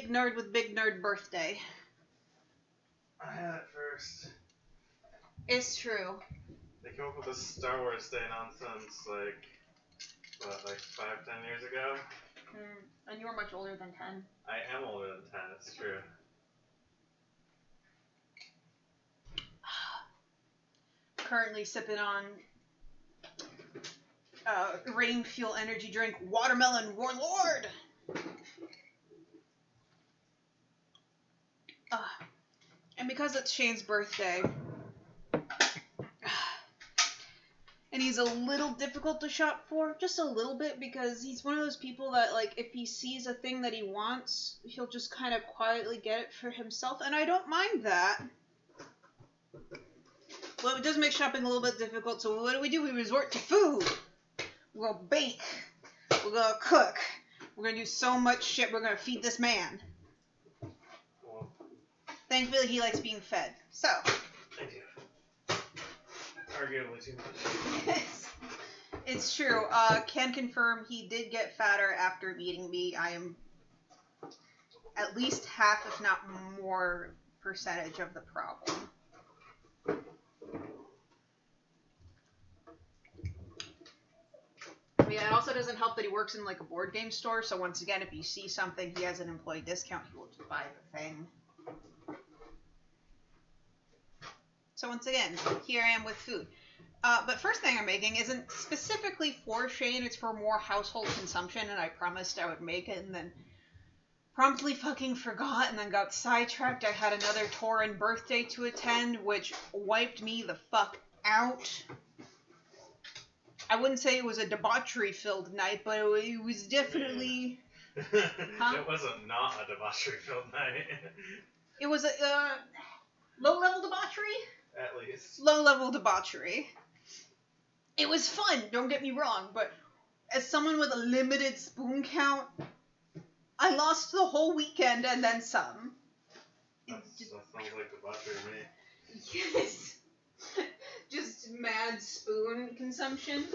big nerd with big nerd birthday. I had it first. It's true. They came up with this Star Wars Day nonsense, like 5-10 years ago? And you were much older than 10. I am older than 10, it's true. Currently sipping on Rain Fuel energy drink, Watermelon Warlord. And because it's Shane's birthday, and he's a little difficult to shop for, just a little bit, because he's one of those people that, like, if he sees a thing that he wants, he'll just kind of quietly get it for himself, and I don't mind that. Well, it does make shopping a little bit difficult, so what do? We resort to food. We're gonna bake. We're gonna cook. We're gonna do so much shit. We're gonna feed this man. Thankfully, he likes being fed. So. I do. Arguably too much. It's true. Can confirm he did get fatter after beating me. I am at least half, if not more, percentage of the problem. Yeah, it also doesn't help that he works in like a board game store, so once again, if you see something, he has an employee discount, he will just buy the thing. So once again, here I am with food. But first thing I'm making isn't specifically for Shane, it's for more household consumption, and I promised I would make it, and then promptly fucking forgot, and then got sidetracked. I had another Torin birthday to attend, which wiped me the fuck out. I wouldn't say it was a debauchery-filled night, but it was definitely... Huh? It wasn't not a debauchery-filled night. It was a low-level debauchery? At least. Low-level debauchery. It was fun, don't get me wrong, but as someone with a limited spoon count, I lost the whole weekend and then some. That sounds like debauchery to me. Yes. Just mad spoon consumption.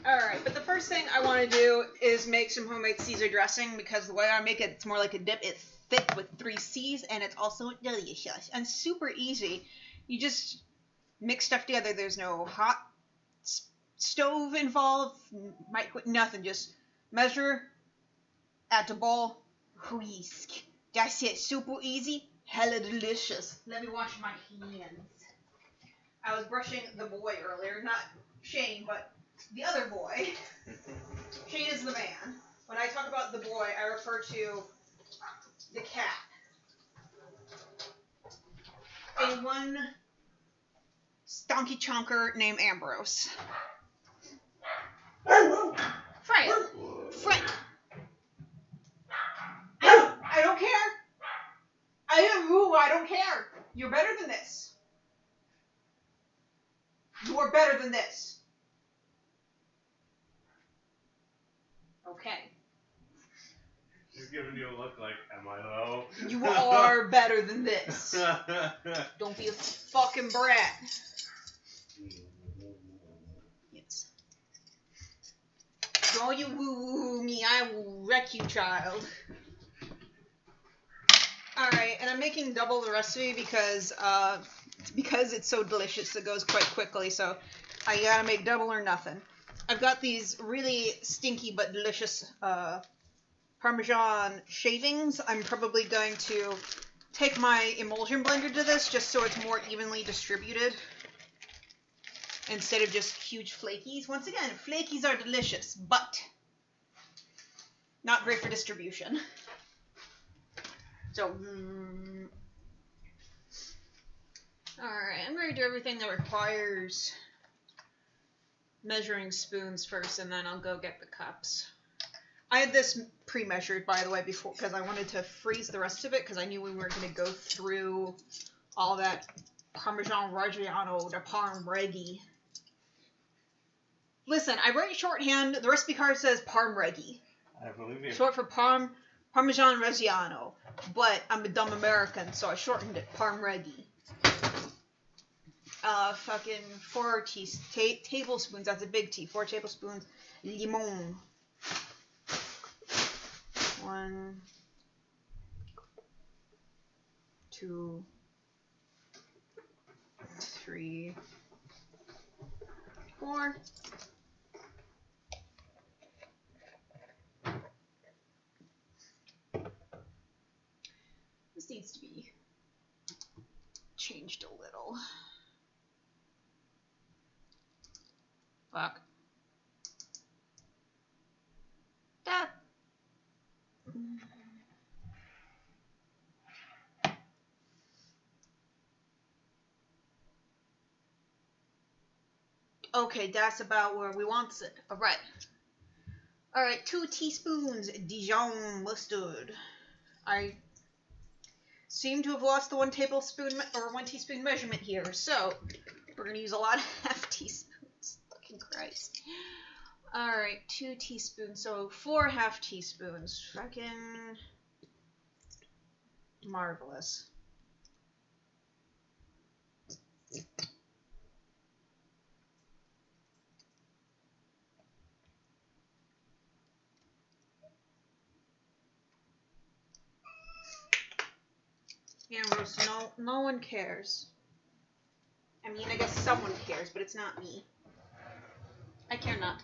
Alright, but the first thing I want to do is make some homemade Caesar dressing, because the way I make it, it's more like a dip. It's thick with 3 C's, and it's also delicious and super easy. You just mix stuff together. There's no hot stove involved, nothing. Just measure, add to bowl, whisk. That's it. Super easy. Hella delicious. Let me wash my hands. I was brushing the boy earlier, not Shane, but the other boy. Shane is the man. When I talk about the boy, I refer to the cat. A one stonky chonker named Ambrose. Frank. I don't care. I don't care. You're better than this. You are better than this. Okay. She's giving you a look like, am I though? You are better than this. Don't be a fucking brat. Yes. Don't you woo me, I will wreck you, child. Alright, and I'm making double the recipe because it's so delicious it goes quite quickly, so I gotta make double or nothing. I've got these really stinky but delicious Parmesan shavings. I'm probably going to take my emulsion blender to this just so it's more evenly distributed instead of just huge flakies. Once again, flakies are delicious, but not great for distribution. So, alright, I'm going to do everything that requires measuring spoons first, and then I'll go get the cups. I had this pre-measured, by the way, before, because I wanted to freeze the rest of it, because I knew we weren't going to go through all that Parmesan Reggiano de Parm Reggie. Listen, I write shorthand, the recipe card says Parm Reggie. I believe you. Short for Parmesan Reggiano. But I'm a dumb American, so I shortened it. Parm Reggie. Fucking 4 tablespoons. That's a big T. 4 tablespoons. Limon. 1, 2, 3, 4. This needs to be changed a little. Fuck. That. Okay, that's about where we want it. Alright. Alright, 2 teaspoons Dijon mustard. I seem to have lost the 1 tablespoon or 1 teaspoon measurement here, so we're gonna use a lot of half teaspoons. Fucking Christ. Alright, 2 teaspoons, so 4 half teaspoons. Fucking marvelous. Ambrose, no one cares. I mean, I guess someone cares, but it's not me. I care not.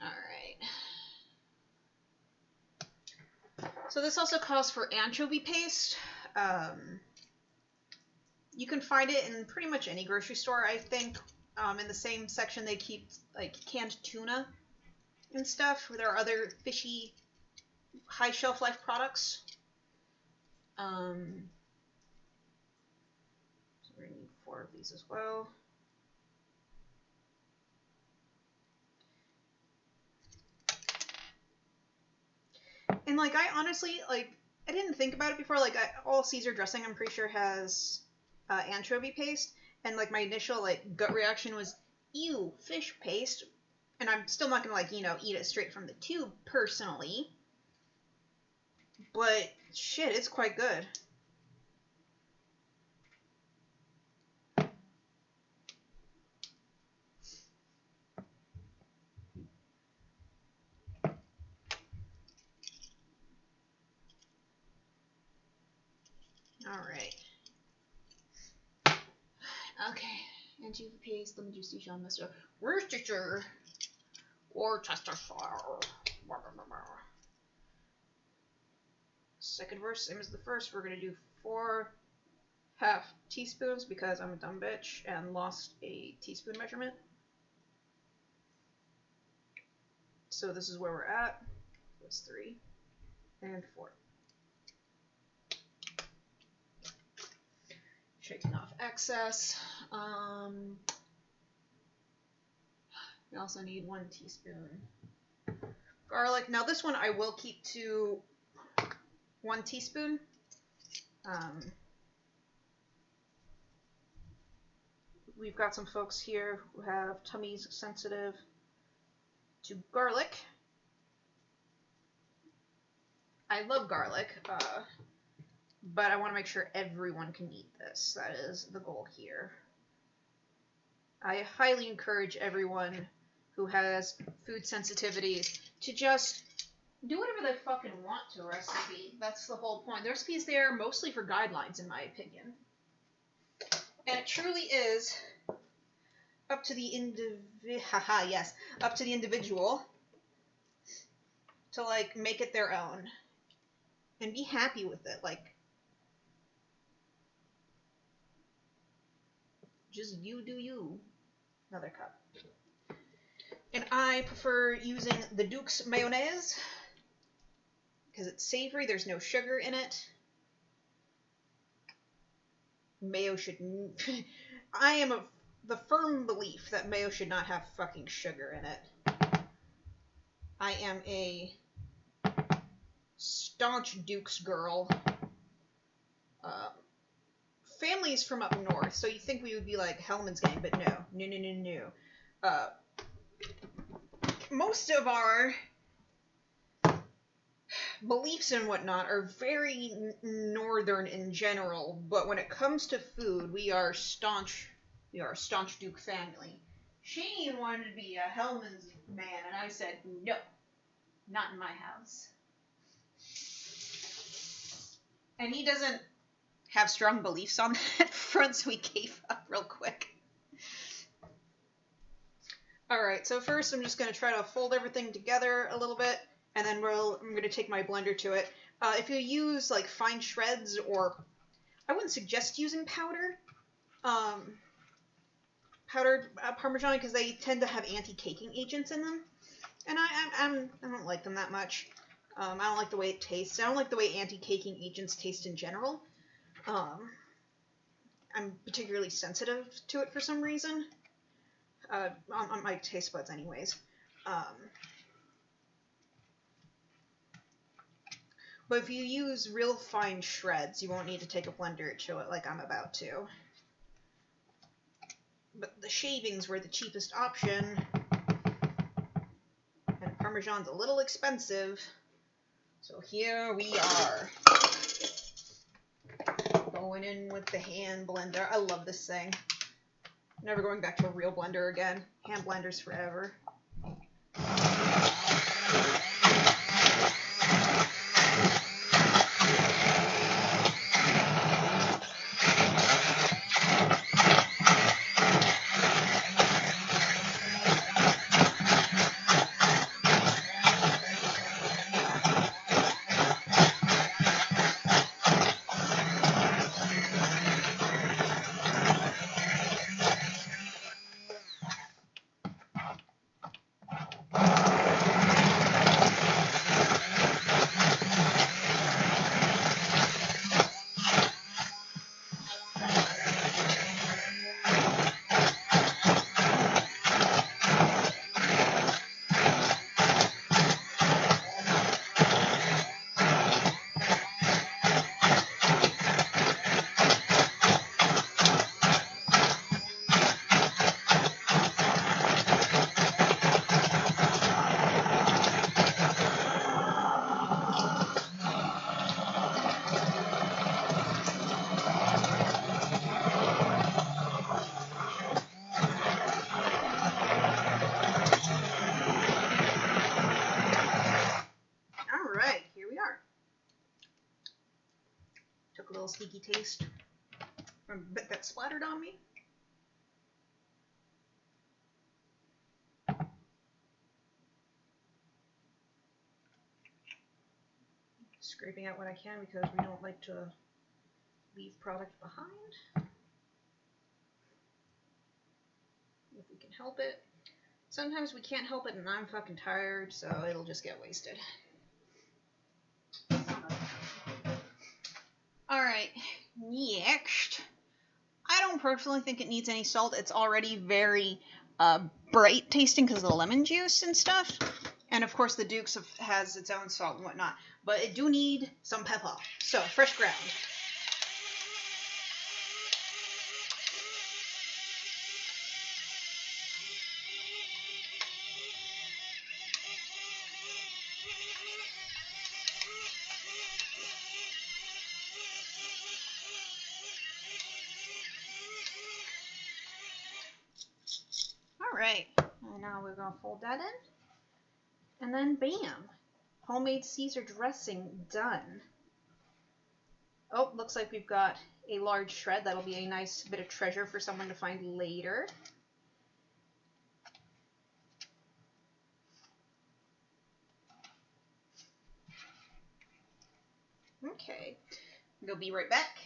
Alright. So this also calls for anchovy paste. You can find it in pretty much any grocery store, I think. In the same section they keep like canned tuna and stuff. There are other fishy, high shelf life products. So we're gonna need 4 of these as well. And like, I honestly, like, I didn't think about it before. Like, all Caesar dressing, I'm pretty sure has anchovy paste. And like, my initial like gut reaction was, ew, fish paste. And I'm still not gonna, like, you know, eat it straight from the tube, personally. But, shit, it's quite good. Alright. Okay. Anchovy paste, lemon juice, Dijon mustard, Worcestershire. Second verse, same as the first. We're gonna do 4 half teaspoons because I'm a dumb bitch and lost a teaspoon measurement. So this is where we're at. That's 3 and 4. Shaking off excess. We also need 1 teaspoon garlic. Now this one I will keep to 1 teaspoon. We've got some folks here who have tummies sensitive to garlic. I love garlic, but I want to make sure everyone can eat this. That is the goal here. I highly encourage everyone who has food sensitivities to just do whatever they fucking want to a recipe. That's the whole point. The recipe's there mostly for guidelines, in my opinion. And it truly is up to the individual to, like, make it their own. And be happy with it. Like, just you do you. Another cup. And I prefer using the Duke's mayonnaise because it's savory. There's no sugar in it. Mayo should... I am of the firm belief that mayo should not have fucking sugar in it. I am a staunch Duke's girl. Family's from up north, so you think we would be like Hellman's Gang, but no. Most of our beliefs and whatnot are very northern in general, but when it comes to food, we are a staunch Duke family. Shane wanted to be a Hellman's man, and I said no. Not in my house. And he doesn't have strong beliefs on that front, so we gave up real quick. Alright, so first I'm just going to try to fold everything together a little bit, and then I'm going to take my blender to it. If you use like fine shreds, or I wouldn't suggest using powdered Parmesan, because they tend to have anti-caking agents in them, and I don't like them that much. I don't like the way it tastes. I don't like the way anti-caking agents taste in general. I'm particularly sensitive to it for some reason. On my taste buds anyways. But if you use real fine shreds, you won't need to take a blender to it like I'm about to. But the shavings were the cheapest option, and Parmesan's a little expensive, so here we are. Going in with the hand blender. I love this thing. Never going back to a real blender again. Hand blenders forever. Alright, here we are. Took a little sneaky taste from a bit that splattered on me. Scraping out what I can because we don't like to leave product behind. If we can help it. Sometimes we can't help it and I'm fucking tired, so it'll just get wasted. Alright, next. I don't personally think it needs any salt. It's already very bright tasting because of the lemon juice and stuff. And of course the Duke's has its own salt and whatnot. But it do need some pepper. So, fresh ground. Alright, and now we're going to fold that in. And then bam! Homemade Caesar dressing done. Oh, looks like we've got a large shred. That'll be a nice bit of treasure for someone to find later. Okay, we'll be right back.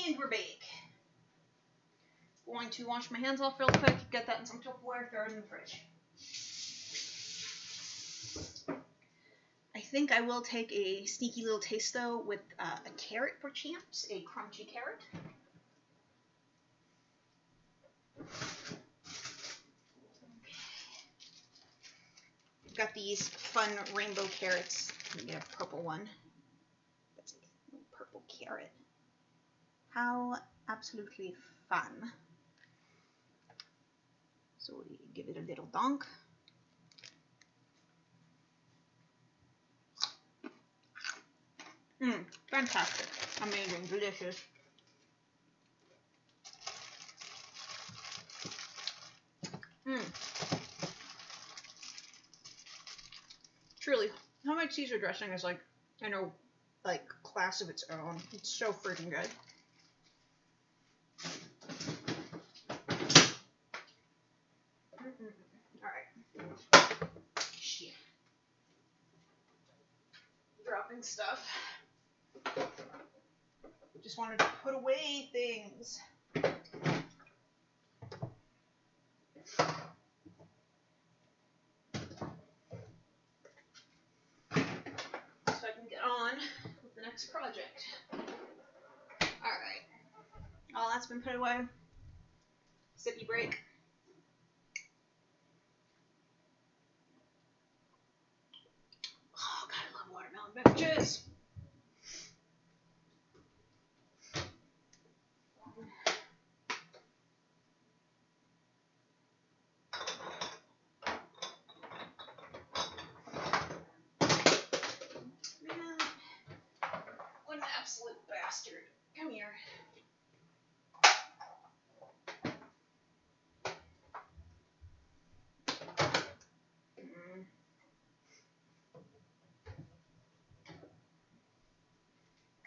And we're back. Going to wash my hands off real quick, get that in some Tupperware, throw it in the fridge. I think I will take a sneaky little taste though with a carrot for champs, a crunchy carrot. I've got these fun rainbow carrots. Let me get a purple one. That's a purple carrot. How absolutely fun. So we give it a little donk. Fantastic. Amazing. Delicious. Truly, homemade Caesar dressing is like, I know, like, class of its own. It's so freaking good. Alright. Shit. Dropping stuff. Just wanted to put away things. So I can get on with the next project. Alright. All that's been put away. Sippy break. Oh, God, I love watermelon beverages. What an absolute bastard. Come here.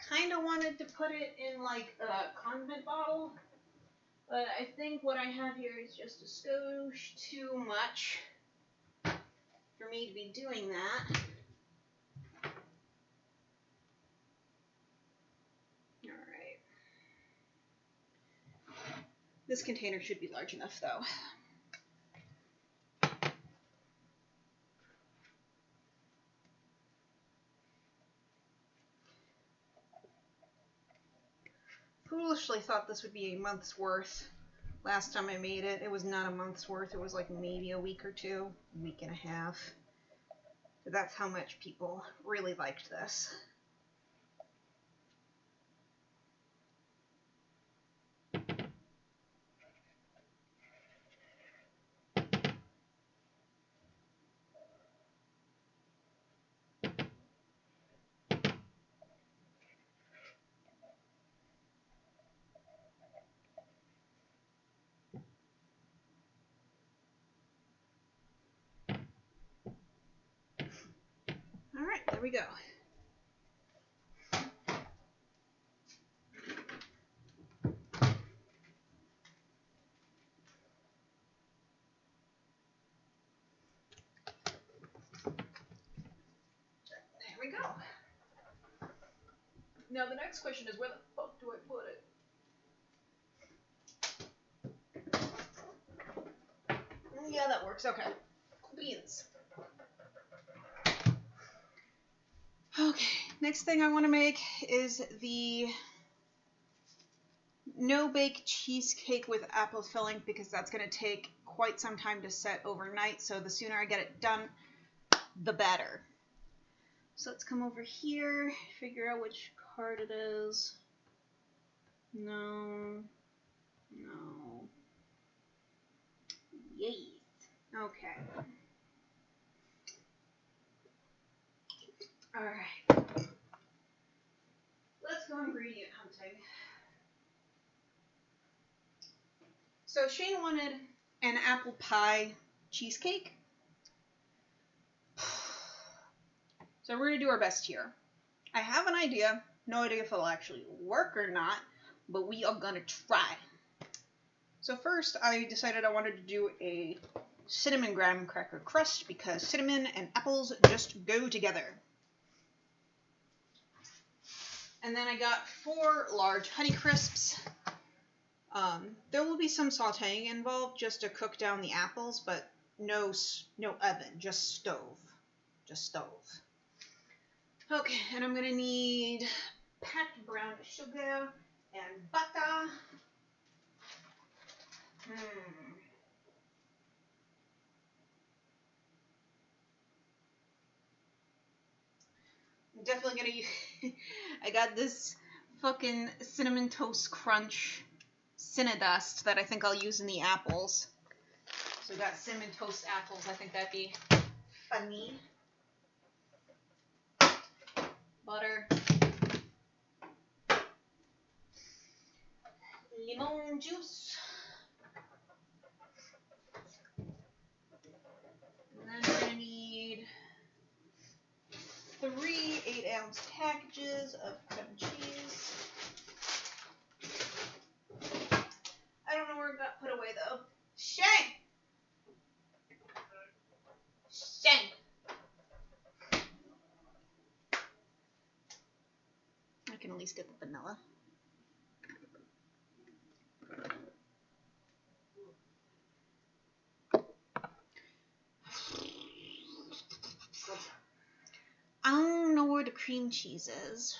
Kind of wanted to put it in like a condiment bottle, but I think what I have here is just a skosh too much for me to be doing that. Alright. This container should be large enough though. Foolishly thought this would be a month's worth. Last time I made it, it was not a month's worth. It was like maybe a week or two, a week and a half. So that's how much people really liked this. Alright, there we go. There we go. Now the next question is, where the fuck do I put it? Yeah, that works. Okay. Beans. Okay, next thing I want to make is the no-bake cheesecake with apple filling, because that's going to take quite some time to set overnight, so the sooner I get it done, the better. So let's come over here, figure out which card it is. No. Yes. Okay. Alright. Let's go ingredient hunting. So Shane wanted an apple pie cheesecake. So we're going to do our best here. I have an idea. No idea if it'll actually work or not, but we are going to try. So first, I decided I wanted to do a cinnamon graham cracker crust because cinnamon and apples just go together. And then I got 4 large Honey Crisps. There will be some sauteing involved just to cook down the apples, but no oven, just stove. Just stove. Okay, and I'm gonna need packed brown sugar and butter. I'm definitely gonna use. I got this fucking Cinnamon Toast Crunch Cinnadust that I think I'll use in the apples. So we got Cinnamon Toast apples. I think that'd be funny. Butter. Lemon juice. And then we're gonna need 3 8-ounce packages of cream cheese. I don't know where it got put away though. Shame! Shame! I can at least get the vanilla. I don't know where the cream cheese is.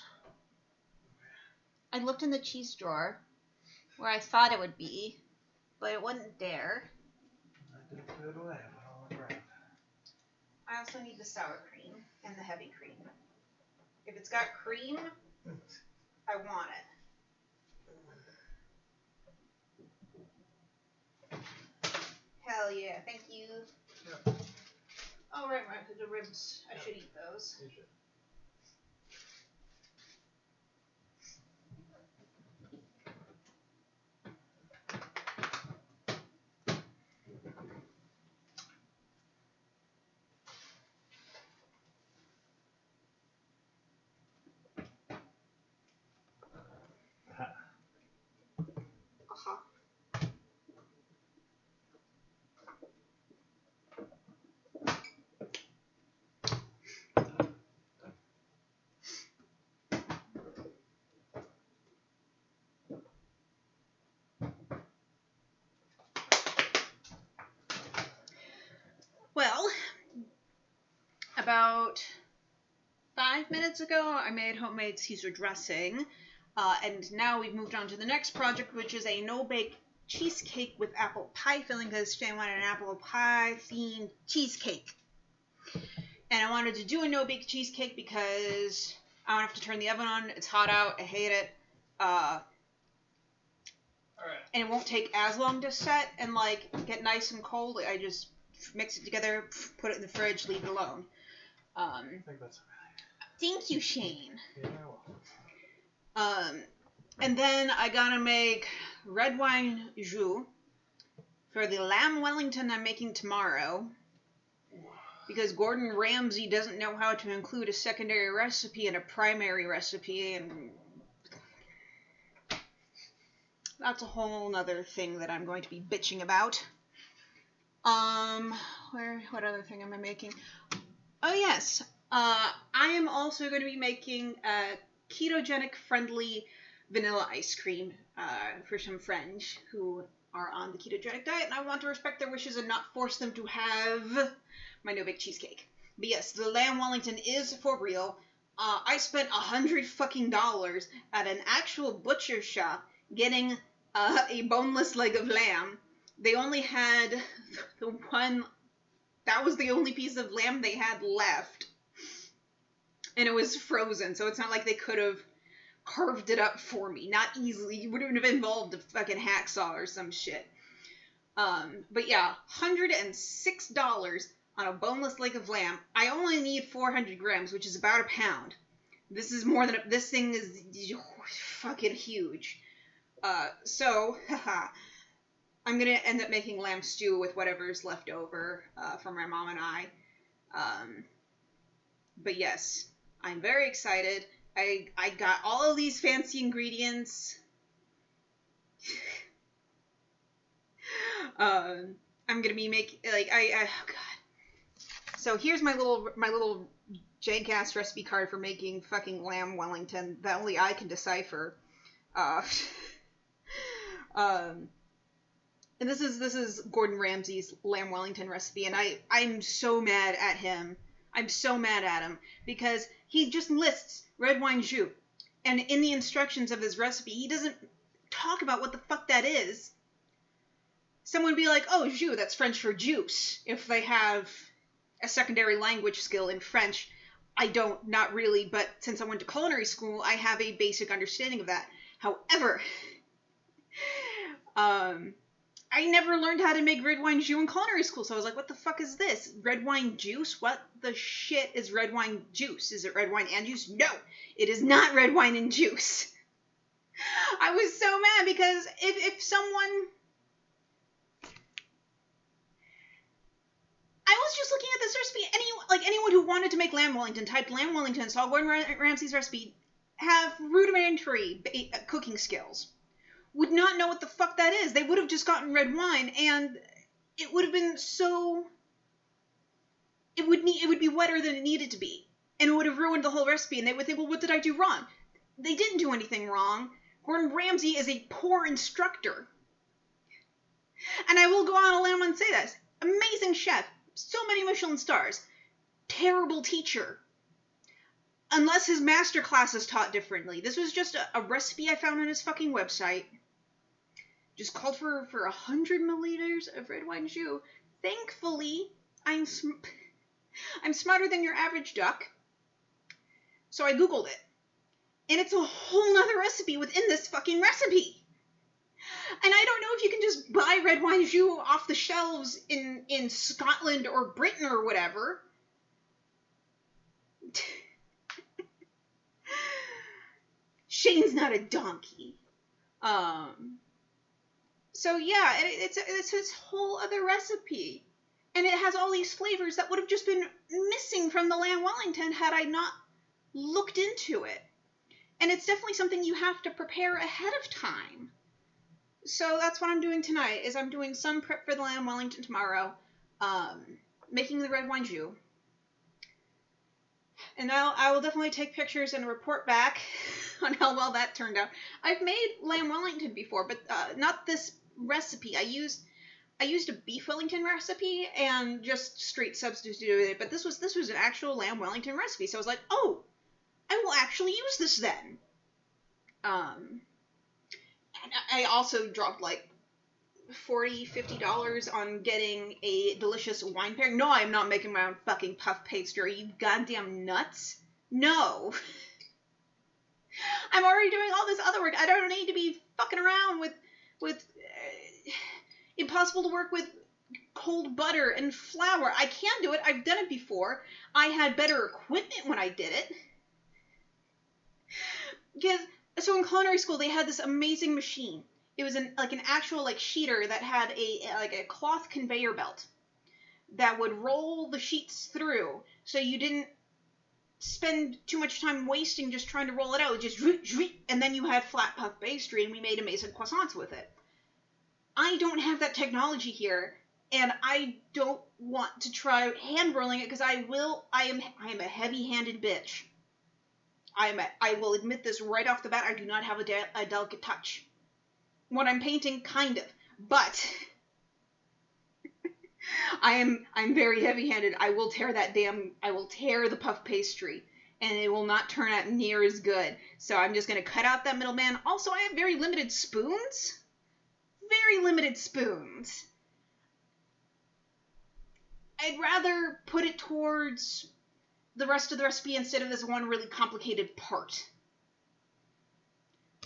I looked in the cheese drawer where I thought it would be, but it wasn't there. I didn't put it away, but I'll look around. I also need the sour cream and the heavy cream. If it's got cream, I want it. Hell yeah, thank you. Yep. Oh, right, the ribs. I should eat those. You should. Uh-huh. Well, about 5 minutes ago, I made homemade Caesar dressing, and now we've moved on to the next project, which is a no-bake cheesecake with apple pie filling, because Shane wanted an apple pie themed cheesecake. And I wanted to do a no-bake cheesecake because I don't have to turn the oven on. It's hot out. I hate it. And it won't take as long to set and like get nice and cold. I just mix it together, put it in the fridge, leave it alone. I think that's Thank you, Shane. You're welcome. And then I gotta make red wine jus for the lamb Wellington I'm making tomorrow. Because Gordon Ramsay doesn't know how to include a secondary recipe in a primary recipe, and that's a whole nother thing that I'm going to be bitching about. What other thing am I making? Oh yes, I am also going to be making a ketogenic friendly vanilla ice cream for some friends who are on the ketogenic diet, and I want to respect their wishes and not force them to have my no-bake cheesecake. But yes, the lamb Wellington is for real. I spent $100 at an actual butcher shop getting a boneless leg of lamb. They only had the one. That was the only piece of lamb they had left, and it was frozen, so it's not like they could have carved it up for me. Not easily. It wouldn't have involved a fucking hacksaw or some shit. But yeah, $106 on a boneless leg of lamb. I only need 400 grams, which is about a pound. This is more than this thing is fucking huge. So, I'm gonna end up making lamb stew with whatever's left over from my mom and I. But yes, I'm very excited. I got all of these fancy ingredients. I'm gonna be making oh god. So here's my little jank-ass recipe card for making fucking lamb Wellington that only I can decipher. And this is Gordon Ramsay's lamb Wellington recipe, and I'm so mad at him. I'm so mad at him because he just lists red wine jus, and in the instructions of his recipe, he doesn't talk about what the fuck that is. Someone would be like, oh, jus, that's French for juice, if they have a secondary language skill in French. I don't, not really, but since I went to culinary school, I have a basic understanding of that. However, I never learned how to make red wine jus in culinary school, so I was like, what the fuck is this? Red wine juice? What the shit is red wine juice? Is it red wine and juice? No, it is not red wine and juice. I was so mad because if someone... I was just looking at this recipe, anyone who wanted to make lamb Wellington, typed lamb Wellington, saw Gordon Ramsay's recipe, have rudimentary cooking skills, would not know what the fuck that is. They would have just gotten red wine, and it would have been so... It would be wetter than it needed to be, and it would have ruined the whole recipe, and they would think, well, what did I do wrong? They didn't do anything wrong. Gordon Ramsay is a poor instructor. And I will go on a limb and say this. Amazing chef. So many Michelin stars. Terrible teacher. Unless his master class is taught differently. This was just a recipe I found on his fucking website. Just called for 100 milliliters of red wine jus. Thankfully, I'm smarter than your average duck. So I Googled it. And it's a whole nother recipe within this fucking recipe. And I don't know if you can just buy red wine jus off the shelves in Scotland or Britain or whatever. Shane's not a donkey. So yeah, it's this whole other recipe. And it has all these flavors that would have just been missing from the lamb Wellington had I not looked into it. And it's definitely something you have to prepare ahead of time. So that's what I'm doing tonight, is I'm doing some prep for the lamb Wellington tomorrow, making the red wine jus. And I will definitely take pictures and report back on how well that turned out. I've made lamb Wellington before, but not this recipe. I used a beef Wellington recipe and just straight substituted it. But this was an actual lamb Wellington recipe, so I was like, oh, I will actually use this then. And I also dropped like $40, $50 on getting a delicious wine pairing. No, I'm not making my own fucking puff pastry. Are you goddamn nuts? No. I'm already doing all this other work. I don't need to be fucking around with impossible to work with cold butter and flour. I can do it. I've done it before. I had better equipment when I did it. So in culinary school, they had this amazing machine. It was an actual sheeter that had a cloth conveyor belt that would roll the sheets through, so you didn't spend too much time wasting just trying to roll it out. Just and then you had flat puff pastry, and we made amazing croissants with it. I don't have that technology here, and I don't want to try hand rolling it because I am a heavy-handed bitch. I will admit this right off the bat. I do not have a delicate touch. When I'm painting, kind of, but I'm very heavy-handed. I will tear the puff pastry, and it will not turn out near as good. So I'm just gonna cut out that middleman. Also, I have very limited spoons. Very limited spoons. I'd rather put it towards the rest of the recipe instead of this one really complicated part.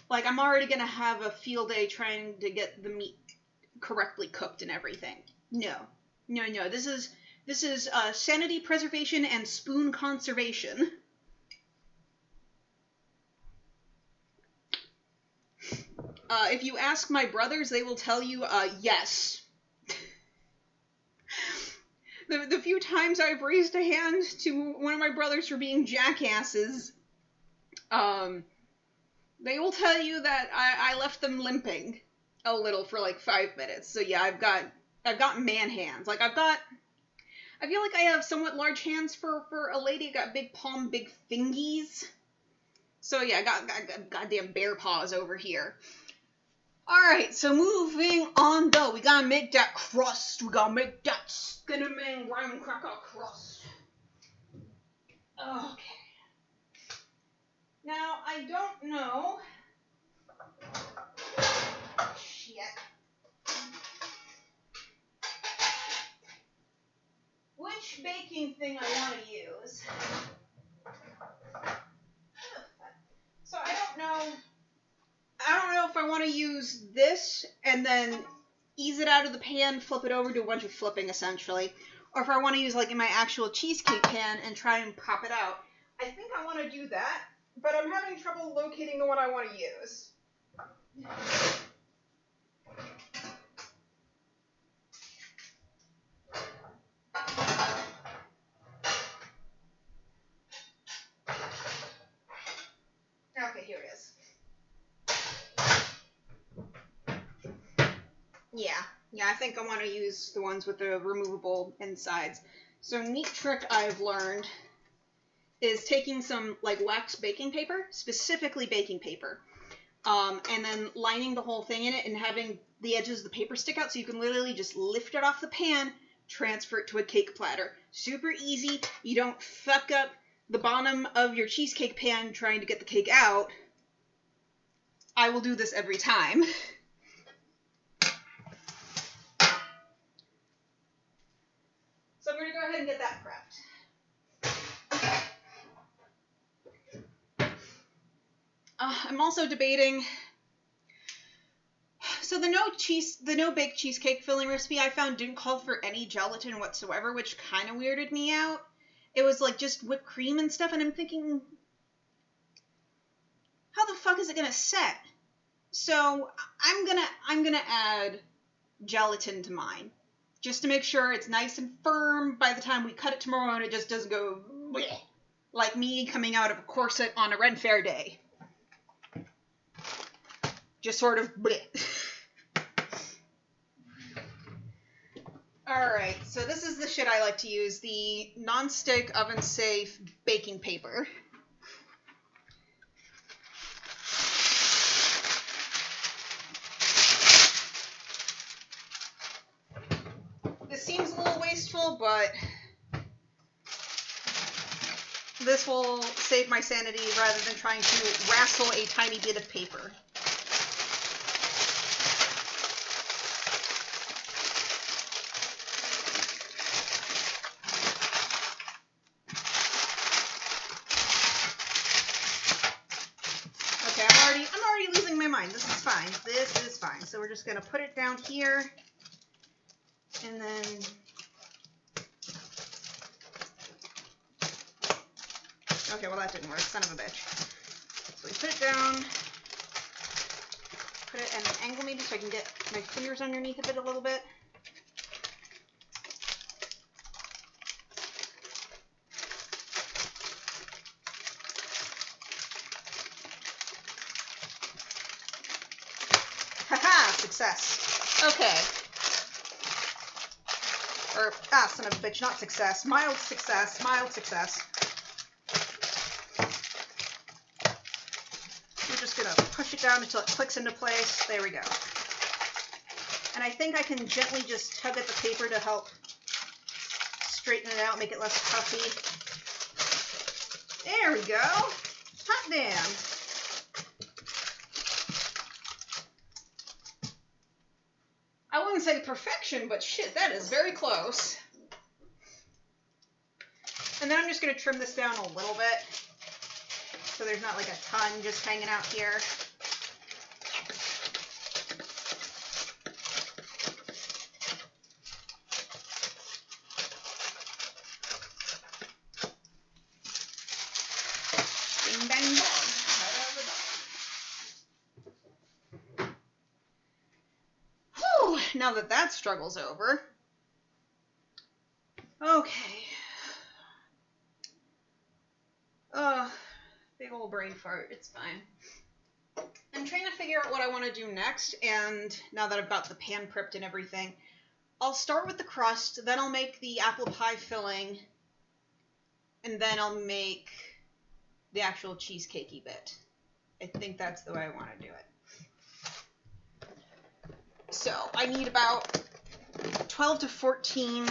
I'm already gonna have a field day trying to get the meat correctly cooked and everything. No. This is sanity preservation and spoon conservation. If you ask my brothers, they will tell you, yes. The few times I've raised a hand to one of my brothers for being jackasses, they will tell you that I left them limping a little for 5 minutes. So yeah, I've got man hands. I've I feel like I have somewhat large hands for a lady. I got big palm, big fingies. So yeah, I got goddamn bear paws over here. Alright, so moving on though. We gotta make that crust. We gotta make that cinnamon graham cracker crust. Okay. Now, I don't know. Shit. Which baking thing I want to use. So I don't know. I don't know if I want to use this and then ease it out of the pan, flip it over, do a bunch of flipping essentially. Or if I want to use like in my actual cheesecake pan and try and pop it out. I think I want to do that, but I'm having trouble locating the one I want to use. Okay, here it is. Yeah, I think I want to use the ones with the removable insides. So neat trick I've learned is taking some like wax baking paper, specifically baking paper, and then lining the whole thing in it and having the edges of the paper stick out so you can literally just lift it off the pan, transfer it to a cake platter. Super easy. You don't fuck up the bottom of your cheesecake pan trying to get the cake out. I will do this every time. So I'm going to go ahead and get that prepped. I'm also debating. So the no bake cheesecake filling recipe I found didn't call for any gelatin whatsoever, which kind of weirded me out. It was like just whipped cream and stuff, and I'm thinking, how the fuck is it gonna set? So I'm gonna add gelatin to mine, just to make sure it's nice and firm by the time we cut it tomorrow, and it just doesn't go bleh, like me coming out of a corset on a Ren Fair day. Just sort of bleh. Alright, so this is the shit I like to use, the non-stick oven-safe baking paper. This seems a little wasteful, but this will save my sanity rather than trying to wrestle a tiny bit of paper. This is fine. So we're just going to put it down here, and then okay, well that didn't work, son of a bitch. So we put it down, put it at an angle maybe so I can get my fingers underneath of it a little bit. Success. Okay. Or, son of a bitch, not success. Mild success. Mild success. We're just going to push it down until it clicks into place. There we go. And I think I can gently just tug at the paper to help straighten it out, make it less puffy. There we go. Hot damn. I wouldn't say perfection, but shit, that is very close. And then I'm just going to trim this down a little bit so there's not like a ton just hanging out here. Bing, bang, bong. Now that that struggle's over. Okay. Big old brain fart. It's fine. I'm trying to figure out what I want to do next, and now that I've got the pan prepped and everything, I'll start with the crust, then I'll make the apple pie filling, and then I'll make the actual cheesecakey bit. I think that's the way I want to do it. So I need about 12 to 14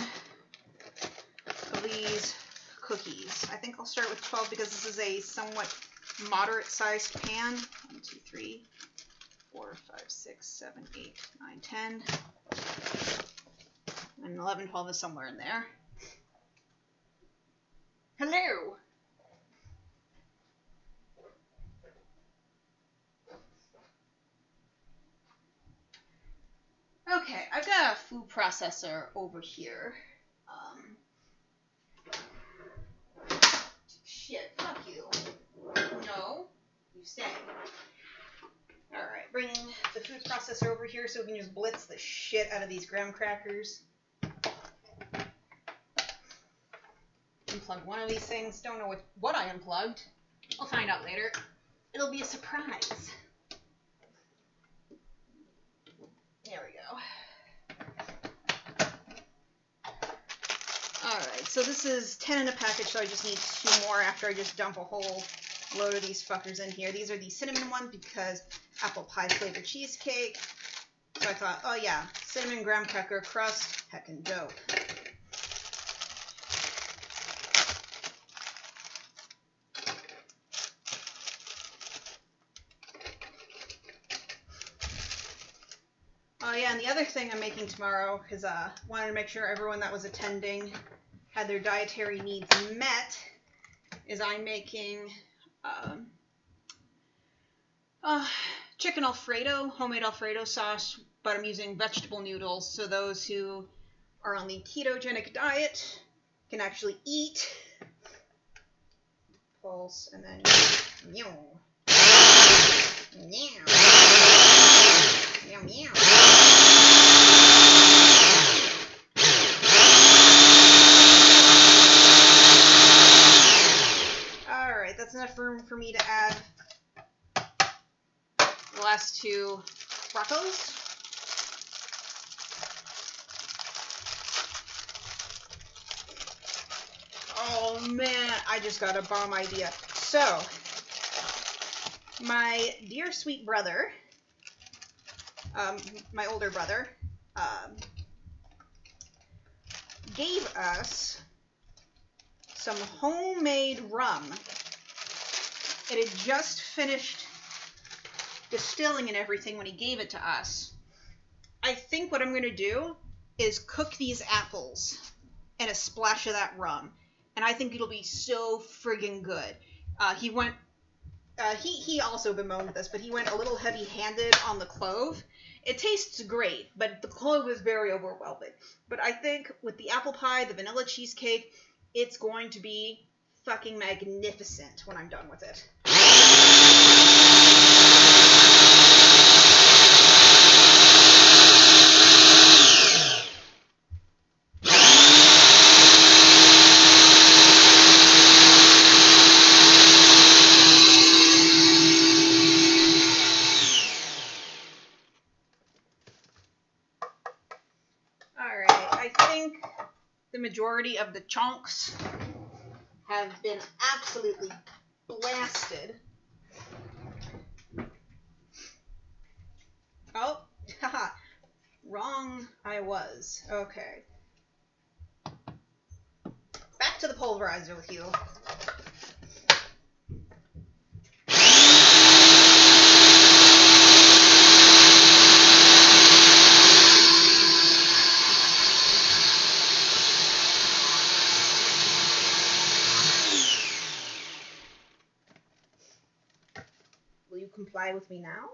of these cookies. I think I'll start with 12 because this is a somewhat moderate-sized pan. 1, 2, 3, 4, 5, 6, 7, 8, 9, 10. And 11, 12 is somewhere in there. Hello! Okay, I've got a food processor over here. Shit, fuck you. No, you stay. Alright, bringing the food processor over here so we can just blitz the shit out of these graham crackers. Unplug one of these things. Don't know what I unplugged. I'll find out later. It'll be a surprise. There we go. Alright, so this is 10 in a package, so I just need 2 more after I just dump a whole load of these fuckers in here. These are the cinnamon ones because apple pie flavored cheesecake. So I thought, oh yeah, cinnamon graham cracker crust, heckin' dope. Oh yeah, and the other thing I'm making tomorrow, because I wanted to make sure everyone that was attending had their dietary needs met, is I'm making chicken Alfredo, homemade Alfredo sauce, but I'm using vegetable noodles, so those who are on the ketogenic diet can actually eat. Pulse, and then meow. Meow. Meow, meow. Alright, that's enough room for me to add the last 2 Broccos. Oh man, I just got a bomb idea. So, my dear sweet brother, my older brother, gave us some homemade rum. It had just finished distilling and everything when he gave it to us. I think what I'm going to do is cook these apples and a splash of that rum. And I think it'll be so friggin' good. He also bemoaned this, but he went a little heavy-handed on the clove. It tastes great, but the clove is very overwhelming. But I think with the apple pie, the vanilla cheesecake, it's going to be fucking magnificent when I'm done with it. The majority of the chunks have been absolutely blasted. Oh, haha, wrong I was. Okay. Back to the pulverizer with you. Comply with me now?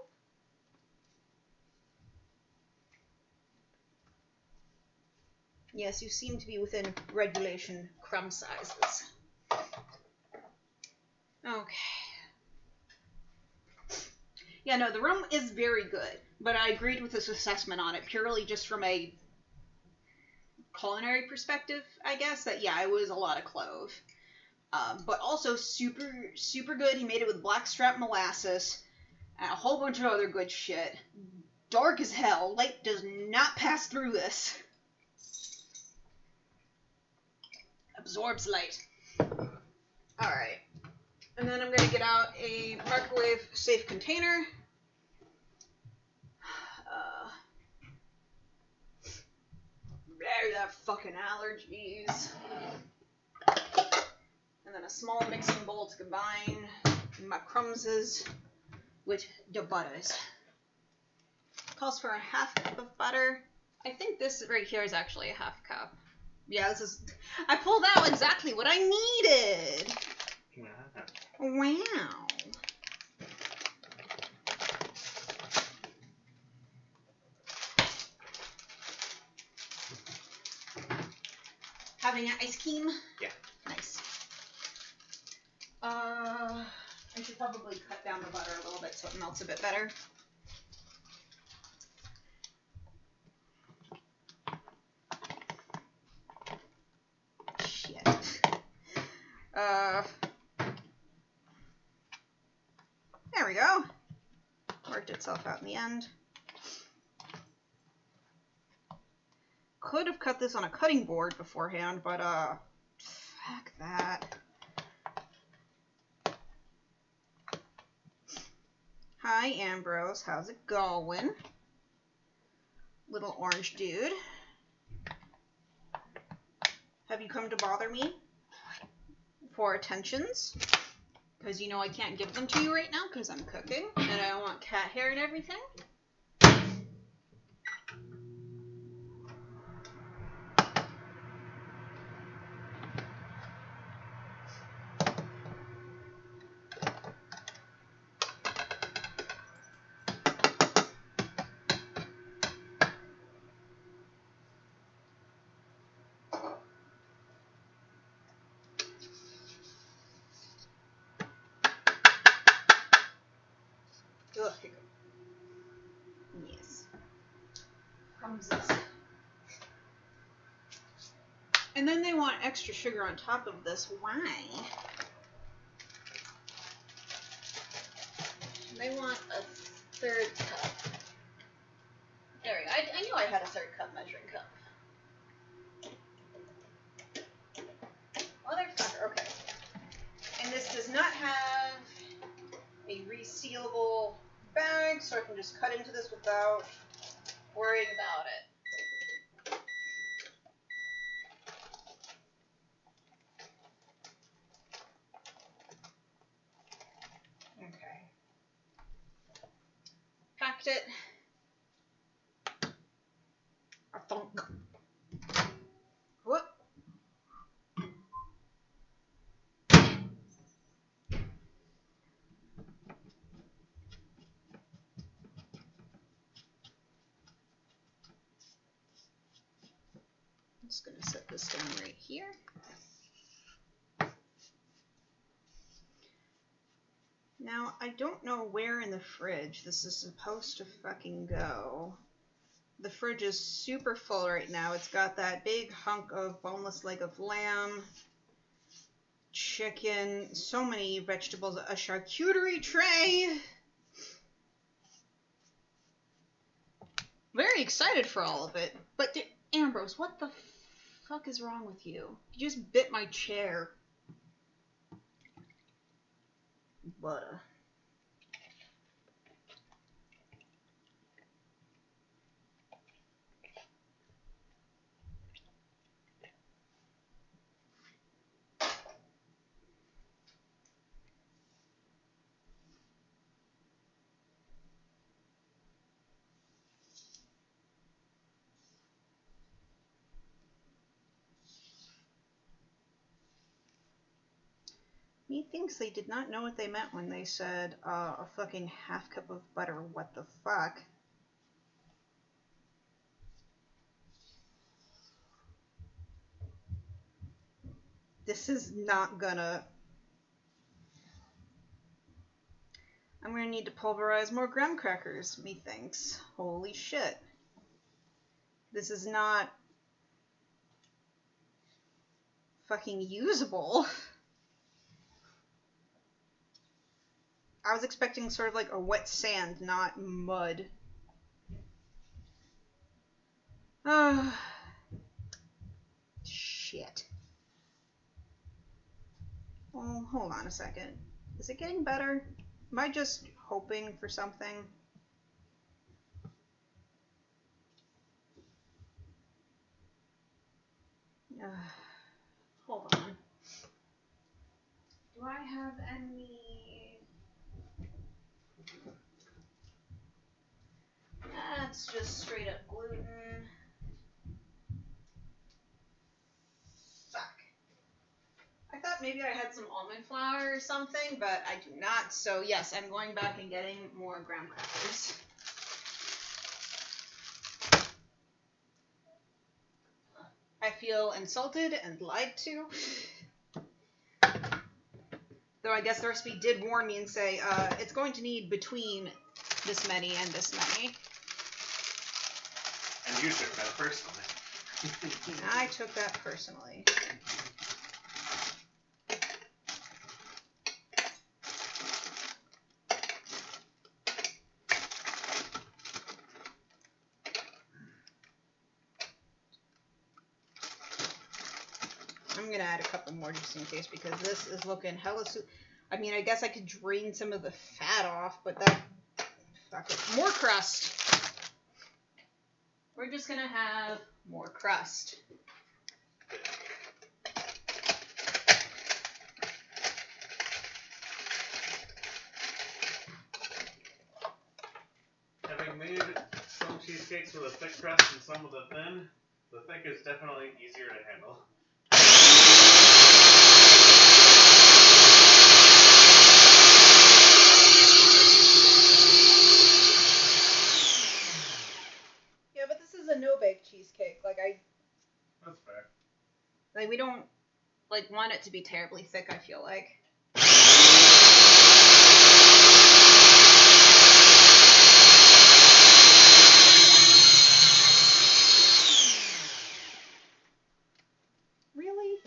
Yes, you seem to be within regulation crumb sizes. Okay. Yeah, no, the rum is very good, but I agreed with this assessment on it purely just from a culinary perspective, I guess, that yeah, it was a lot of clove. But also super, super good. He made it with blackstrap molasses and a whole bunch of other good shit. Dark as hell. Light does not pass through this. Absorbs light. Alright. And then I'm going to get out a microwave safe container. There's that fucking allergies. And then a small mixing bowl to combine my crumbses with the butters. Calls for a half cup of butter. I think this right here is actually a half cup. Yeah, this is... I pulled out exactly what I needed. Wow. Having an ice cream? Yeah. Nice. I should probably cut down the butter a little bit so it melts a bit better. Shit. There we go. Worked itself out in the end. Could have cut this on a cutting board beforehand, but fuck that. Hi Ambrose, how's it going? Little orange dude. Have you come to bother me for attentions? Because you know I can't give them to you right now because I'm cooking and I don't want cat hair and everything. Ugh, here you go. Yes. Comes this. And then they want extra sugar on top of this. Why? They want a third cup. There we go. I knew I had a third cup measuring cup. Motherfucker. Okay. And this does not have a resealable bag, so I can just cut into this without worrying about it. Okay. Packed it. A thunk. Whoop. I'm just going to set this down right here. Now, I don't know where in the fridge this is supposed to fucking go. The fridge is super full right now. It's got that big hunk of boneless leg of lamb, chicken, so many vegetables, a charcuterie tray. Very excited for all of it. But Ambrose, what the fuck is wrong with you? You just bit my chair. Butter. Methinks they did not know what they meant when they said a fucking half cup of butter. What the fuck? This is not gonna... I'm gonna need to pulverize more graham crackers, methinks. Holy shit. This is not fucking usable. I was expecting sort of like a wet sand, not mud. Shit. Oh, hold on a second. Is it getting better? Am I just hoping for something? Hold on. Do I have any... That's just straight up gluten. Fuck. I thought maybe I had some almond flour or something, but I do not. So yes, I'm going back and getting more graham crackers. I feel insulted and lied to. Though I guess the recipe did warn me and say, it's going to need between this many and this many. And you took that personally. I took that personally. I'm gonna add a couple more just in case because this is looking hella I mean, I guess I could drain some of the fat off, but that... Fuck it. More crust. We're just gonna have more crust. Having made some cheesecakes with a thick crust and some with a thin, the thick is definitely easier to handle. Yeah, but this is a no-bake cheesecake. That's fair. Like, we don't, want it to be terribly thick, I feel like. Really?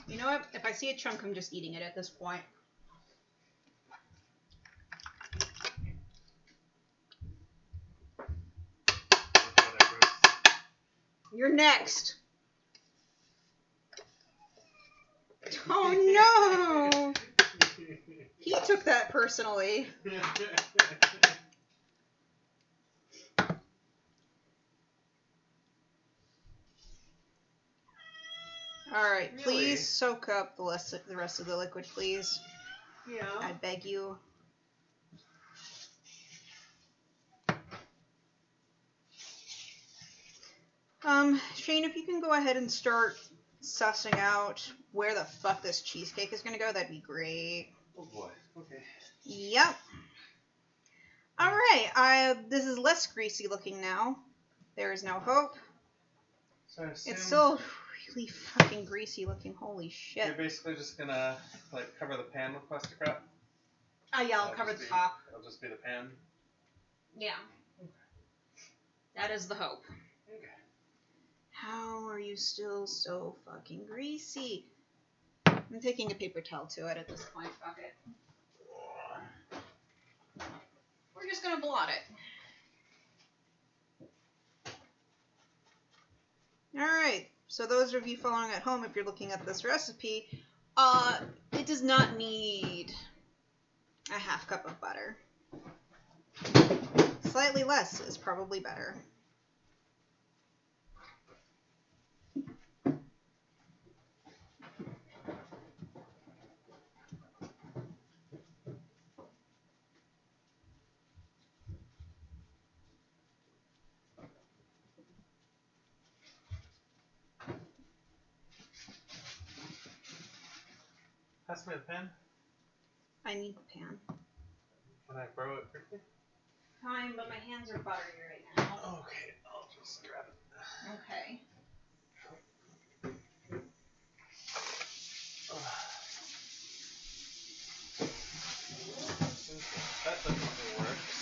You know what? If I see a chunk, I'm just eating it at this point. You're next. Oh no! He took that personally. Alright, Really? please soak up the rest of the liquid, please. Yeah. I beg you. Shane, if you can go ahead and start sussing out where the fuck this cheesecake is gonna go, that'd be great. Oh boy. Okay. Yep. Alright, this is less greasy looking now. There is no hope. So I assume It's still really fucking greasy looking, holy shit. you're basically just gonna cover the pan with plastic wrap? Oh yeah, I'll cover the top. It'll just be the pan. Yeah. Okay. That is the hope. Okay. How are you still so fucking greasy? I'm taking a paper towel to it at this point. Fuck it. We're just gonna blot it. Alright, so those of you following at home, if you're looking at this recipe, it does not need a half cup of butter. Slightly less is probably better. Pass me the pan. I need the pan. Can I borrow it quickly? Fine, but my hands are buttery right now. Okay, I'll just grab it. Okay. That definitely works.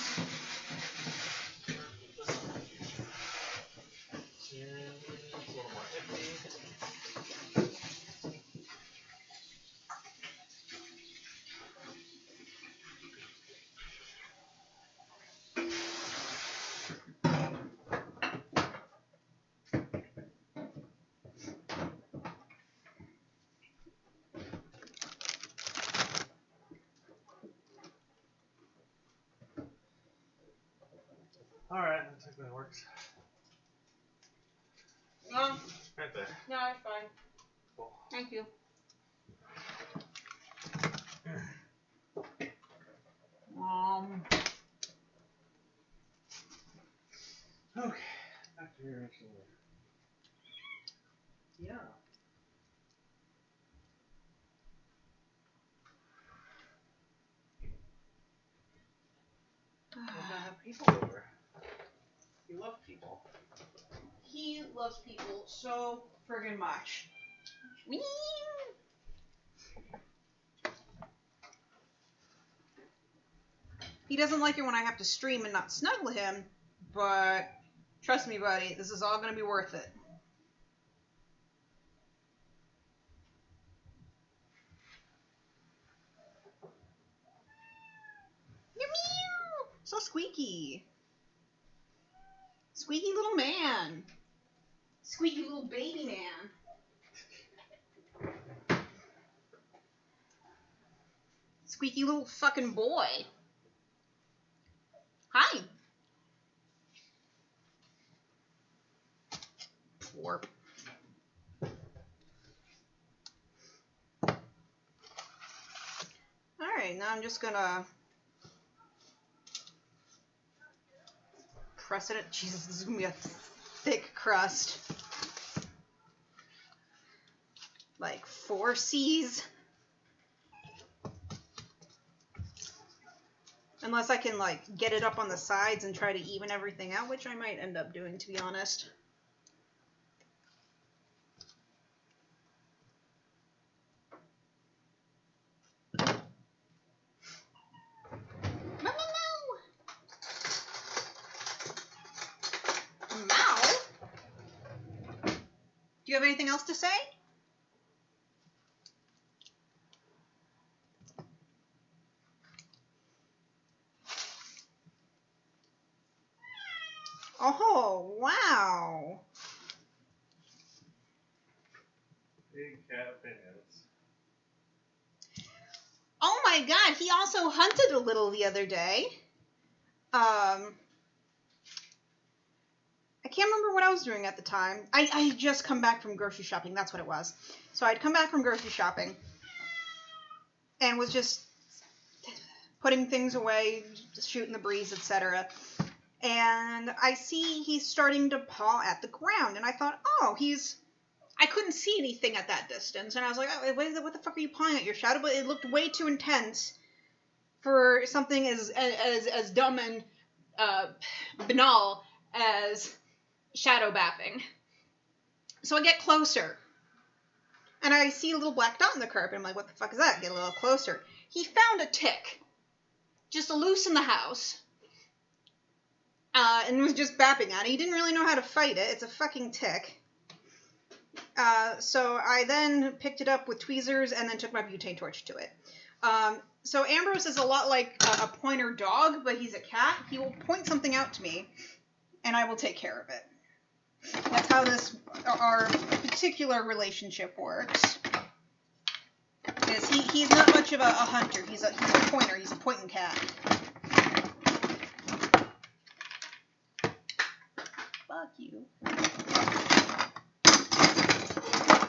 that works. Right there. No, it's fine. Cool. Thank you. Okay. Back to your actual order. Yeah. We're gonna have people over. You love people. He loves people so friggin' much. He doesn't like it when I have to stream and not snuggle him, but trust me, buddy, this is all gonna be worth it. Meow! So squeaky. Squeaky little man. Squeaky little baby man. Squeaky little fucking boy. Hi. Poor. Alright, now I'm just gonna press it. Jesus, this is gonna be a thick crust. Like 4 C's. Unless I can, like, get it up on the sides and try to even everything out, which I might end up doing, to be honest. Do you have anything else to say? Oh, wow. Big cat opinions. Oh my god, he also hunted a little the other day. I can't remember what I was doing at the time. I had just come back from grocery shopping, that's what it was. So I'd come back from grocery shopping and was just putting things away, just shooting the breeze, etc. And I see he's starting to paw at the ground, and I thought, oh, I couldn't see anything at that distance, and I was like, oh, what the fuck are you pawing at, your shadow? But it looked way too intense for something as dumb and banal as shadow bapping. So I get closer, and I see a little black dot in the carpet. I'm like, what the fuck is that? Get a little closer. He found a tick, just loose in the house, and was just bapping at it. He didn't really know how to fight it. It's a fucking tick. So I then picked it up with tweezers and then took my butane torch to it. So Ambrose is a lot like a pointer dog, but he's a cat. He will point something out to me, and I will take care of it. That's how our particular relationship works. Because he's not much of a hunter. He's a pointer. He's a pointing cat. Fuck you.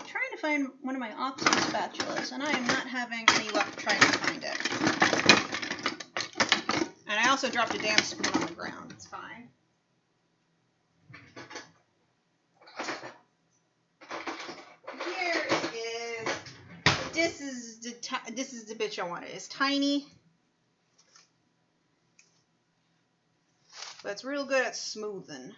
Trying to find one of my oxy spatulas, and I am not having any luck trying to find it. And I also dropped a damn spoon on the ground. It's fine. Here it is. This is the bitch I wanted. It's tiny, but it's real good at smoothing.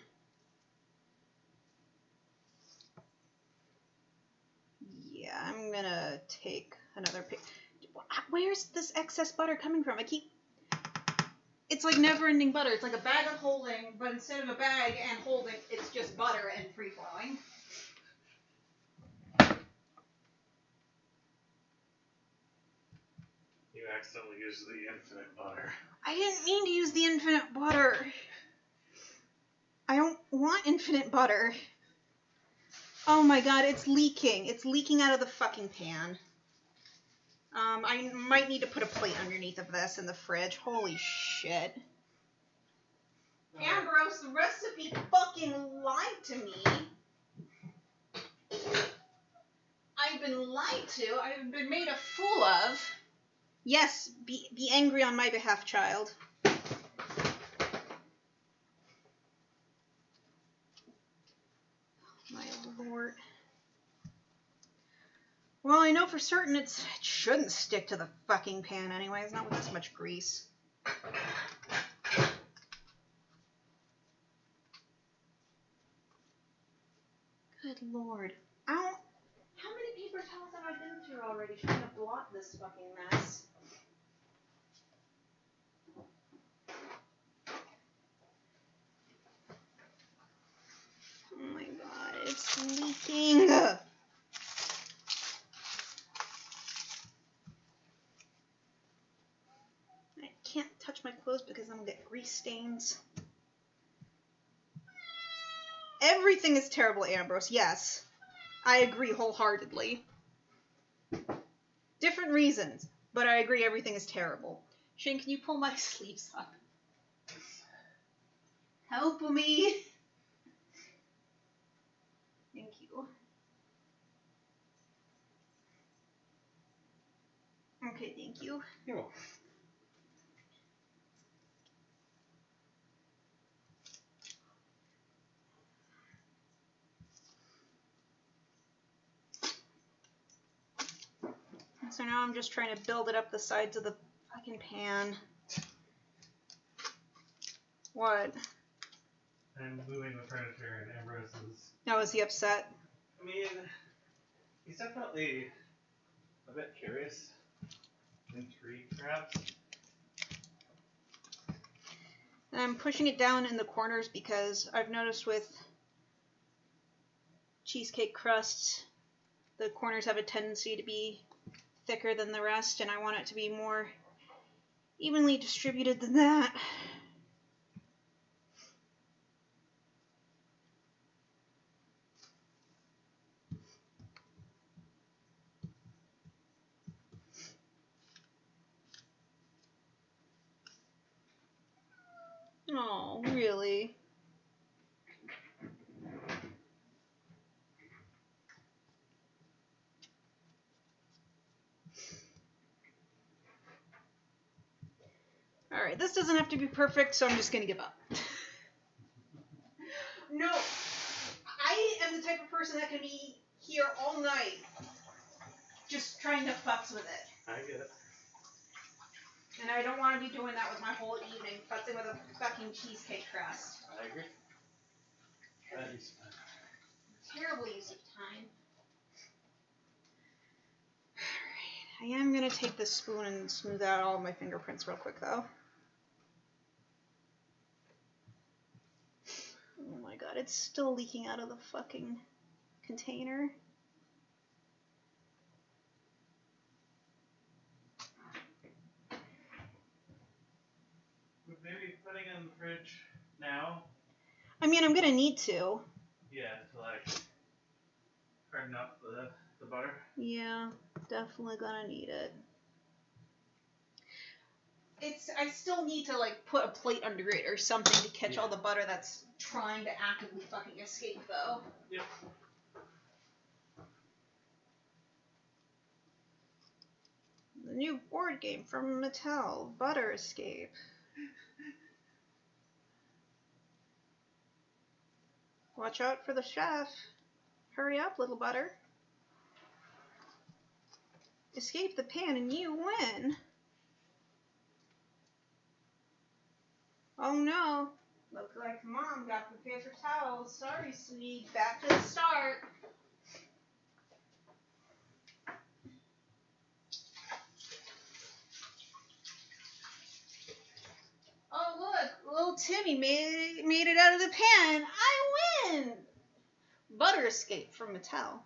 Yeah, I'm gonna take another pic. Where's this excess butter coming from? It's like never-ending butter. It's like a bag of holding, but instead of a bag and holding, it's just butter and free-flowing. You accidentally used the infinite butter. I didn't mean to use the infinite butter. I don't want infinite butter. Oh my god, it's leaking. It's leaking out of the fucking pan. I might need to put a plate underneath of this in the fridge. Holy shit. Ambrose, the recipe fucking lied to me. I've been lied to. I've been made a fool of. Yes, be angry on my behalf, child. My lord. Well, I know for certain it shouldn't stick to the fucking pan anyway. It's not with this much grease. Good lord. How many paper towels have I been through already trying to blot this fucking mess? Oh my god, it's leaking. I can't touch my clothes because I'm gonna get grease stains. Everything is terrible, Ambrose. Yes, I agree wholeheartedly. Different reasons, but I agree everything is terrible. Shane, can you pull my sleeves up? Help me. Thank you. Okay, thank you. You're welcome. So now I'm just trying to build it up the sides of the fucking pan. What? I'm moving the furniture and Ambrose is... Now is he upset? I mean, he's definitely a bit curious. Intrigued, perhaps. And I'm pushing it down in the corners because I've noticed with cheesecake crusts, the corners have a tendency to be thicker than the rest, and I want it to be more evenly distributed than that. Oh, really? Alright, this doesn't have to be perfect, so I'm just gonna give up. No, I am the type of person that can be here all night just trying to futz with it. I get it. And I don't want to be doing that with my whole evening, futzing with a fucking cheesecake crust. I agree. That is fun. Terrible use of time. Alright, I am going to take this spoon and smooth out all of my fingerprints real quick, though. Oh my god, it's still leaking out of the fucking container. Would maybe putting it in the fridge now? I mean, I'm going to need to. Yeah, to like harden up the butter. Yeah, definitely gonna need it. I still need to like put a plate under it or something to catch all the butter that's trying to actively fucking escape though. Yep. The new board game from Mattel, Butter Escape. Watch out for the chef. Hurry up, little butter. Escape the pan and you win. Oh no. Looks like Mom got the paper towels. Sorry, sweetie. Back to the start. Oh look, little Timmy made it out of the pan. I win. Butter Escape from Mattel.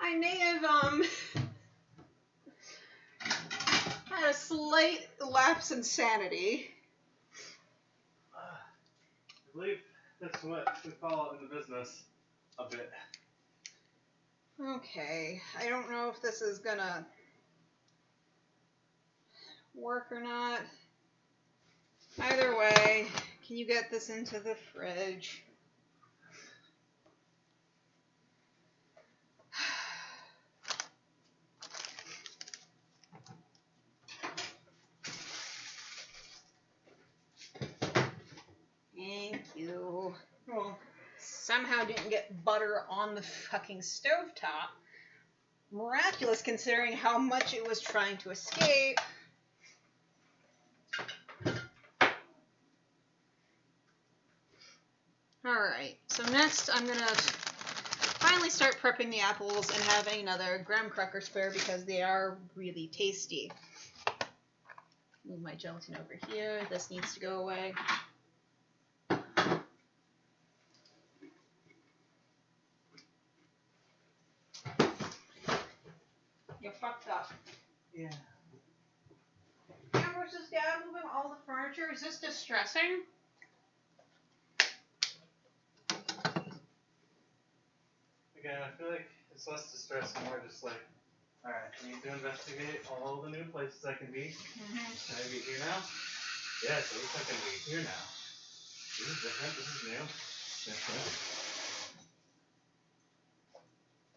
I may have had a slight lapse in sanity. I believe that's what we call it in the business a bit. Okay, I don't know if this is gonna work or not. Either way, can you get this into the fridge? Thank you. Well, somehow didn't get butter on the fucking stovetop. Miraculous considering how much it was trying to escape. Alright, so next I'm gonna finally start prepping the apples and having another graham cracker spare because they are really tasty. Move my gelatin over here. This needs to go away. You fucked up. Yeah. Ambrose's dad moving all the furniture. Is this distressing? Again, I feel like it's less distressing, more just like, alright, I need to investigate all the new places I can be. Can I be here now? Yes, at least I can be here now. This is different, this is new. Different.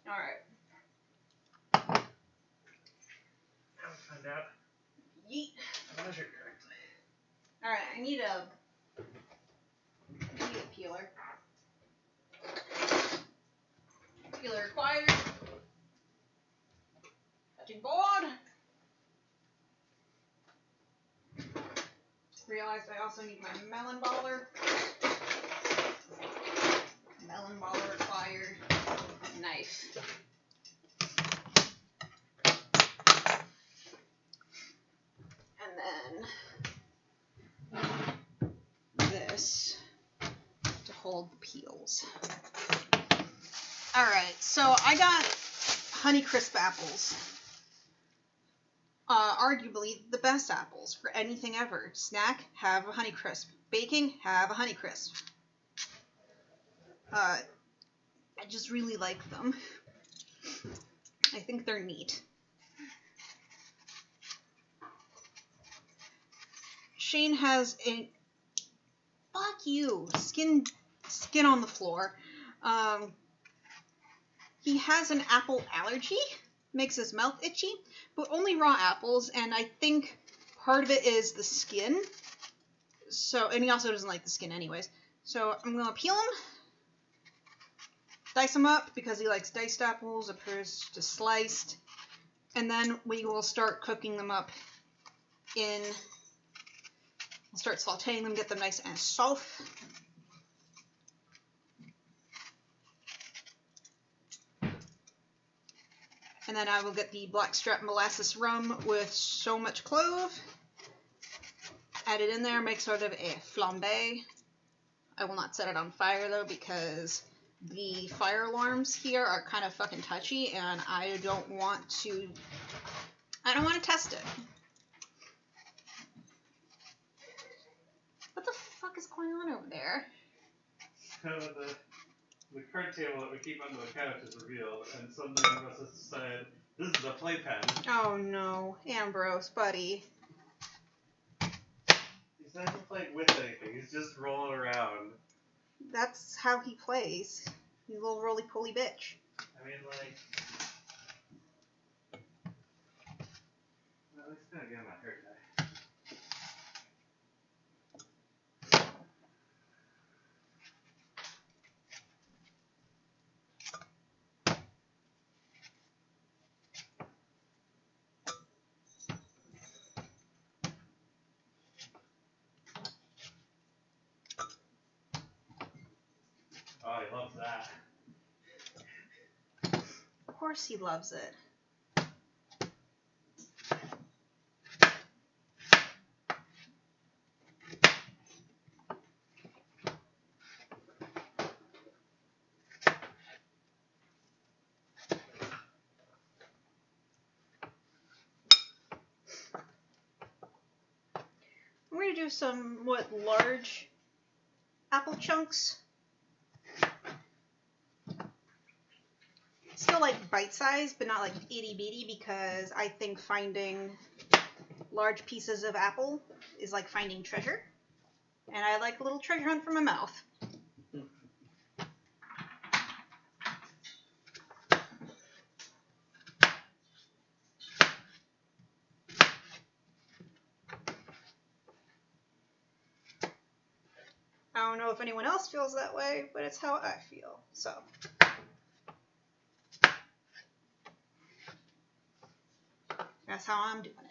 Alright. Now we find out Yeet. if I measured correctly. Alright, I need a peeler. Peeler required. Cutting board. Realized I also need my melon baller. Melon baller required. Knife. And then this to hold the peels. Alright, so I got Honeycrisp apples. Arguably the best apples for anything ever. Snack, have a Honeycrisp. Baking, have a Honeycrisp. I just really like them. I think they're neat. Shane has a... Fuck you! Skin on the floor. He has an apple allergy, makes his mouth itchy, but only raw apples, and I think part of it is the skin. So, and he also doesn't like the skin anyways. So I'm gonna peel them, dice them up because he likes diced apples opposed to sliced, and then we will start cooking them up in. We'll start sauteing them, get them nice and soft. And then I will get the blackstrap molasses rum with so much clove. Add it in there, make sort of a flambe. I will not set it on fire though because the fire alarms here are kind of fucking touchy and I don't want to test it. What the fuck is going on over there? So the card table that we keep under the couch is revealed, and somebody of us has decided this is a playpen. Oh no, Ambrose, buddy. He's not even playing with anything, he's just rolling around. That's how he plays. He's a little roly-poly bitch. I mean, like... Well, at least gonna get him a haircut. Oh, he loves that. Of course he loves it. I'm going to do somewhat large apple chunks. Still like bite-sized, but not like itty-bitty because I think finding large pieces of apple is like finding treasure. And I like a little treasure hunt for my mouth. I don't know if anyone else feels that way, but it's how I feel. So. That's how I'm doing it.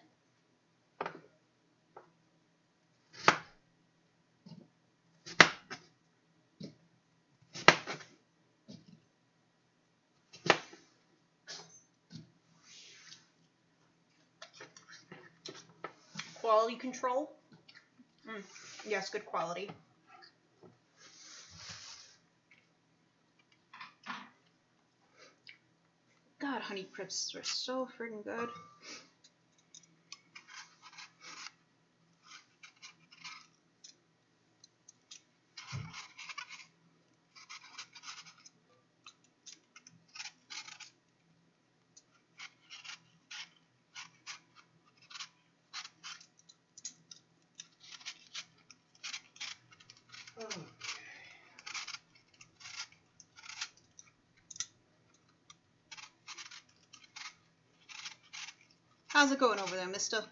Quality control. Yes, good quality. God, Honey Crisps are so freaking good. How's it going over there, mister?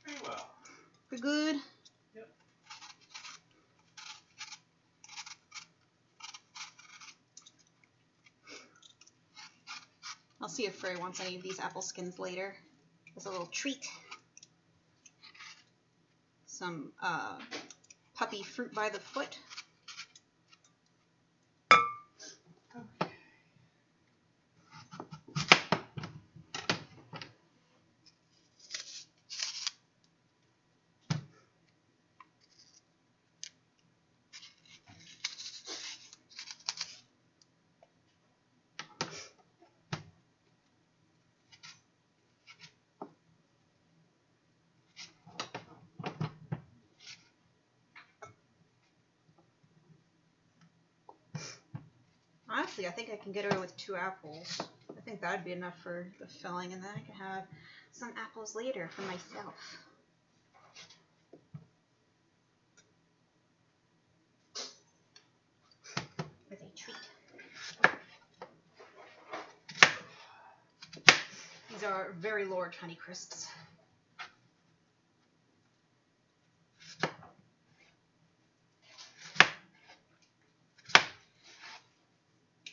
Pretty well. Pretty good? Yep. I'll see if Frey wants any of these apple skins later. As a little treat. Some puppy fruit by the foot. Honestly, I think I can get away with 2 apples. I think that'd be enough for the filling, and then I can have some apples later for myself. With a treat. These are very large Honey Crisps.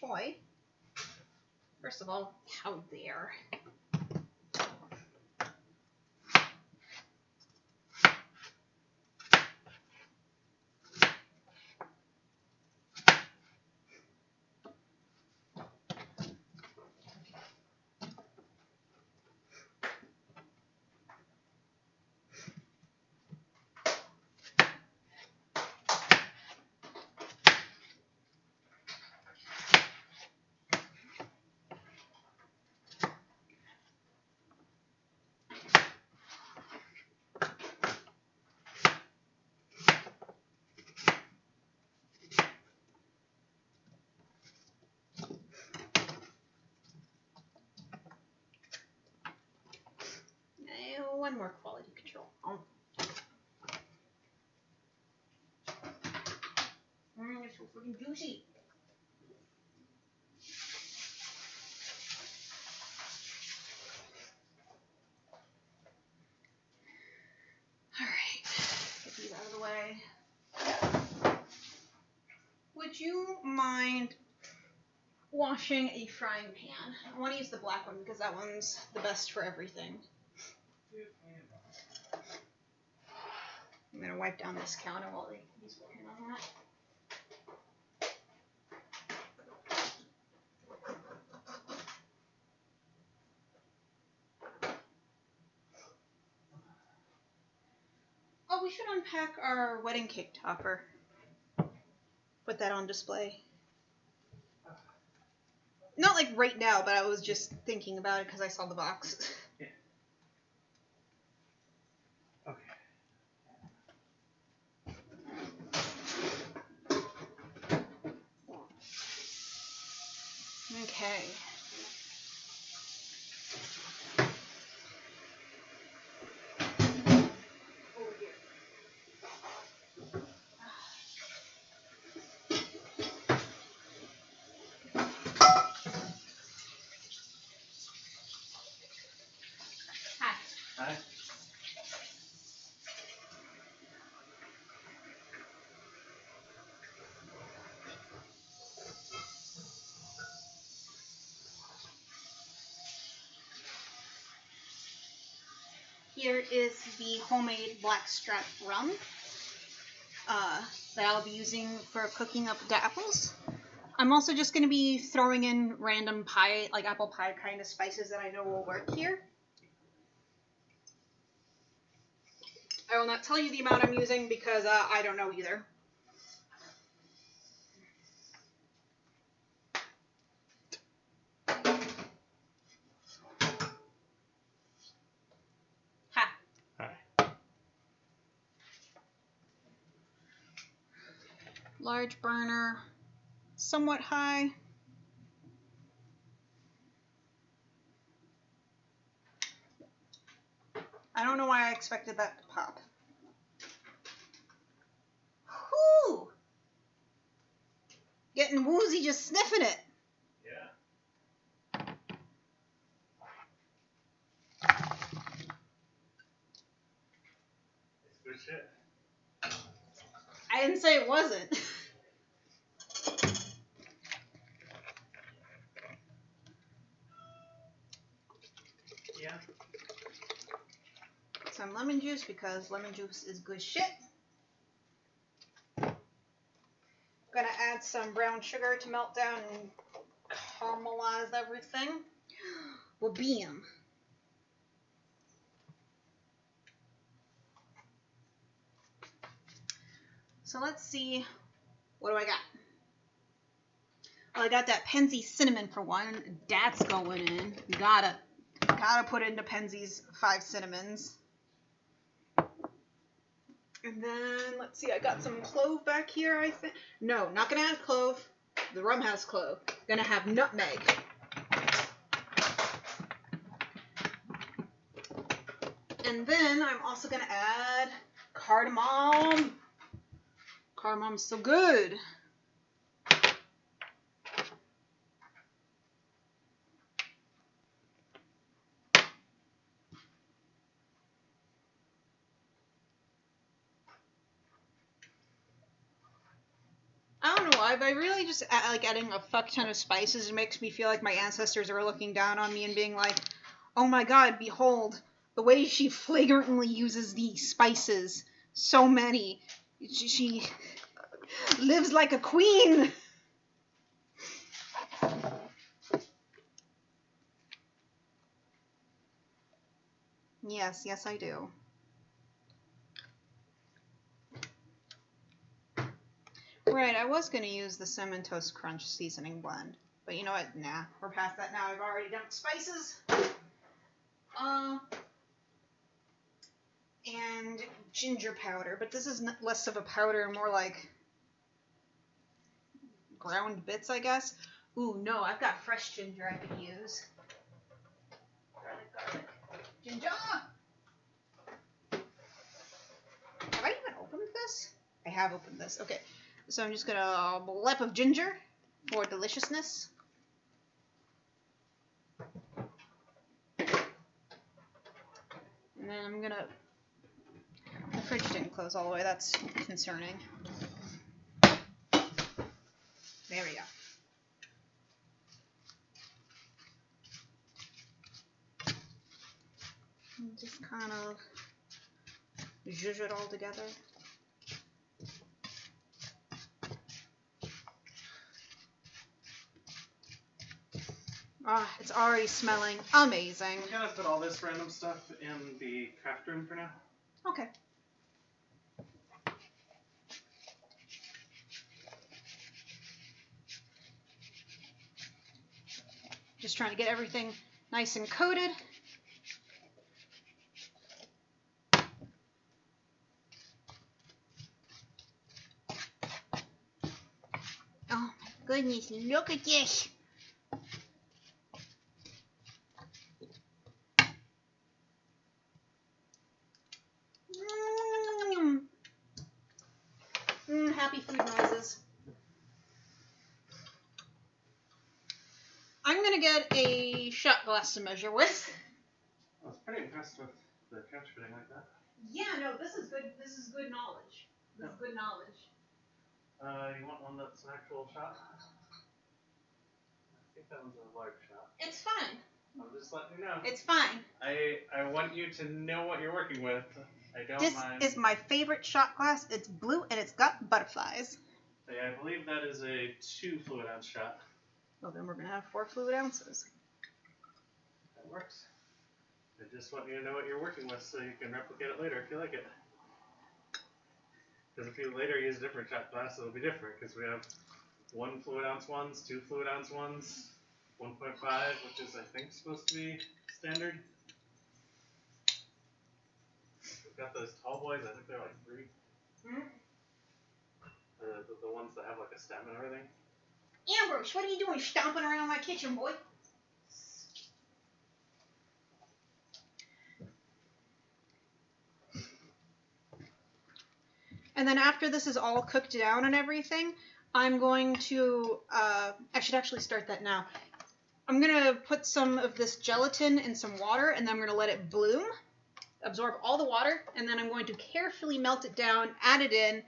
Boy, first of all, how dare. One more quality control. It's so freaking juicy. Alright, get these out of the way. Would you mind washing a frying pan? I want to use the black one because that one's the best for everything. I'm going to wipe down this counter while he's working on that. Oh, we should unpack our wedding cake topper. Put that on display. Not like right now, but I was just thinking about it because I saw the box. Yeah. Okay. here is the homemade blackstrap rum that I'll be using for cooking up the apples. I'm also just going to be throwing in random pie, like apple pie kind of spices that I know will work here. I will not tell you the amount I'm using because I don't know either. Ha. Hi. Large burner, somewhat high. I don't know why I expected that to pop. Whew! Getting woozy just sniffing it. Yeah. It's good shit. I didn't say it wasn't. Yeah. Some lemon juice because lemon juice is good shit. Gonna add some brown sugar to melt down and caramelize everything. Well, bam. So let's see, what do I got? Well, I got that Penzeys cinnamon for one. That's going in. Gotta put into Penzeys 5 cinnamons. And then, let's see, I got some clove back here, I think. No, not gonna add clove. The rum has clove. Gonna have nutmeg. And then I'm also gonna add cardamom. Cardamom's so good. I don't know why, but I really just like adding a fuck ton of spices. It makes me feel like my ancestors are looking down on me and being like, oh my god, behold, the way she flagrantly uses these spices. So many. She lives like a queen. Yes, I do. Right, I was going to use the Cinnamon Toast Crunch seasoning blend. But you know what? Nah, we're past that now. I've already dumped spices. And ginger powder. But this is less of a powder and more like ground bits, I guess. Ooh, no, I've got fresh ginger I could use. Garlic. Ginger! Have I even opened this? I have opened this. Okay. So I'm just going to a blep of ginger for deliciousness. And then I'm going to... The fridge didn't close all the way. That's concerning. There we go. And just kind of zhuzh it all together. Ah, it's already smelling amazing. I'm gonna put all this random stuff in the craft room for now. Okay. Just trying to get everything nice and coated. Oh my goodness, look at this. Happy food noises. I'm gonna get a shot glass to measure with. I was pretty impressed with the couch fitting like that. Yeah, no, this is good. This is good knowledge. This is good knowledge. You want one that's an actual shot? I think that one's a large shot. It's fine. I'm just letting you know. It's fine. I want you to know what you're working with. I don't This mind. is my favorite shot glass. It's blue and it's got butterflies. Yeah, I believe that is a 2 fluid ounce shot. Well, then we're going to have 4 fluid ounces. That works. I just want you to know what you're working with so you can replicate it later if you like it. Because if you later use a different shot glass, it'll be different. Because we have 1 fluid ounce ones, 2 fluid ounce ones, 1.5, which is I think supposed to be standard. We've got those tall boys. I think they're like 3. Hmm? The ones that have like a stem and everything. Ambrose, what are you doing stomping around my kitchen, boy? And then after this is all cooked down and everything, I'm going to, I should actually start that now. I'm going to put some of this gelatin in some water, and then I'm going to let it bloom, absorb all the water, and then I'm going to carefully melt it down, add it in.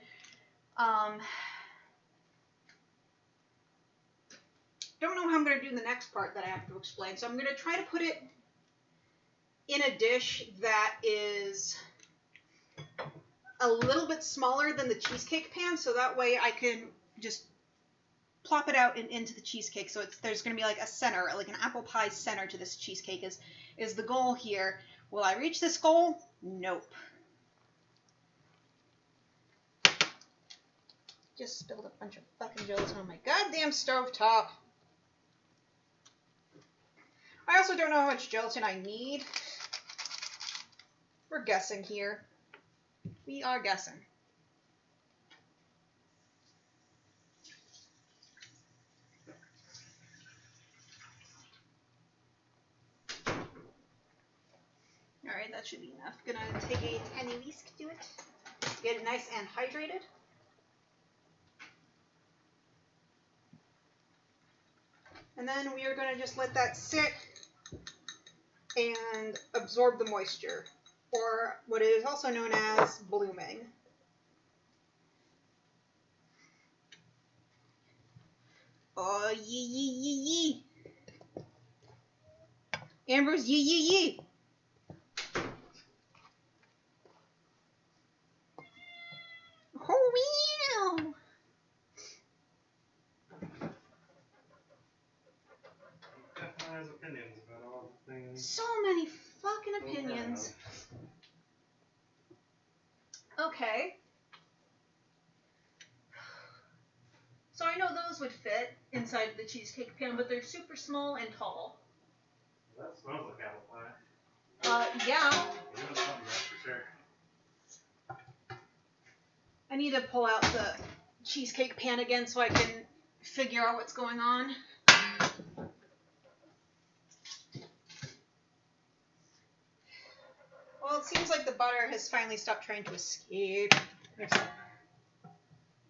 Don't know how I'm going to do the next part that I have to explain, so I'm going to try to put it in a dish that is a little bit smaller than the cheesecake pan, so that way I can just plop it out and into the cheesecake. So there's going to be like a center, like an apple pie center to this cheesecake is the goal here. Will I reach this goal? Nope. Just spilled a bunch of fucking gelatin on my goddamn stovetop. I also don't know how much gelatin I need. We're guessing here. We are guessing. Alright, that should be enough. Gonna take a tiny whisk to it. Get it nice and hydrated. And then we are going to just let that sit and absorb the moisture, or what is also known as blooming. Oh, yee yee yee yee. Ambrose, yee yee yee. Oh, wow. Definitely has opinions about all the things. So many fucking opinions. Okay. So I know those would fit inside the cheesecake pan, but they're super small and tall. That smells like apple pie. Yeah. You know something, that's for sure. I need to pull out the cheesecake pan again so I can figure out what's going on. Well, it seems like the butter has finally stopped trying to escape.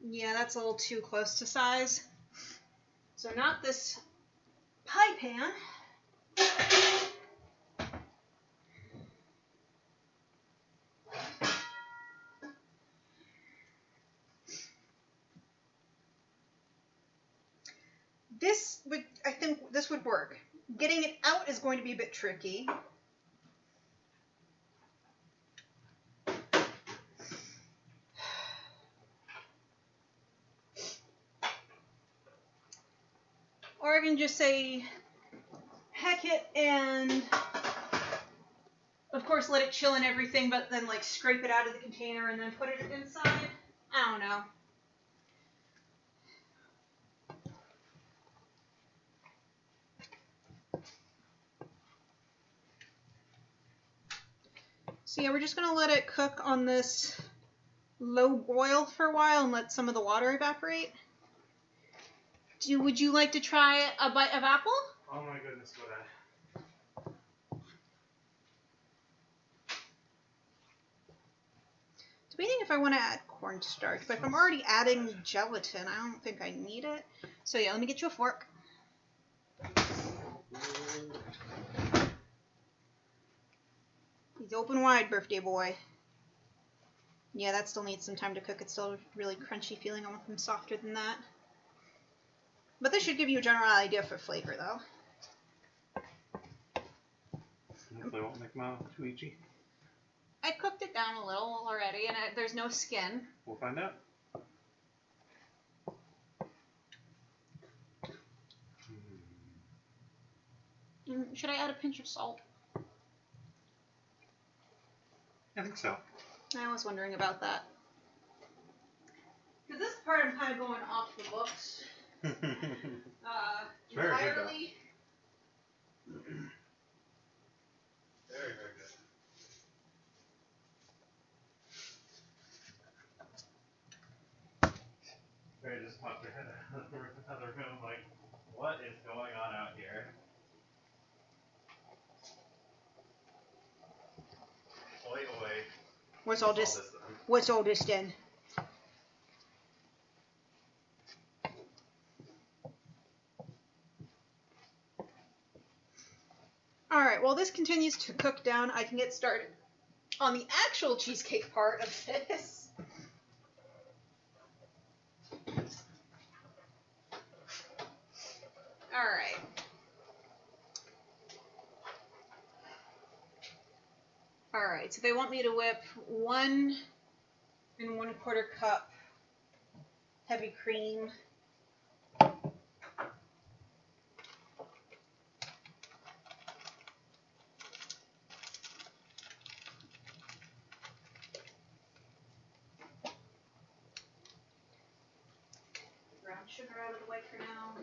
Yeah, that's a little too close to size. So not this pie pan. I think this would work. Getting it out is going to be a bit tricky. Or I can just say, heck it, and of course let it chill and everything, but then like scrape it out of the container and then put it inside. I don't know. So yeah, we're just going to let it cook on this low boil for a while and let some of the water evaporate. Would you like to try a bite of apple? Oh my goodness, would I? Debating if I want to add cornstarch, but if I'm already adding gelatin, I don't think I need it. So yeah, let me get you a fork. He's open wide, birthday boy. Yeah, that still needs some time to cook. It's still really crunchy feeling. I want them softer than that. But this should give you a general idea for flavor, though. Hopefully, I won't make them out too itchy. I cooked it down a little already, and there's no skin. We'll find out. Should I add a pinch of salt? I think so. I was wondering about that. Because this part I'm kind of going off the books. It's very Entirely. good, very, very good. Barry just popped her head out of the room like, what is going on out here? Oi, oi. What's all this? What's all this then? Alright, while this continues to cook down, I can get started on the actual cheesecake part of this. Alright. Alright, so they want me to whip 1 1/4 cup heavy cream. Brown sugar out of the way for now.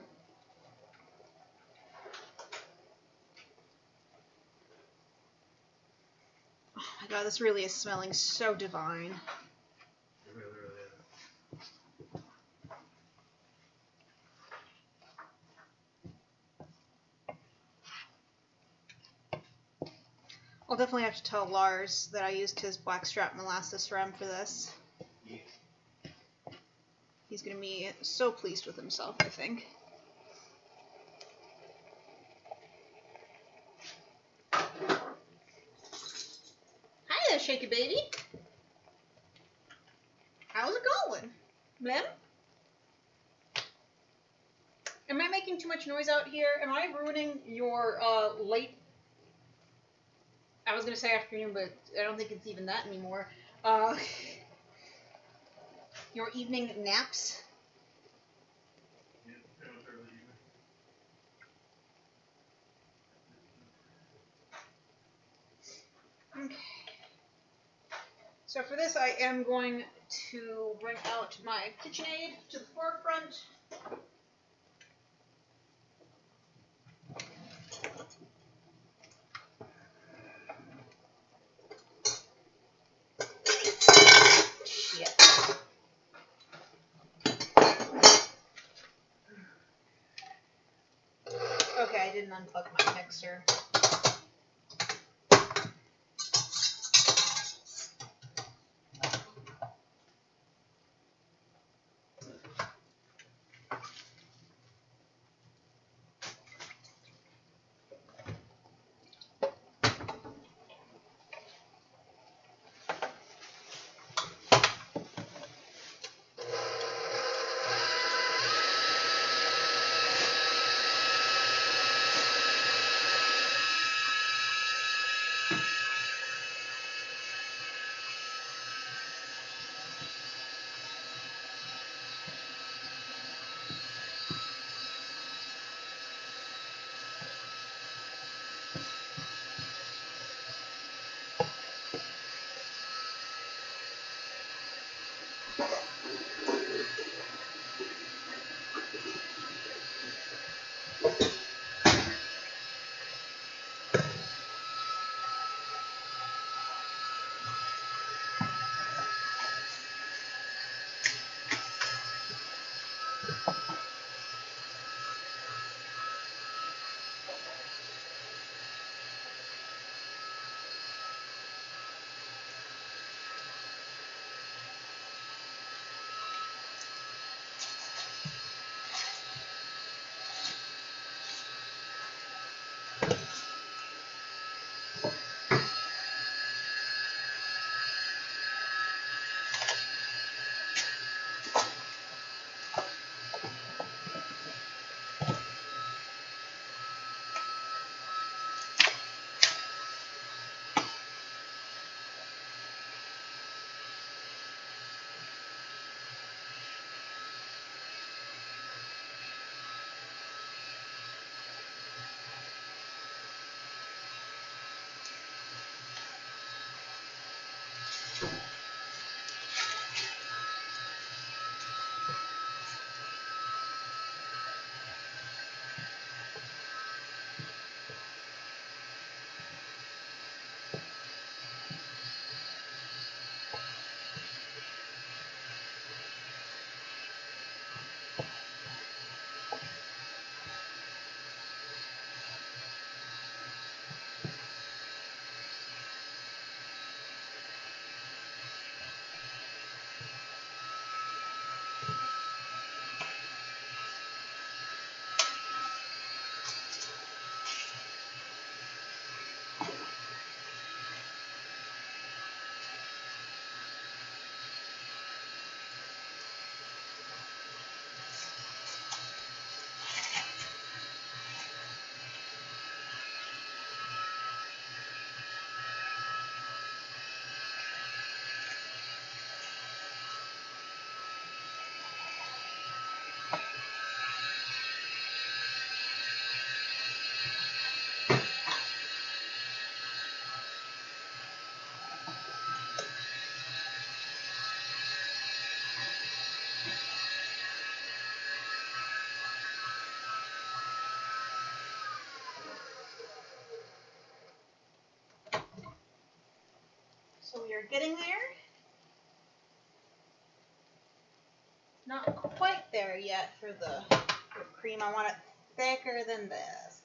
Oh my god, this really is smelling so divine. It really, really is. I'll definitely have to tell Lars that I used his blackstrap molasses rum for this. Yeah. He's going to be so pleased with himself, I think. Hi there, Shaky Baby. How's it going? Blem? Am I making too much noise out here? Am I ruining your late... I was going to say afternoon, but I don't think it's even that anymore. Your evening naps? Yeah, pretty much early evening. Okay. So for this, I am going to bring out my KitchenAid to the forefront. Shit. Okay, I didn't unplug my mixer. We're getting there. Not quite there yet for the whipped cream. I want it thicker than this.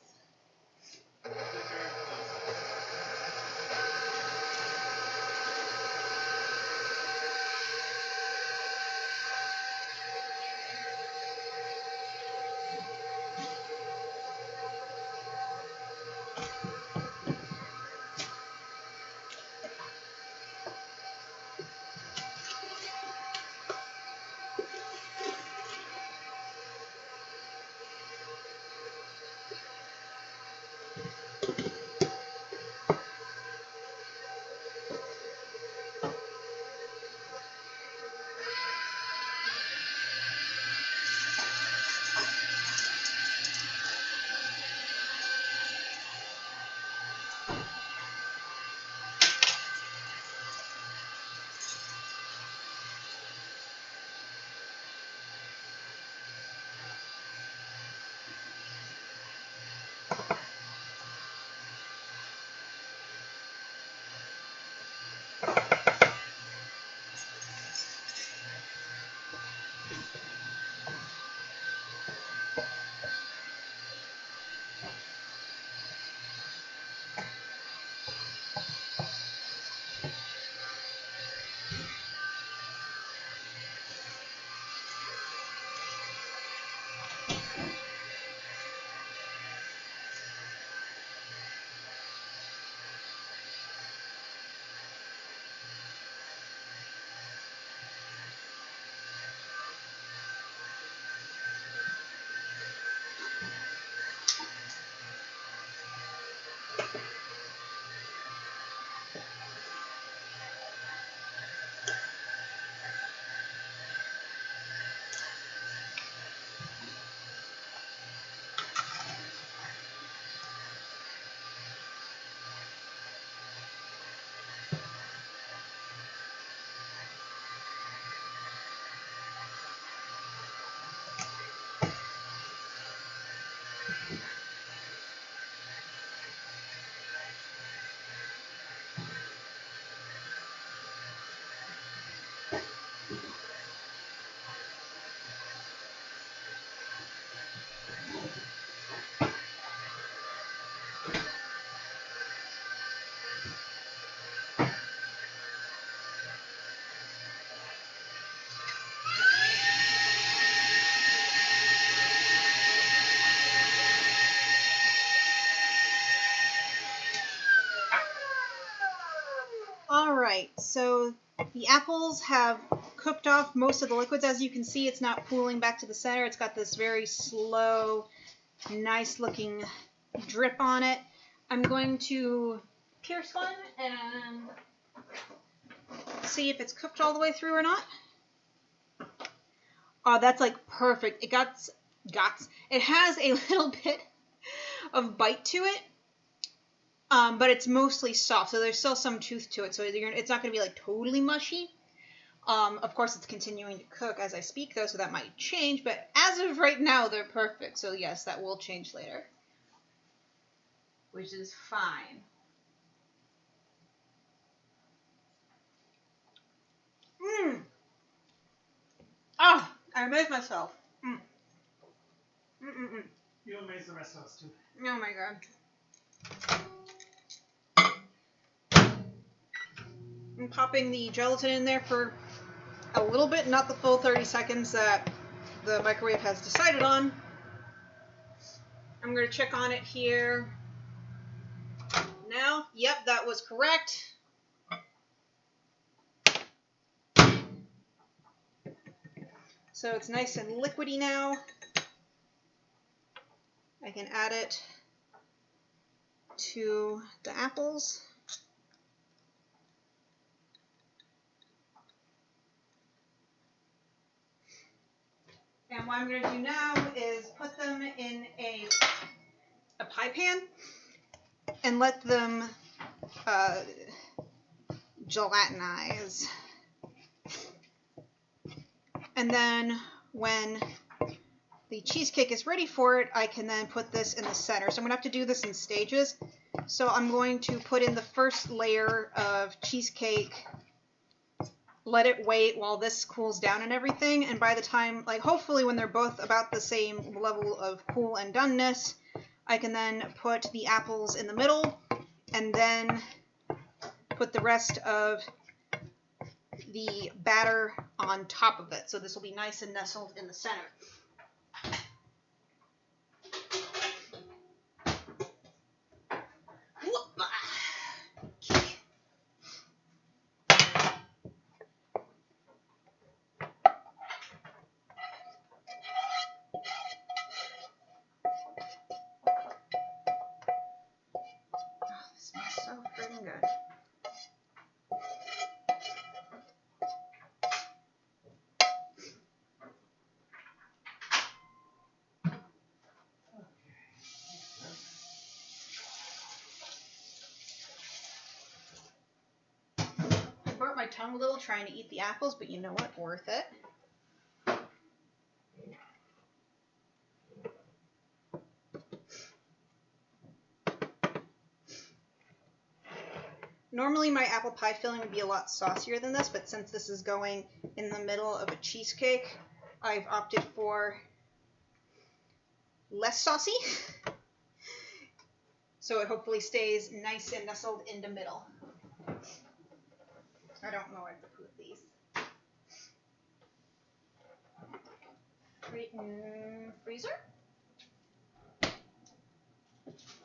Alright, so the apples have cooked off most of the liquids. As you can see, it's not pooling back to the center. It's got this very slow, nice looking drip on it. I'm going to pierce one and see if it's cooked all the way through or not. Oh, that's like perfect. It has a little bit of bite to it. But it's mostly soft, so there's still some tooth to it, so it's not going to be like totally mushy. Of course, it's continuing to cook as I speak, though, so that might change, but as of right now, they're perfect, so yes, that will change later. Which is fine. Ah, I amazed myself. You amaze the rest of us, too. Oh my god. I'm popping the gelatin in there for a little bit, not the full 30 seconds that the microwave has decided on. I'm going to check on it here now. Yep, that was correct. So it's nice and liquidy now. I can add it to the apples. And what I'm going to do now is put them in a pie pan and let them gelatinize. And then when the cheesecake is ready for it, I can then put this in the center. So I'm going to have to do this in stages. So I'm going to put in the first layer of cheesecake let it wait while this cools down and everything, and by the time, like, hopefully when they're both about the same level of cool and doneness, I can then put the apples in the middle, and then put the rest of the batter on top of it. So this will be nice and nestled in the center. So freaking good. I burnt my tongue a little trying to eat the apples, but you know what? Worth it. Normally my apple pie filling would be a lot saucier than this, but since this is going in the middle of a cheesecake, I've opted for less saucy. So it hopefully stays nice and nestled in the middle. I don't know where to put these. Freezer?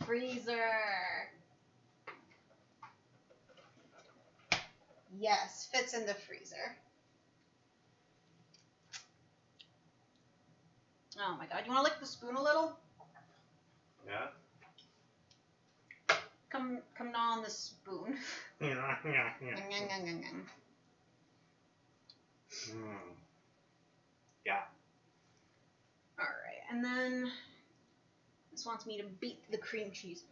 Freezer! Yes, fits in the freezer. Oh my god, you want to lick the spoon a little? Yeah. Come gnaw on the spoon. Yeah. Alright, and then this wants me to beat the cream cheese.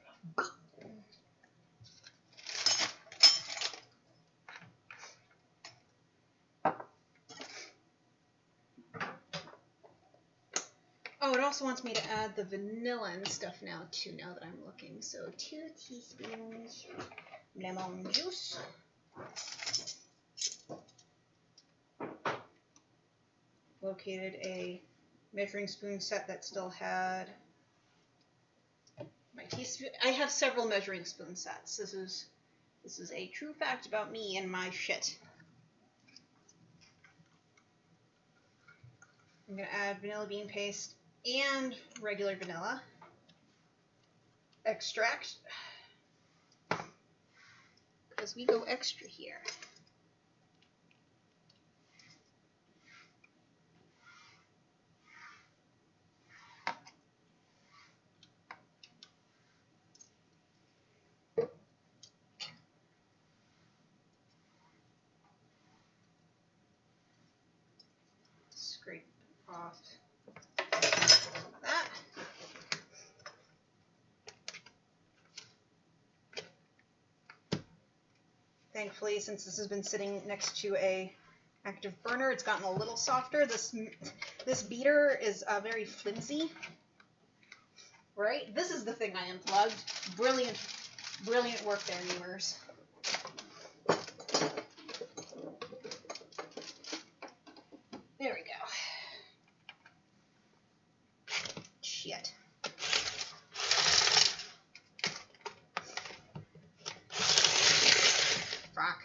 Oh, it also wants me to add the vanilla and stuff now, too, now that I'm looking. So 2 teaspoons lemon juice. Located a measuring spoon set that still had my teaspoon. I have several measuring spoon sets. This is a true fact about me and my shit. I'm gonna add vanilla bean paste and regular vanilla extract, because we go extra here. Scrape off some of that. Thankfully, since this has been sitting next to a active burner, it's gotten a little softer. This beater is very flimsy. Right? This is the thing I unplugged. Brilliant, brilliant work there, viewers. There we go. Shit. Fuck.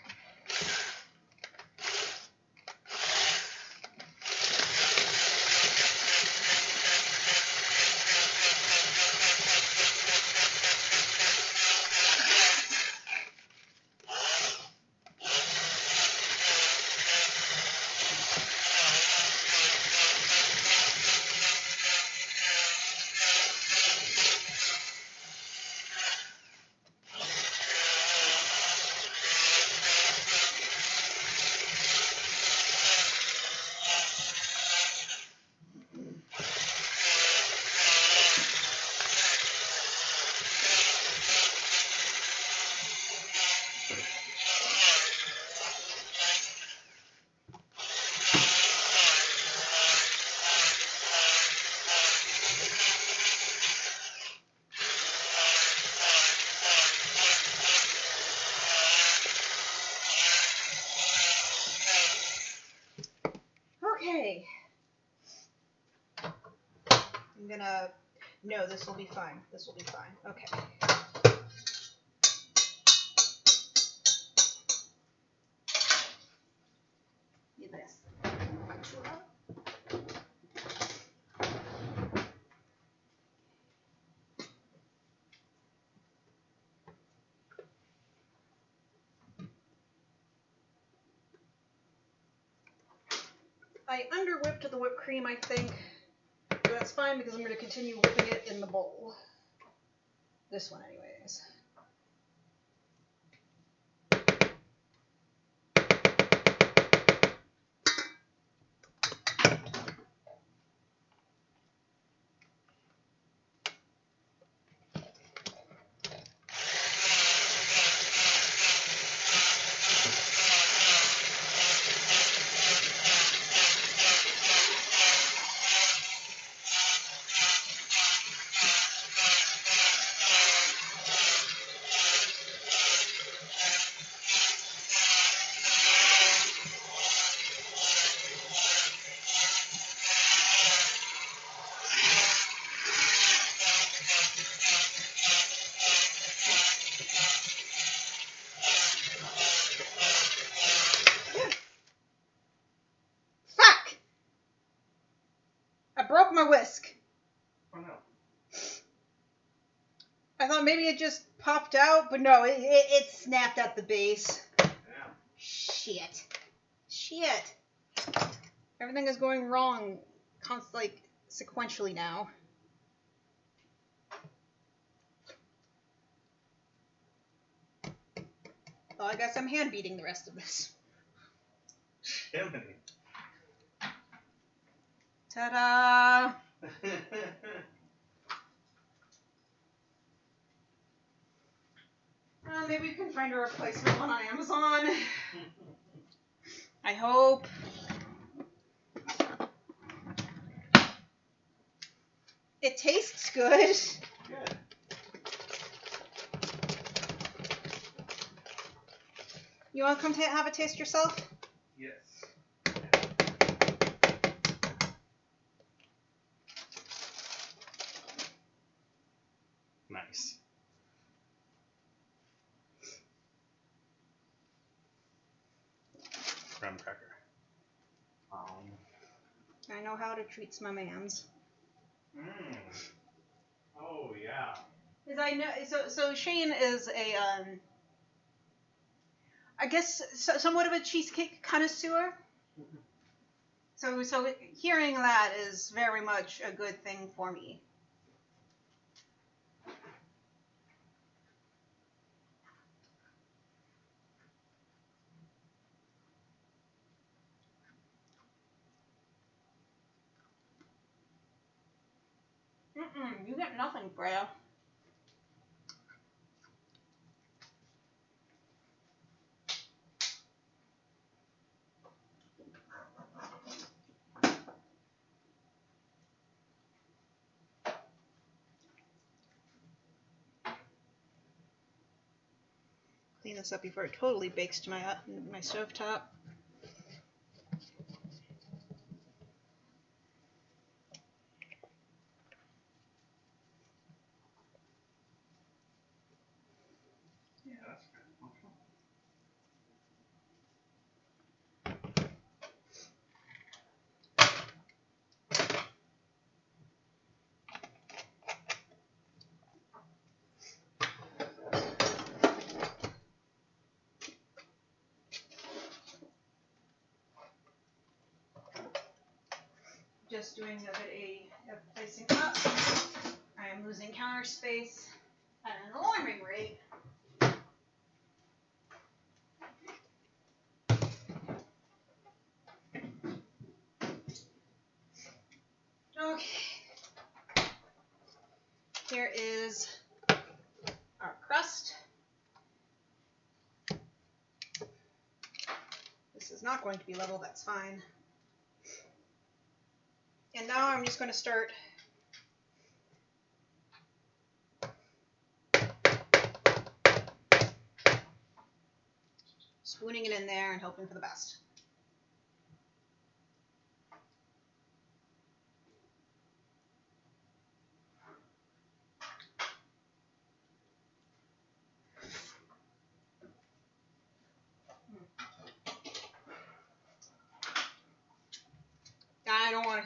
gonna... No, this will be fine. This will be fine. Okay. Do this. I under-whipped the whipped cream, I think. But that's fine because I'm going to continue whipping it in the bowl. This one, anyways. Broke my whisk. Oh no. I thought maybe it just popped out, but no, it snapped at the base. Yeah. Shit. Everything is going wrong, like, sequentially now. Well, I guess I'm hand beating the rest of this. Jiminy. Ta-da! Maybe we can find a replacement one on Amazon. I hope. It tastes good. Good. You want to come have a taste yourself? Yes. Nice. Graham cracker. I know how to treat my mans. Oh yeah. As I know, so Shane is a I guess somewhat of a cheesecake connoisseur. So hearing that is very much a good thing for me. You get nothing, Freya. Clean this up before it totally bakes to my stovetop. Just doing a placing up. I am losing counter space at an alarming rate. Okay. Here is our crust. This is not going to be level, that's fine. And now I'm just going to start spooning it in there and hoping for the best.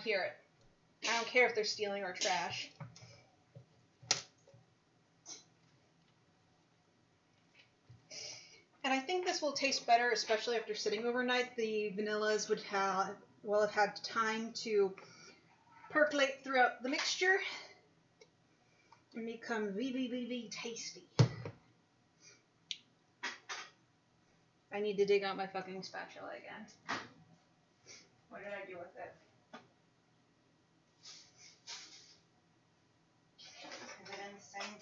to hear it. I don't care if they're stealing our trash. And I think this will taste better, especially after sitting overnight. The vanillas will have had time to percolate throughout the mixture and become very tasty. I need to dig out my fucking spatula again. What did I do with it? Is it in the sink?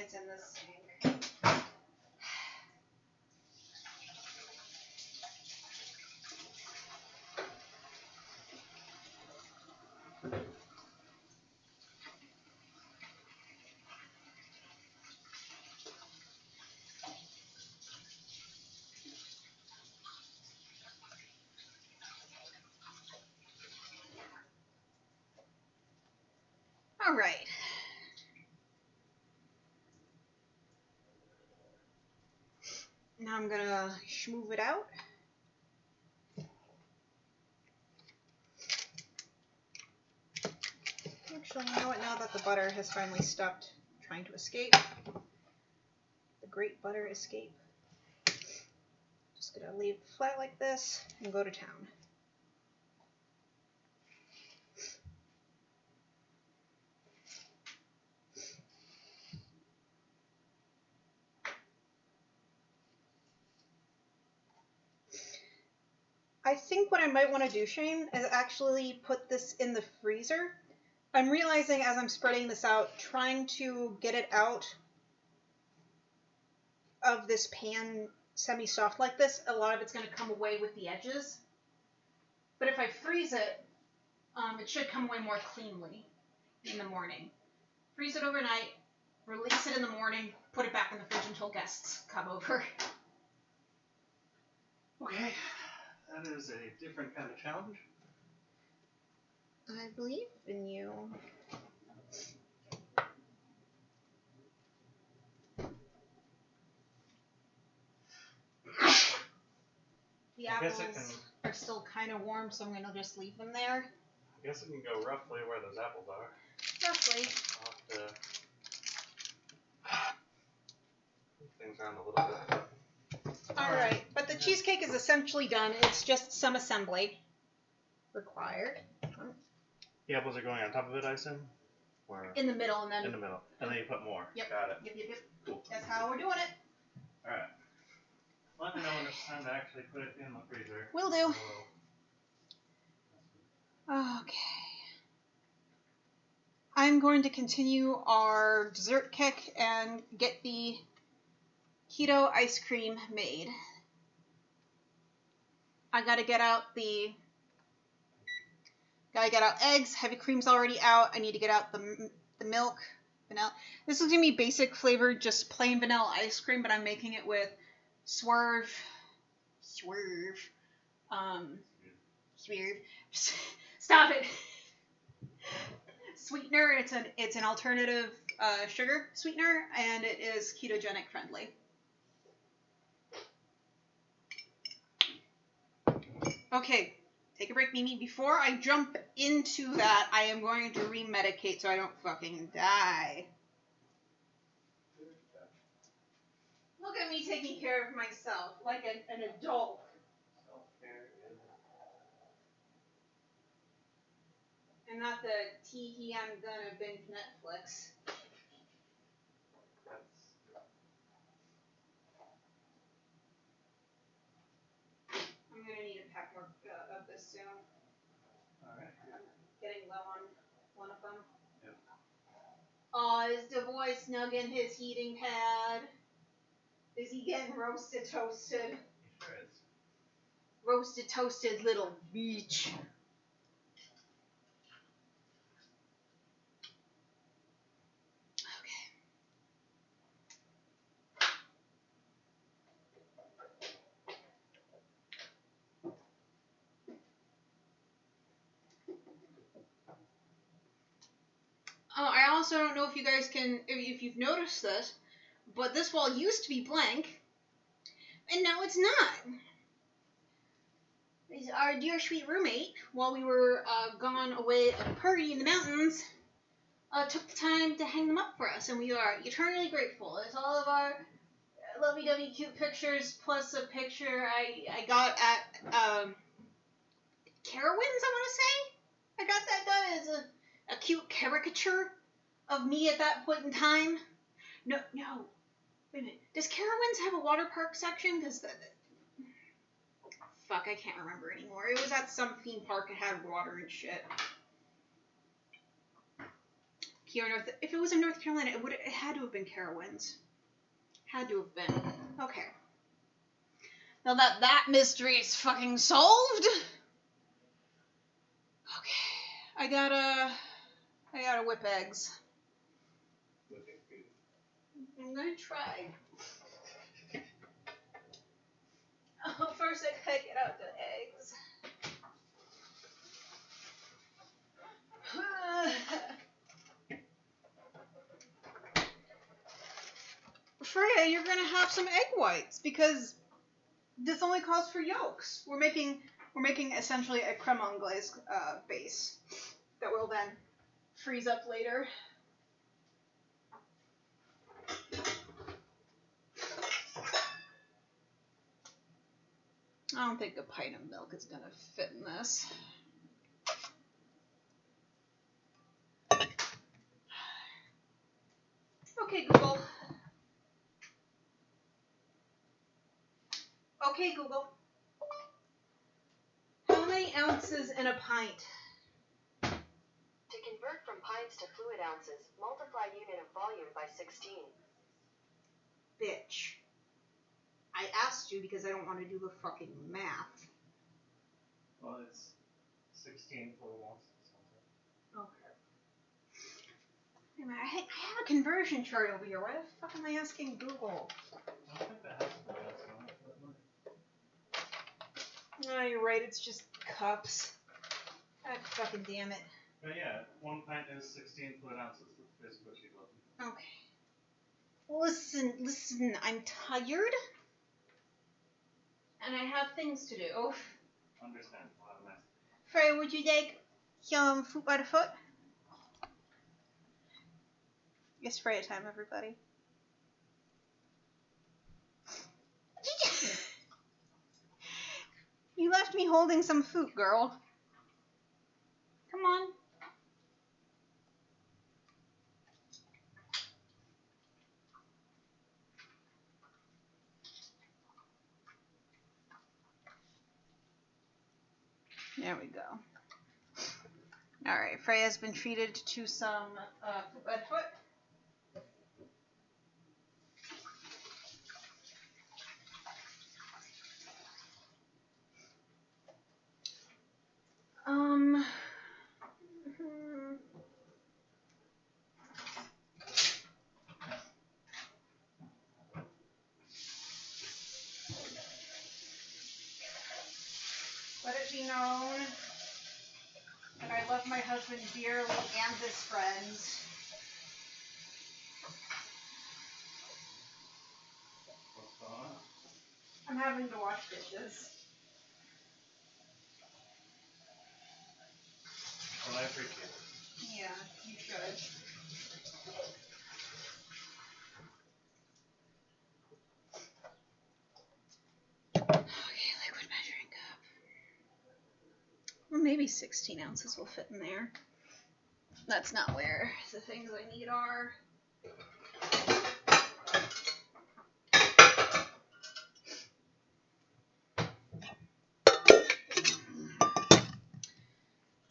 It's in the sink. All right. Now I'm gonna schmoove it out. Actually, you know what? Now that the butter has finally stopped trying to escape, the great butter escape, just gonna leave it flat like this and go to town. I think what I might want to do, Shane, is actually put this in the freezer. I'm realizing as I'm spreading this out, trying to get it out of this pan semi-soft like this, a lot of it's going to come away with the edges. But if I freeze it, it should come away more cleanly in the morning. Freeze it overnight, release it in the morning, put it back in the fridge until guests come over. Okay. That is a different kind of challenge. I believe in you. The apples are still kind of warm, so I'm going to just leave them there. I guess it can go roughly where those apples are. Roughly. I'll have to move things around a little bit. Alright, but the cheesecake is essentially done. It's just some assembly required. The apples are going on top of it, I assume? Or in the middle, and then... in the middle. And then you put more. Yep. Got it. Yep. Cool. That's how we're doing it. Alright. Let me know when it's time to actually put it in the freezer. Will do. Okay. I'm going to continue our dessert kick and get the keto ice cream made. I gotta get out eggs. Heavy cream's already out. I need to get out the milk, vanilla. This is gonna be basic flavored, just plain vanilla ice cream, but I'm making it with swerve. Stop it. Sweetener. It's an alternative sugar sweetener, and it is ketogenic friendly. Okay, take a break, Mimi. Before I jump into that, I am going to remedicate so I don't fucking die. Look at me taking care of myself like an adult. And not the tee-hee, I'm gonna binge Netflix. I'm gonna need a pack more of this soon. Alright. I'm getting low on one of them. Yep. Oh, is the boy snug in his heating pad? Is he getting roasted, toasted? He sure is. Roasted, toasted little beach. I also don't know if you guys if you've noticed this, but this wall used to be blank, and now it's not. is our dear sweet roommate, while we were gone away at a party in the mountains, took the time to hang them up for us, and we are eternally grateful. It's all of our lovey-dovey cute pictures, plus a picture I got at Carowinds, I want to say. I got that done as a cute caricature of me at that point in time. No, wait a minute. Does Carowinds have a water park section? Because fuck, I can't remember anymore. It was at some theme park. It had water and shit. If it was in North Carolina, it had to have been Carowinds. Had to have been. Okay. Now that mystery is fucking solved. Okay. I gotta whip eggs. I'm gonna try. Oh, first I gotta get out the eggs. Freya, you're gonna have some egg whites because this only calls for yolks. We're making essentially a creme anglaise base that will then freeze up later. I don't think a pint of milk is gonna fit in this. Okay, Google. Okay, Google. How many ounces in a pint? To convert from pints to fluid ounces, multiply unit of volume by 16. Bitch. I asked you because I don't want to do the fucking math. Well, it's 16 fluid ounces. Okay. Wait a minute, I have a conversion chart over here. Why the fuck am I asking Google? I don't think that has to be asked on it, but Oh, you're right. It's just cups. God fucking damn it. But yeah, 1 pint is 16 fluid ounces. That's basically what she told me. Okay. Listen. I'm tired. And I have things to do. Understand. I'll have a nice. Freya, would you like some fruit by the foot? It's Freya time, everybody. You left me holding some fruit, girl. Come on. There we go. Alright, Freya's been treated to some fruit by the foot. Let it be known that I love my husband dearly and his friends. What's going on? I'm having to wash dishes. Well, I appreciate it. Yeah, you should. Okay, liquid measuring cup. Well, maybe 16 ounces will fit in there. That's not where the things I need are.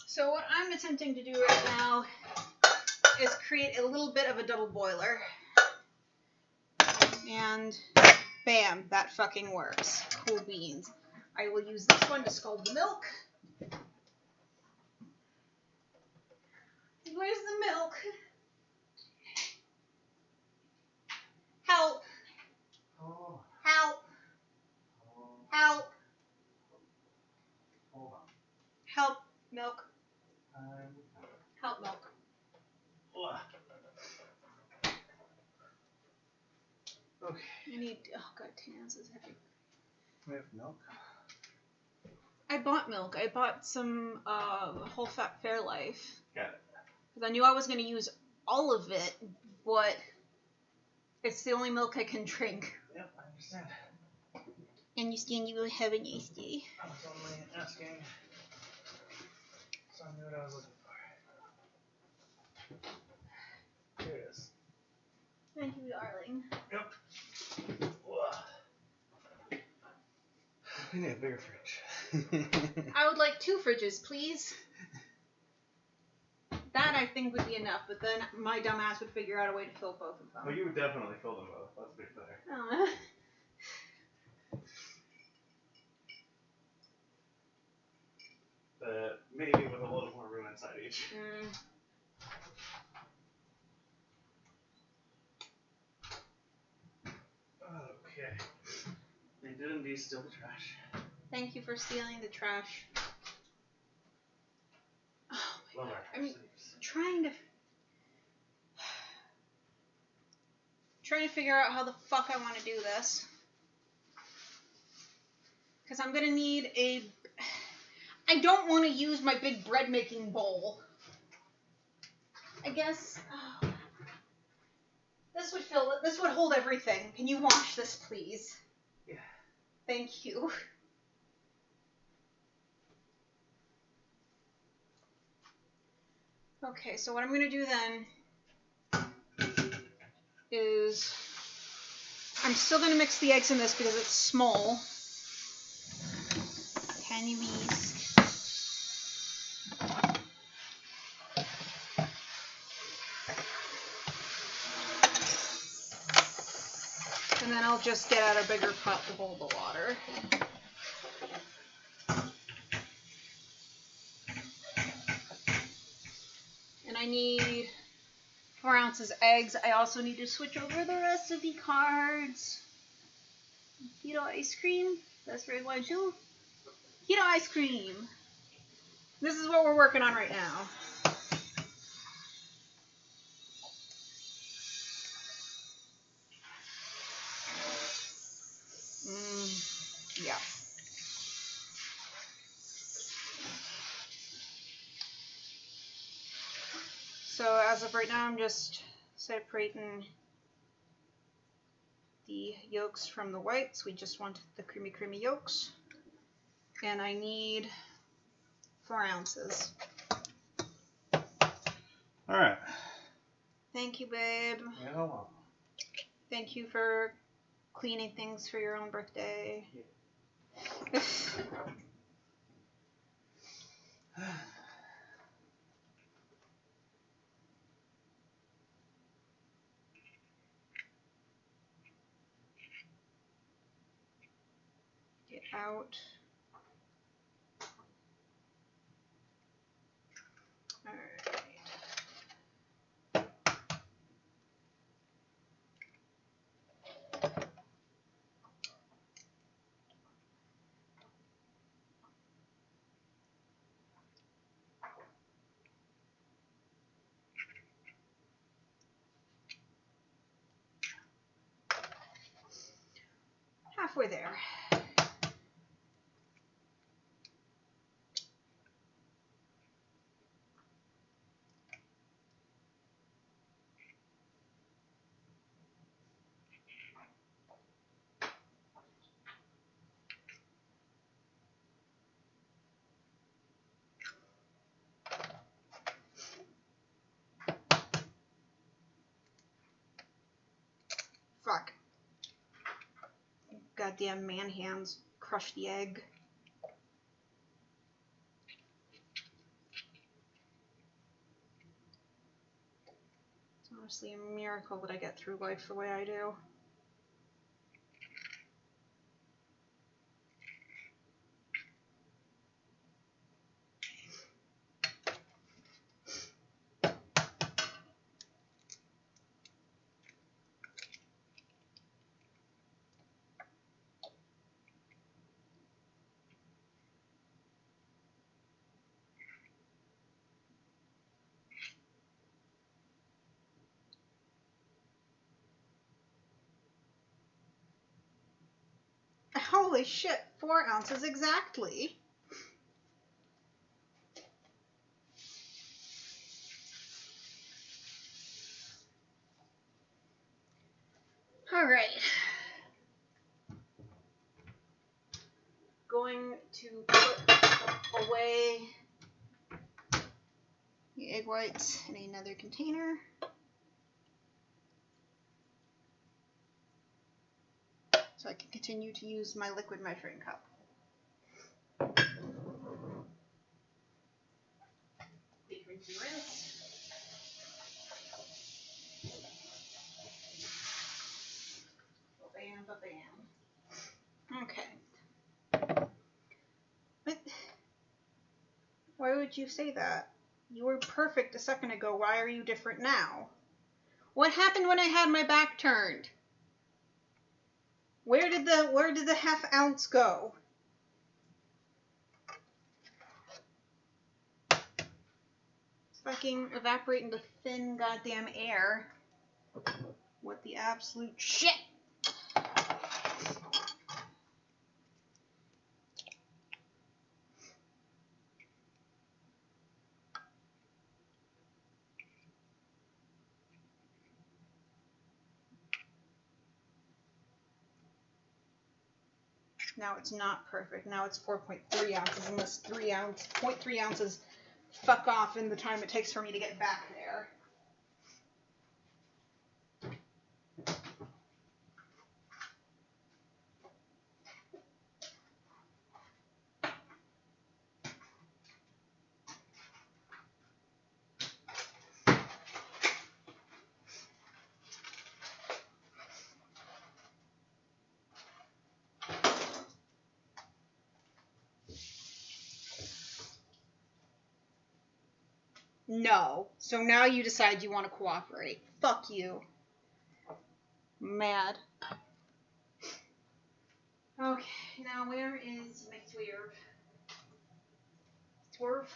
So what I'm attempting to do right now is create a little bit of a double boiler. And bam, that fucking works. Cool beans. I will use this one to scald the milk. Where's the milk? Help! Oh. Help! Help! Hold on. Help, milk. Okay. Help, milk. Okay. I need, oh god, 10 ounces heavy. We have milk. I bought milk. I bought some whole fat Fairlife. Got it. Because I knew I was going to use all of it, but it's the only milk I can drink. Yep, I understand. Understand you will have an nice day. I was only asking, so I knew what I was looking for. Here it is. Thank you, darling. Yep. We need a bigger fridge. I would like 2 fridges, please. That I think would be enough, but then my dumbass would figure out a way to fill both of them. Well, you would definitely fill them both. Let's be fair. Oh. But maybe with a little more room inside each. Okay. They did indeed steal the trash. Thank you for stealing the trash. Oh my Love god. our I'm trying to figure out how the fuck I want to do this. Because I'm going to need a... I don't want to use my big bread making bowl. I guess... Oh. This would hold everything. Can you wash this, please? Yeah. Thank you. Okay, so what I'm going to do then is I'm still going to mix the eggs in this because it's small. Tiny whisk. And then I'll just get out a bigger pot to hold the water. And I need 4 ounces eggs. I also need to switch over the recipe cards. Keto ice cream. That's right, one too. Keto ice cream. This is what we're working on right now. Yeah. So as of right now, I'm just separating the yolks from the whites. We just want the creamy yolks. And I need 4 ounces. Alright. Thank you, babe. You're welcome. Thank you for cleaning things for your own birthday. Yeah. Get out. All right. Halfway there. Fuck. Goddamn man hands crushed the egg. It's honestly a miracle that I get through life the way I do. Holy shit, 4 ounces exactly. All right. Going to put away the egg whites in another container. So I can continue to use my liquid measuring cup. Big rinsey rinse. Ba-bam, ba-bam. Okay. But why would you say that? You were perfect a second ago. Why are you different now? What happened when I had my back turned? Where did the half ounce go? Fucking evaporate into thin goddamn air. What the absolute shit? Now it's not perfect. Now it's 4.3 ounces, unless 0.3 ounces fuck off in the time it takes for me to get back there. No. So now you decide you want to cooperate. Fuck you. Mad. Okay, now where is my swerve? Swerve?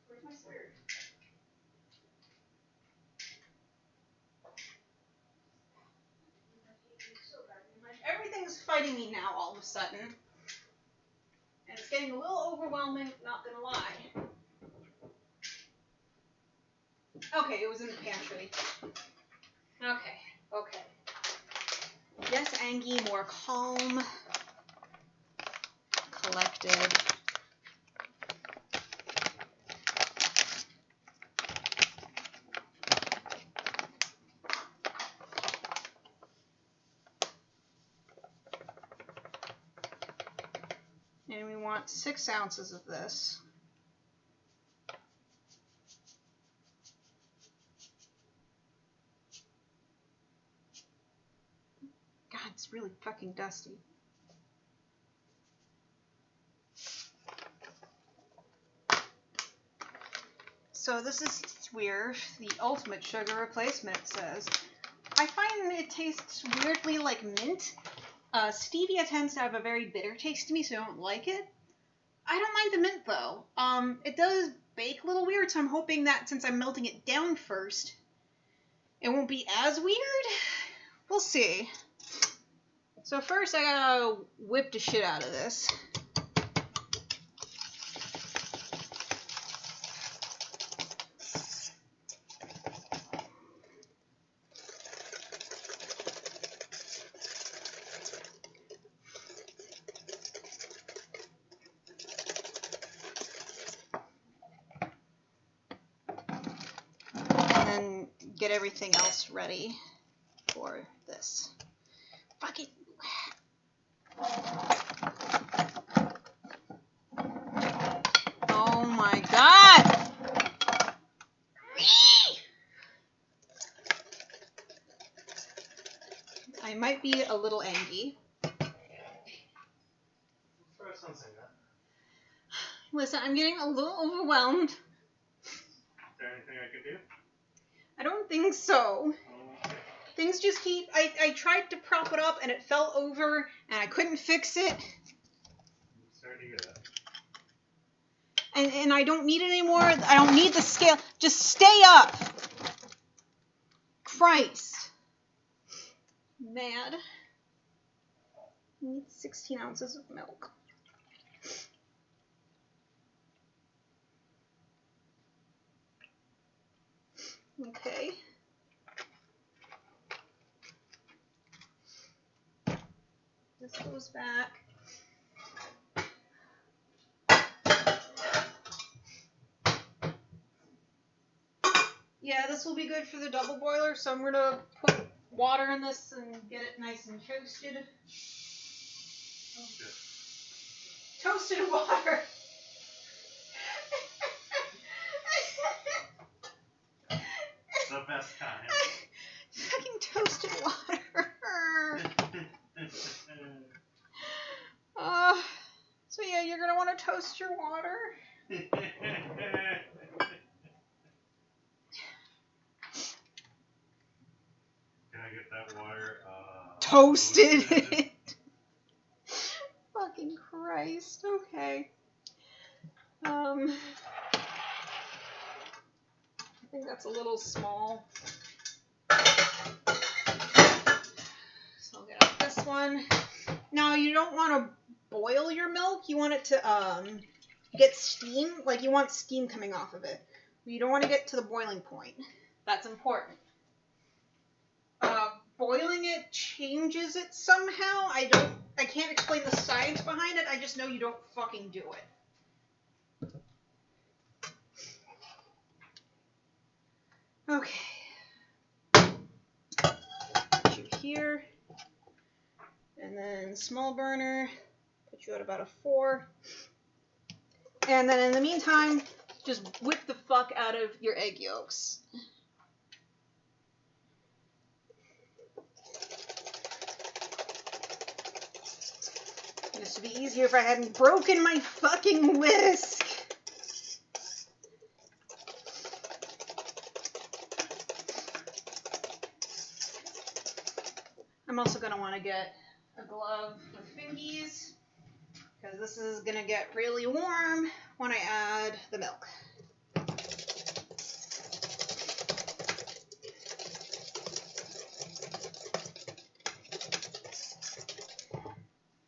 Where's my swerve? Everything's fighting me now all of a sudden. And it's getting a little overwhelming, not gonna lie. Okay, it was in the pantry. Okay. Yes, Angie, more calm. Collected. And we want 6 ounces of this. God, it's really fucking dusty. So this is weird. The ultimate sugar replacement, it says. I find it tastes weirdly like mint. Stevia tends to have a very bitter taste to me, so I don't like it. I don't mind the mint, though. It does bake a little weird, so I'm hoping that since I'm melting it down first, it won't be as weird. We'll see. So first, I gotta whip the shit out of this. Get everything else ready for this. Fuck it. Oh my god! I might be a little angry. Listen, I'm getting a little overwhelmed. Is there anything I can do? I don't think so. Okay. Things just keep... I tried to prop it up and it fell over and I couldn't fix it. I'm sorry to hear that. And I don't need it anymore. I don't need the scale. Just stay up. Christ. Mad. You need 16 ounces of milk. Okay. This goes back. Yeah, this will be good for the double boiler, so I'm going to put water in this and get it nice and toasted. Oh, good. Toasted water! The best kind. Fucking toasted water. So yeah, you're going to want to toast your water. Can I get that water? Toasted. Fucking Christ. Okay. I think that's a little small. So I'll get out this one. Now you don't want to boil your milk. You want it to get steam. Like you want steam coming off of it. You don't want to get to the boiling point. That's important. Boiling it changes it somehow. I can't explain the science behind it. I just know you don't fucking do it. Okay. Put you here. And then small burner. Put you at about a 4. And then in the meantime, just whip the fuck out of your egg yolks. This would be easier if I hadn't broken my fucking whisk. I'm also going to want to get a glove with fingies, because this is going to get really warm when I add the milk.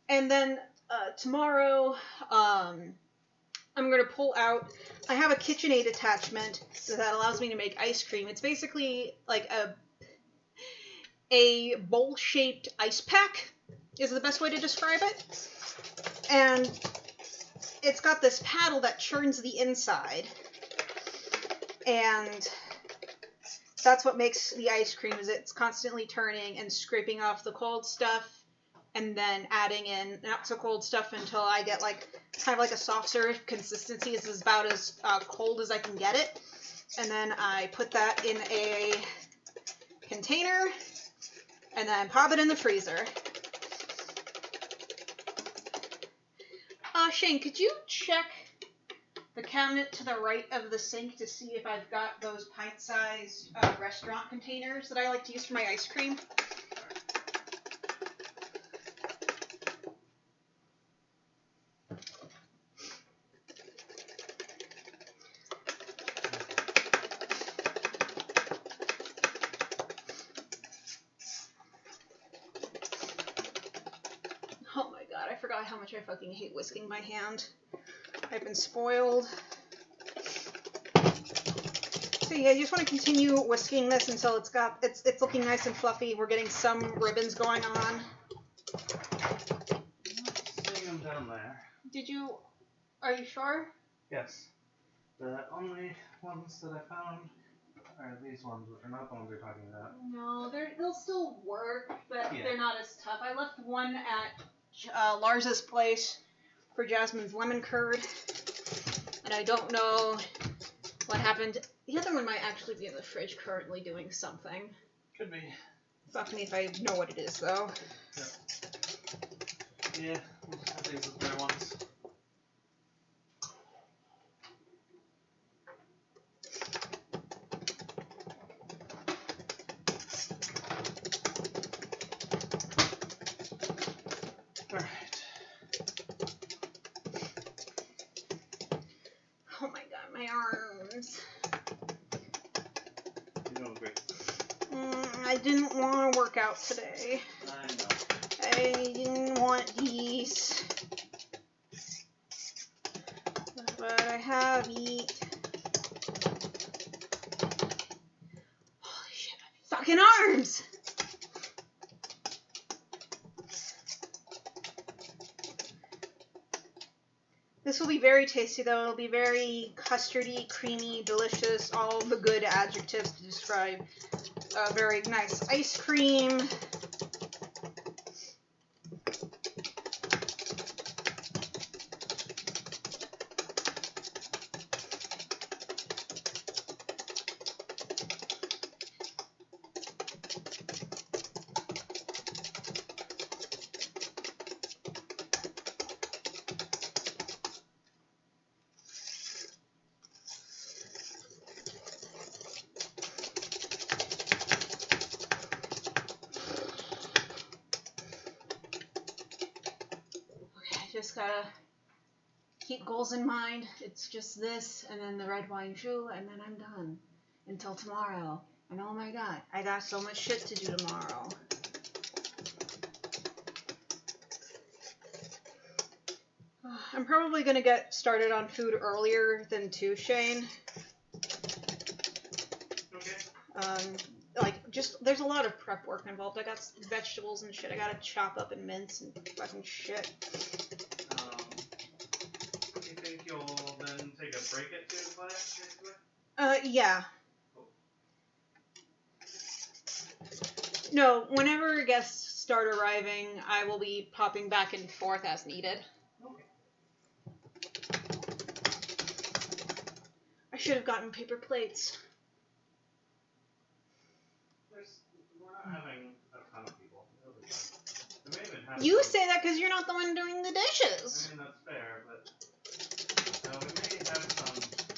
And then tomorrow, I'm going to pull out, I have a KitchenAid attachment that allows me to make ice cream. It's basically like a bowl-shaped ice pack is the best way to describe it. And it's got this paddle that churns the inside. And that's what makes the ice cream, is it's constantly turning and scraping off the cold stuff and then adding in not so cold stuff until I get like kind of like a soft serve consistency. It's about as cold as I can get it. And then I put that in a container and then pop it in the freezer. Shane, could you check the cabinet to the right of the sink to see if I've got those pint-sized restaurant containers that I like to use for my ice cream? Oh my god, I forgot how much I fucking hate whisking my hand. I've been spoiled. So yeah, you just want to continue whisking this until it's looking nice and fluffy. We're getting some ribbons going on. Seeing them down there. Are you sure? Yes. The only ones that I found are these ones, which are not the ones you're talking about. No, they'll still work, but Yeah. they're not as tough. I left one at Lars's place for Jasmine's lemon curd, and I don't know what happened. The other one might actually be in the fridge currently doing something. Could be. Fuck me if I know what it is, though. Yeah, we'll just have these the other ones. Alright. Oh my god, my arms. You're doing great. I didn't want to work out today. I know. I didn't want want these. But I have eat. Holy shit, my fucking arms! This will be very tasty though. It'll be very custardy, creamy, delicious, all the good adjectives to describe very nice ice cream. Just gotta keep goals in mind. It's just this, and then the red wine too, and then I'm done. Until tomorrow. And oh my god, I got so much shit to do tomorrow. I'm probably gonna get started on food earlier than 2, Shane. Okay. There's a lot of prep work involved. I got vegetables and shit I gotta chop up and mince and fucking shit. Do you think you'll then take a break at 2 o'clock, basically? Yeah. Cool. No, whenever guests start arriving, I will be popping back and forth as needed. Okay. I should have gotten paper plates. We're not having a ton of people. It'll be fine. We may even have You some. say that because you're not the one doing the dishes. I mean, that's fair, but we may have some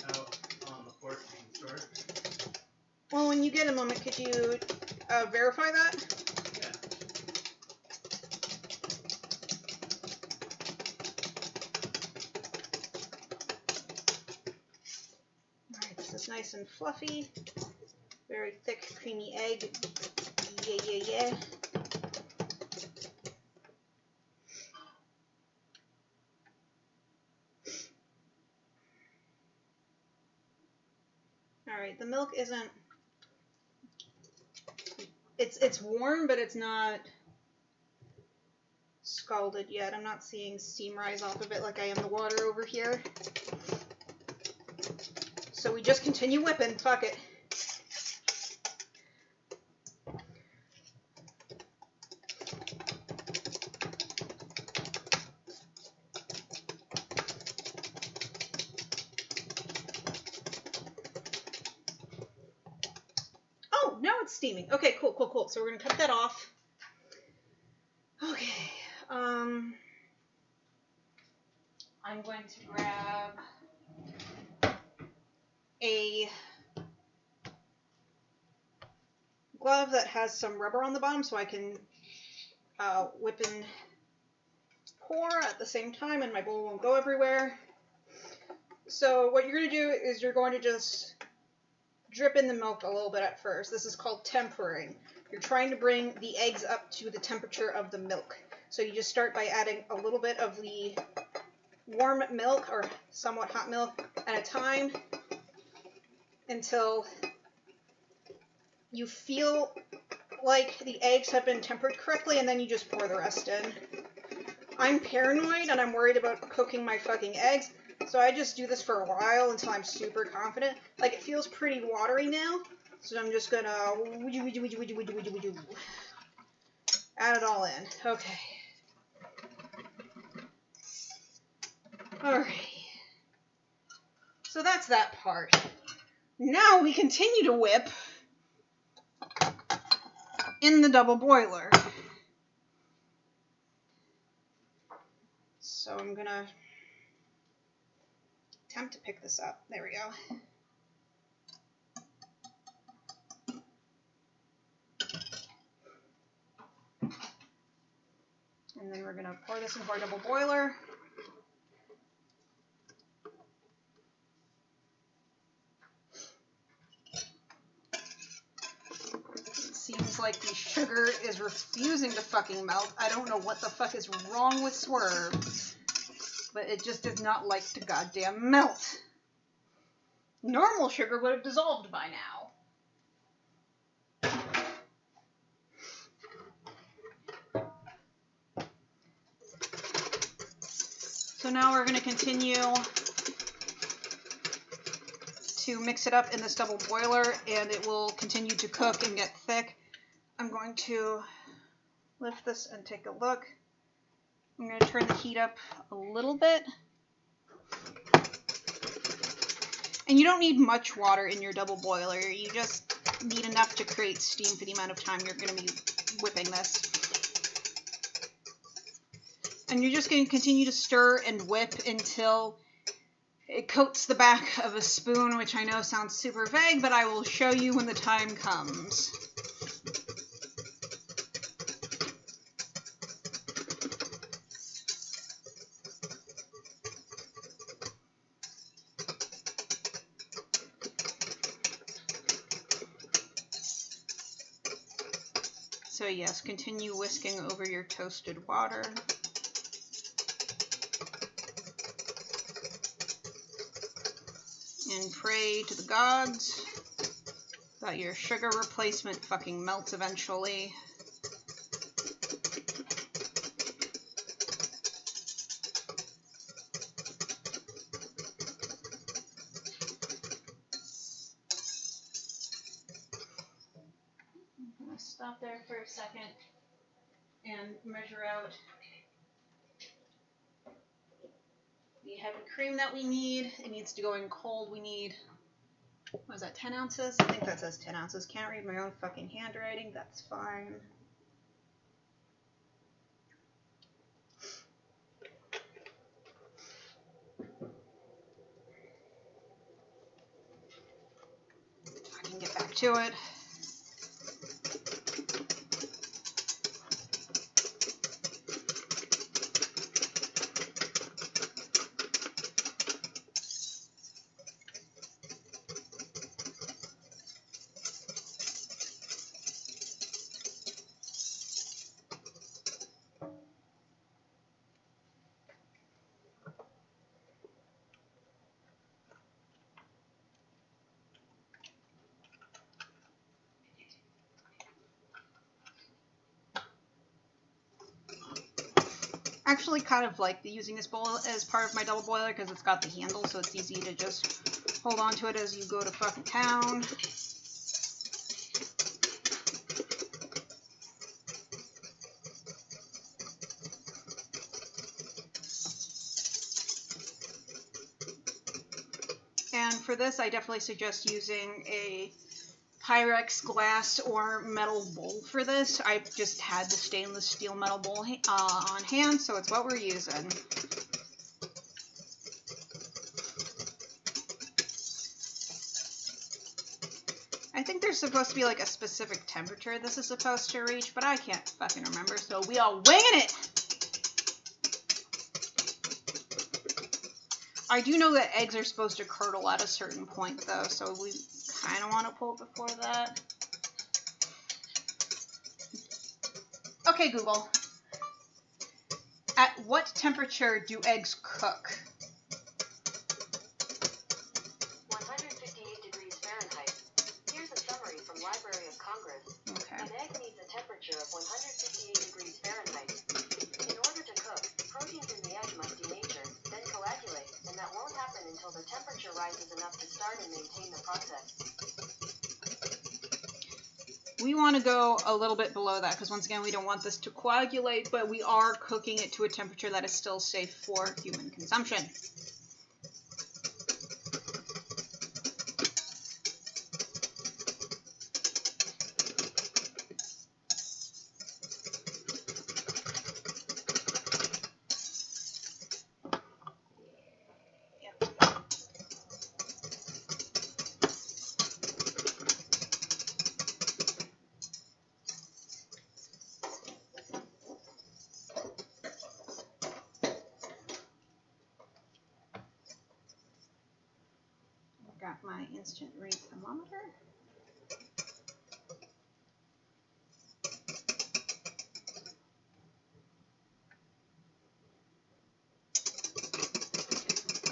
out on the porch in store. Well, when you get a moment, could you verify that? Yeah. Alright, this is nice and fluffy. Very thick, creamy egg. Yeah, yeah, yeah. Alright, the milk isn't... It's warm, but it's not scalded yet. I'm not seeing steam rise off of it like I am the water over here. So we just continue whipping. Fuck it. Oh, now it's steaming. Okay, cool, cool, cool. So we're gonna cut that off. Okay. I'm going to grab a glove that has some rubber on the bottom so I can whip and pour at the same time and my bowl won't go everywhere. So what you're going to do is you're going to just drip in the milk a little bit at first. This is called tempering. You're trying to bring the eggs up to the temperature of the milk. So you just start by adding a little bit of the warm milk or somewhat hot milk at a time until you feel like the eggs have been tempered correctly, and then you just pour the rest in. I'm paranoid and I'm worried about cooking my fucking eggs, so I just do this for a while until I'm super confident. Like, it feels pretty watery now, so I'm just gonna add it all in. Okay. Alright. So that's that part. Now we continue to whip in the double boiler. So I'm gonna attempt to pick this up. There we go. And then we're gonna pour this into our double boiler. Seems like the sugar is refusing to fucking melt. I don't know what the fuck is wrong with Swerve, but it just does not like to goddamn melt. Normal sugar would have dissolved by now. So now we're going to continue to mix it up in this double boiler, and it will continue to cook and get thick. I'm going to lift this and take a look. I'm going to turn the heat up a little bit. And you don't need much water in your double boiler. You just need enough to create steam for the amount of time you're going to be whipping this. And you're just going to continue to stir and whip until it coats the back of a spoon, which I know sounds super vague, but I will show you when the time comes. So yes, continue whisking over your toasted water. And pray to the gods that your sugar replacement fucking melts eventually. I'm gonna stop there for a second and measure out the heavy cream that we need. It needs to go in cold. We need, what is that, 10 ounces? I think that says 10 ounces. Can't read my own fucking handwriting. That's fine. I can get back to it. Actually kind of like using this bowl as part of my double boiler because it's got the handle, so it's easy to just hold on to it as you go to fucking town. And for this, I definitely suggest using a Pyrex glass or metal bowl for this. I just had the stainless steel metal bowl on hand, so it's what we're using. I think there's supposed to be like a specific temperature this is supposed to reach, but I can't fucking remember, so we are winging it! I do know that eggs are supposed to curdle at a certain point, though, so we kind of want to pull it before that. Okay, Google. At what temperature do eggs cook? 158 degrees Fahrenheit. Here's a summary from Library of Congress. Okay. An egg needs a temperature of 158 degrees Fahrenheit. In order to cook, proteins in the egg must denature, then coagulate, and that won't happen until the temperature rises enough to start and maintain the process. We want to go a little bit below that because, once again, we don't want this to coagulate, but we are cooking it to a temperature that is still safe for human consumption. Got my instant read thermometer.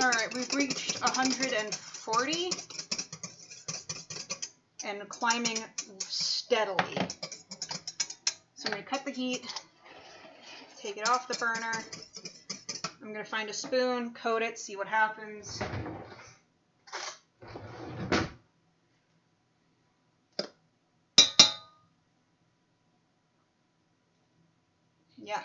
Alright, we've reached 140 and climbing steadily. So I'm going to cut the heat, take it off the burner. I'm going to find a spoon, coat it, see what happens. Yeah.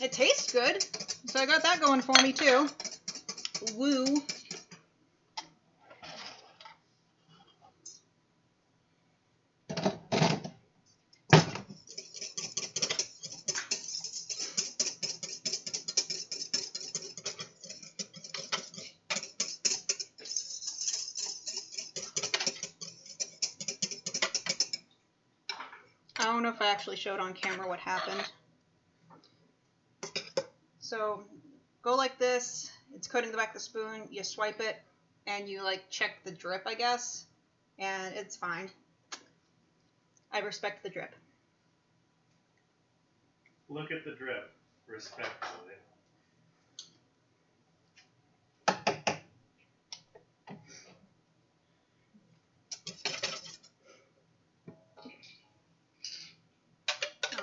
It tastes good, so I got that going for me too. Woo. I don't know if I actually showed on camera what happened. So, go like this, it's coating the back of the spoon, you swipe it, and you like check the drip, I guess, and it's fine. I respect the drip. Look at the drip, respectfully.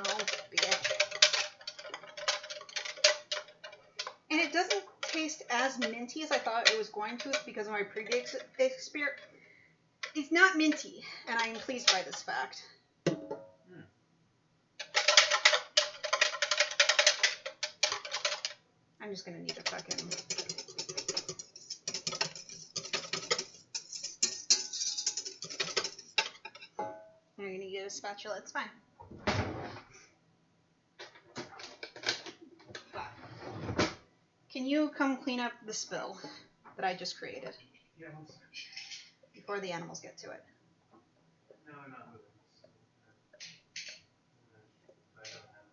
Oh, bitch. And it doesn't taste as minty as I thought it was going to because of my previous experience. It's not minty, and I am pleased by this fact. I'm just gonna need a fucking... I'm gonna get a spatula, it's fine. Can you come clean up the spill that I just created? Yeah, one second. Before the animals get to it. No, I'm not moving. I don't have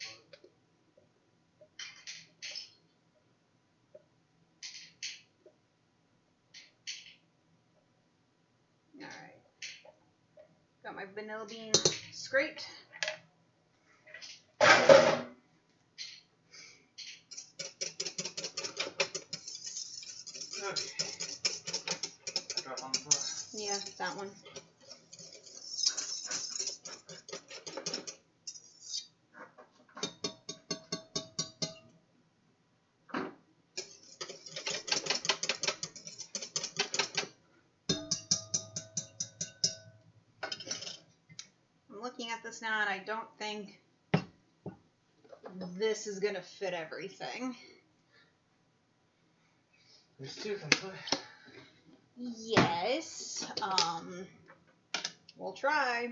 one. Alright. Got my vanilla bean scraped. Okay. Drop on the floor. Yeah, that one. I'm looking at this now and I don't think this is gonna fit everything. There's two complete. Yes. We'll try.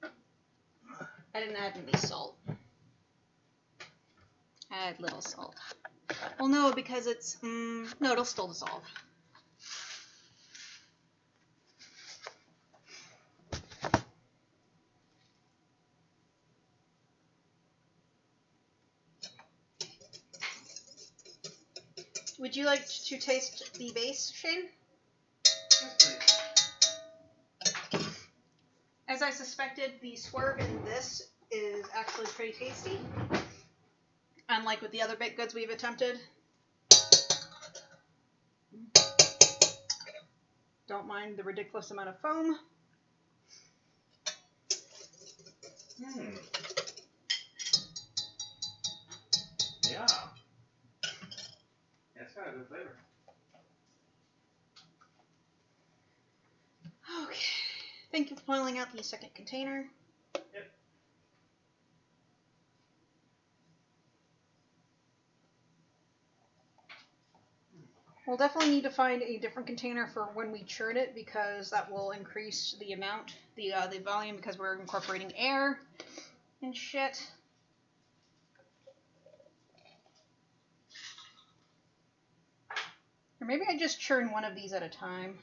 I didn't add any salt. Add little salt. Well, no, because it's, no, it'll still dissolve. Would you like to taste the base, Shane? Yes, please. As I suspected, the swerve in this is actually pretty tasty. Unlike with the other baked goods we've attempted. Don't mind the ridiculous amount of foam. Yeah. It's got a good flavor. Okay. Thank you for pulling out the second container. Yep. We'll definitely need to find a different container for when we churn it because that will increase the amount, the volume, because we're incorporating air and shit. Or maybe I just churn one of these at a time.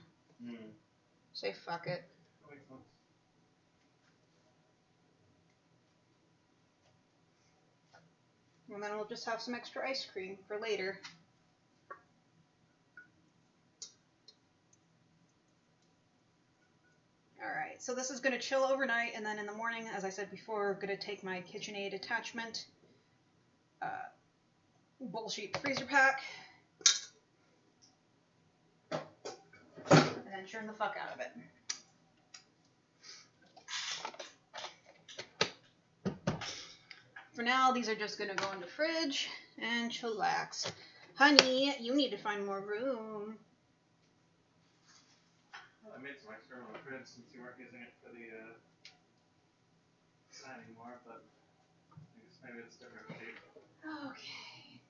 Say fuck it. That makes sense. And then we'll just have some extra ice cream for later. Alright. Alright, so this is going to chill overnight, and then in the morning, as I said before, I'm going to take my KitchenAid attachment, bowl sheet freezer pack, and then churn the fuck out of it. For now, these are just going to go in the fridge and chillax. Honey, you need to find more room. I made some extra on the fridge since you weren't using it for the sign anymore, but I guess maybe it's different shape. Okay.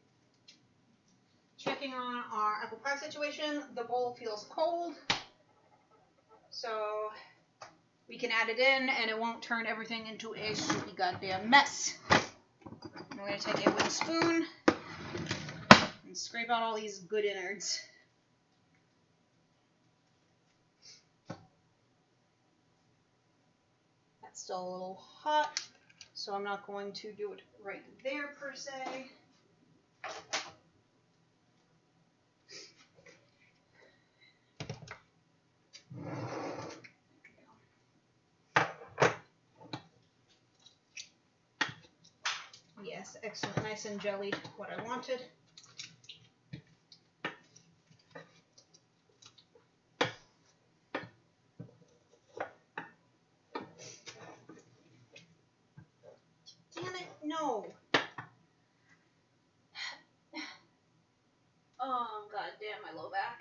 Checking on our apple pie situation. The bowl feels cold, so we can add it in and it won't turn everything into a soupy goddamn mess. I'm going to take a wooden spoon and scrape out all these good innards. That's still a little hot, so I'm not going to do it right there per se. Yes, excellent, nice and jellied, what I wanted. Damn it, no. Oh, god damn my low back.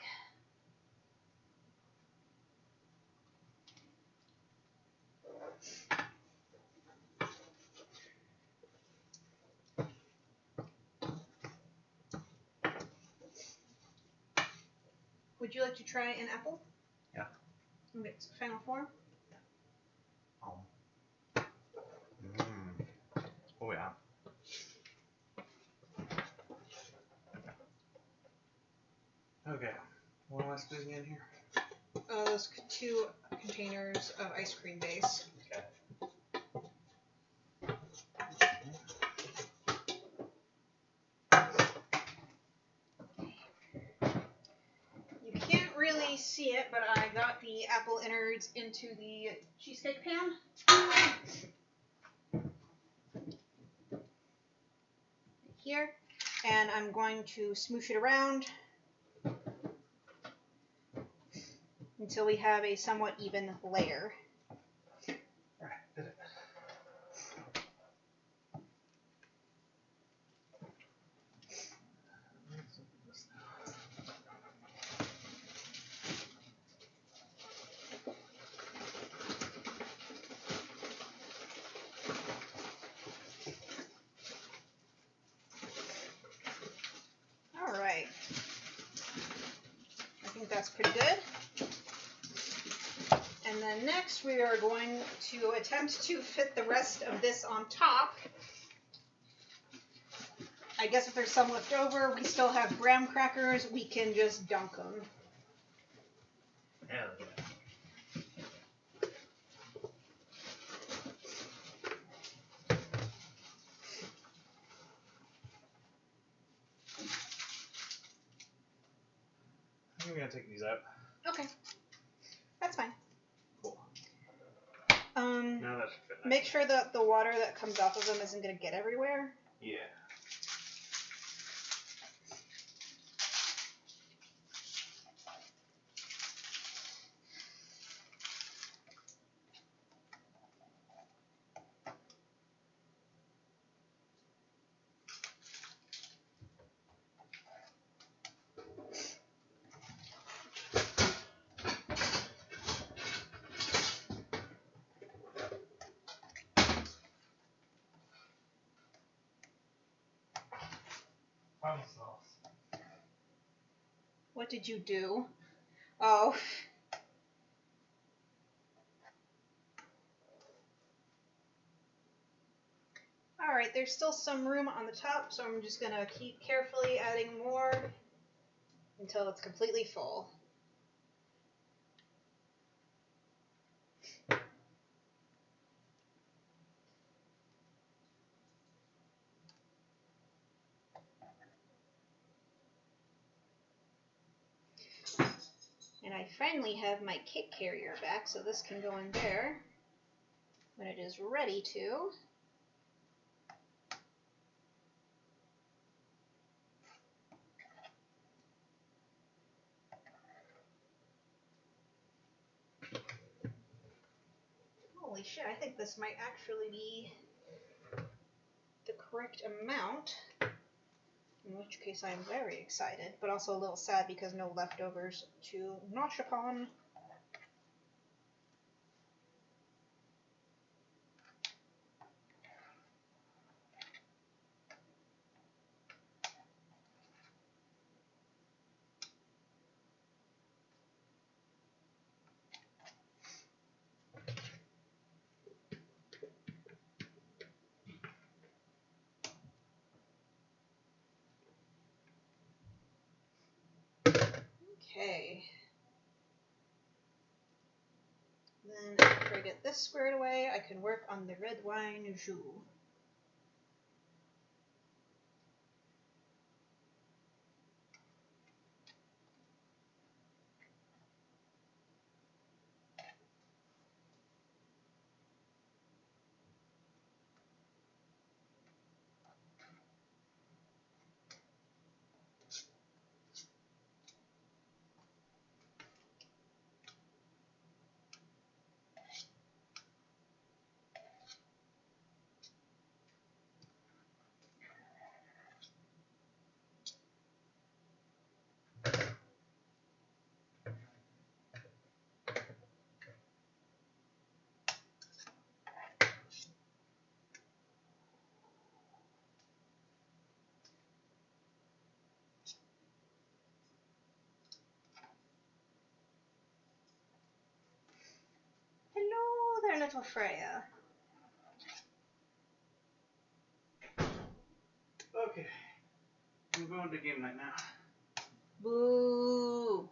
Would you like to try an apple? Yeah. Okay, so final form. Oh. Oh yeah. Okay. What am I squeezing in here? Those 2 containers of ice cream base. Okay. You can't really see it, but I got the apple innards into the cheesecake pan. Here. And I'm going to smoosh it around until we have a somewhat even layer. Alright, did it. Alright. I think that's pretty good. And then next we are going to attempt to fit the rest of this on top. I guess if there's some left over, we still have graham crackers, we can just dunk them. Hell yeah. I'm gonna take these out. Okay. That's fine. Cool. Now that should fit. make sure that the water that comes off of them isn't going to get everywhere. Yeah. Problem solved. What did you do? Oh. Alright, there's still some room on the top, so I'm just going to keep carefully adding more until it's completely full. And I finally have my cake carrier back, so this can go in there when it is ready to. Holy shit, I think this might actually be the correct amount. In which case I am very excited, but also a little sad because no leftovers to nosh upon. Okay. Then after I get this squared away, I can work on the red wine jus. Hello there, little Freya. Okay. I'm going to game night now. Boo!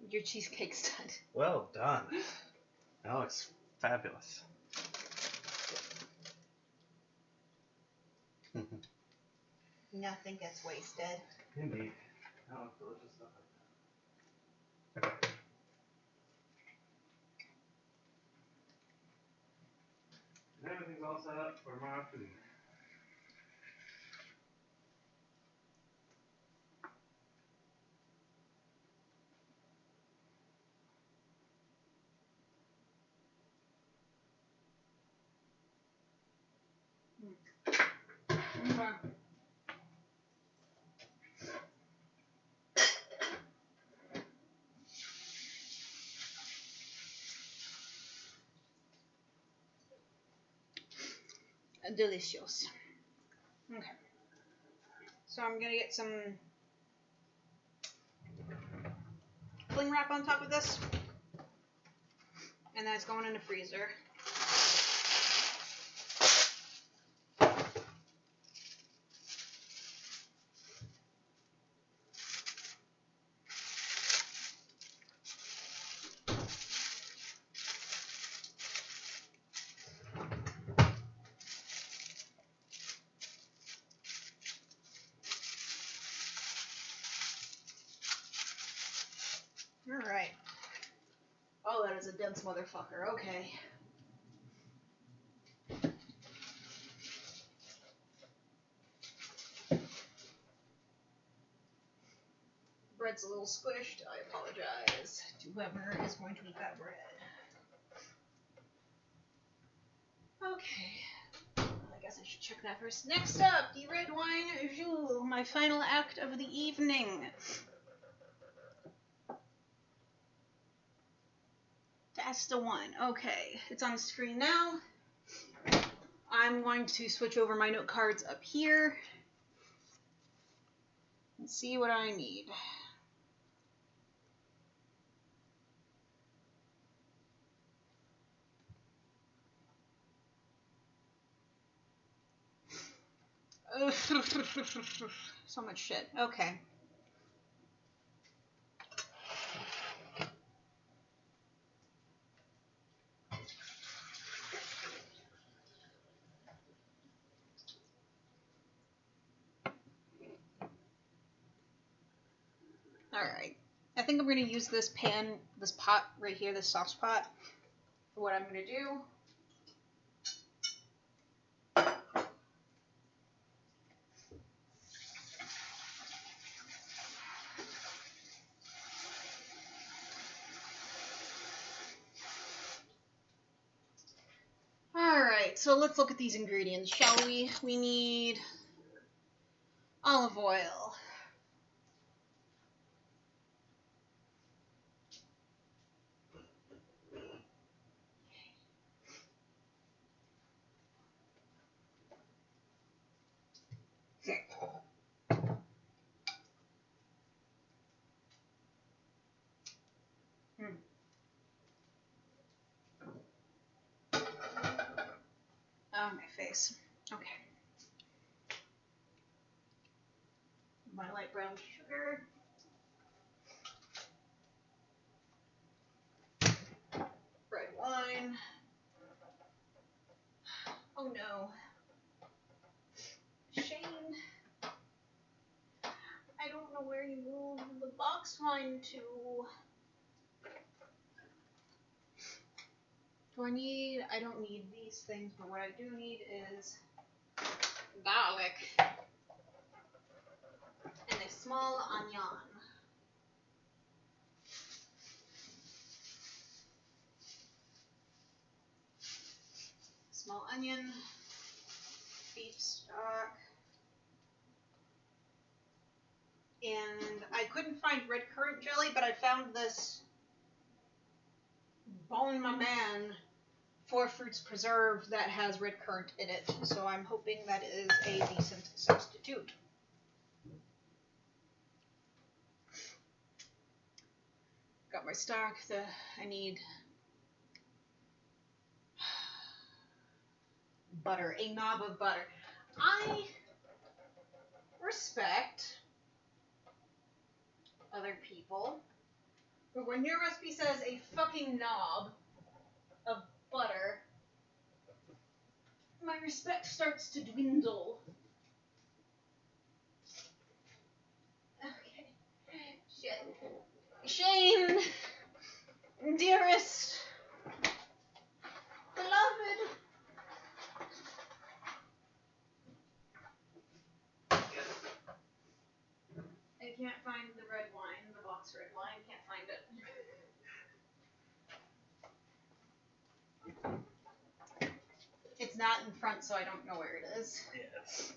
Your cheesecake's done. Well done. That looks fabulous. Nothing gets wasted. Indeed. That looks delicious stuff like that. And everything's all set up for my afternoon. Delicious. Okay. So I'm gonna get some cling wrap on top of this, and then it's going in the freezer. Alright. Oh, that is a dense motherfucker. Okay. Bread's a little squished. I apologize to whoever is going to eat that bread. Okay. I guess I should check that first. Next up, the red wine jus, my final act of the evening. That's the one. Okay, it's on the screen now. I'm going to switch over my note cards up here and see what I need. So much shit. Okay. Alright. I think I'm going to use this pot right here, this sauce pot, for what I'm going to do. Alright, so let's look at these ingredients, shall we? We need olive oil. Oh, my face. Okay. My light brown sugar. Red wine. Oh no. Shane. I don't know where you moved the box wine to. I don't need these things, but what I do need is garlic and a small onion. Small onion, beef stock, and I couldn't find red currant jelly, but I found this Bon Maman 4 fruits preserve that has red currant in it, so I'm hoping that is a decent substitute. Got my stock. I need butter, a knob of butter. I respect other people, but when your recipe says a fucking knob of butter, my respect starts to dwindle. Okay. Shit. Shane, dearest, beloved. I can't find the red wine, the box red wine. Can't find it. It's not in front, so I don't know where it is. Yes.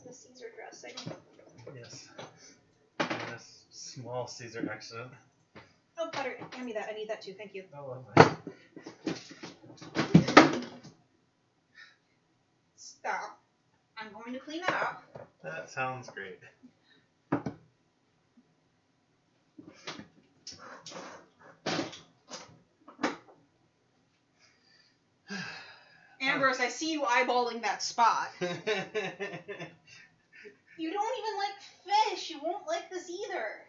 The Caesar dressing. Yes. Yes. Small Caesar accident. Oh, butter. Hand me that. I need that too. Thank you. Oh, lovely. Stop. I'm going to clean it up. That sounds great. Ambrose, I see you eyeballing that spot. You don't even like fish. You won't like this either.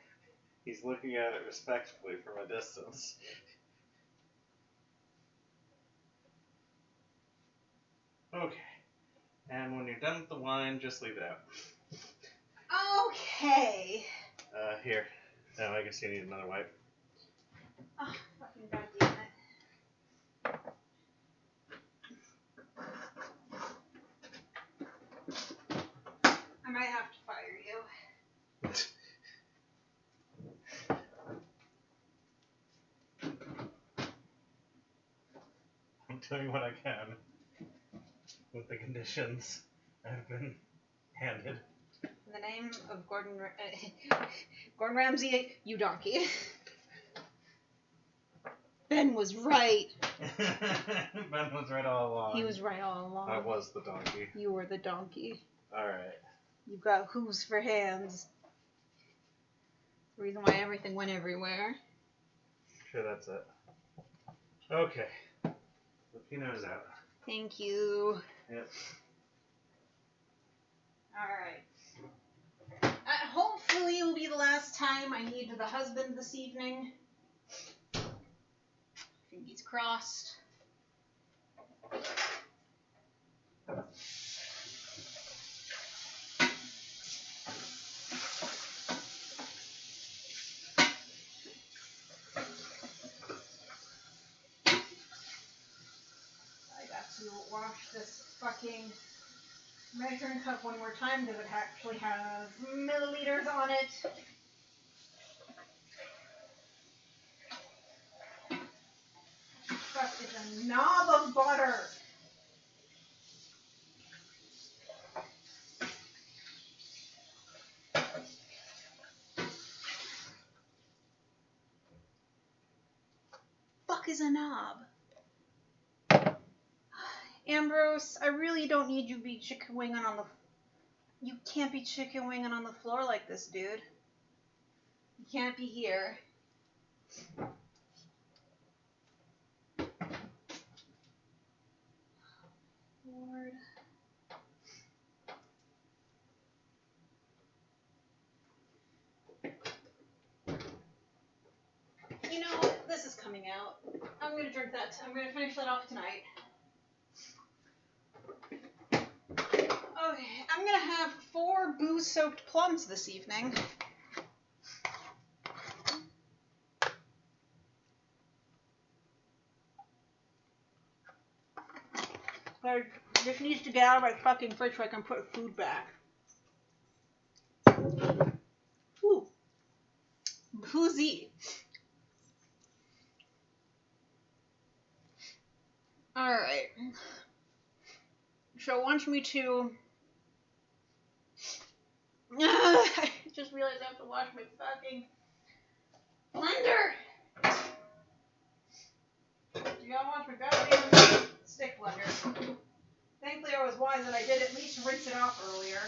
He's looking at it respectfully from a distance. Okay. And when you're done with the wine, just leave it out. Okay. Here. No, I guess you need another wipe. Oh, fucking goddamn it. I might have to fire you. I'm doing what I can with the conditions I've been handed. In the name of Gordon Ramsay, you donkey. Ben was right. Ben was right all along. He was right all along. I was the donkey. You were the donkey. Alright. You've got hooves for hands. The reason why everything went everywhere. Sure, that's it. Okay. The Pinot's out. Thank you. Yep. Alright. Hopefully it will be the last time I need the husband this evening. cheese crust. I got to wash this fucking measuring cup one more time because it actually has milliliters on it. Crust is a knob of butter. Fuck is a knob? Ambrose, I really don't need you to be chicken winging on the... You can't be chicken winging on the floor like this, dude. You can't be here. Lord. You know, this is coming out. I'm gonna drink that. I'm gonna finish that off tonight. Okay, I'm gonna have 4 booze-soaked plums this evening. But this needs to get out of my fucking fridge so I can put food back. Ooh. Boozy. Alright. So it wants me to... I just realized I have to wash my fucking blender. You gotta wash my goddamn stick blender. Thankfully I was wise that I did at least rinse it off earlier.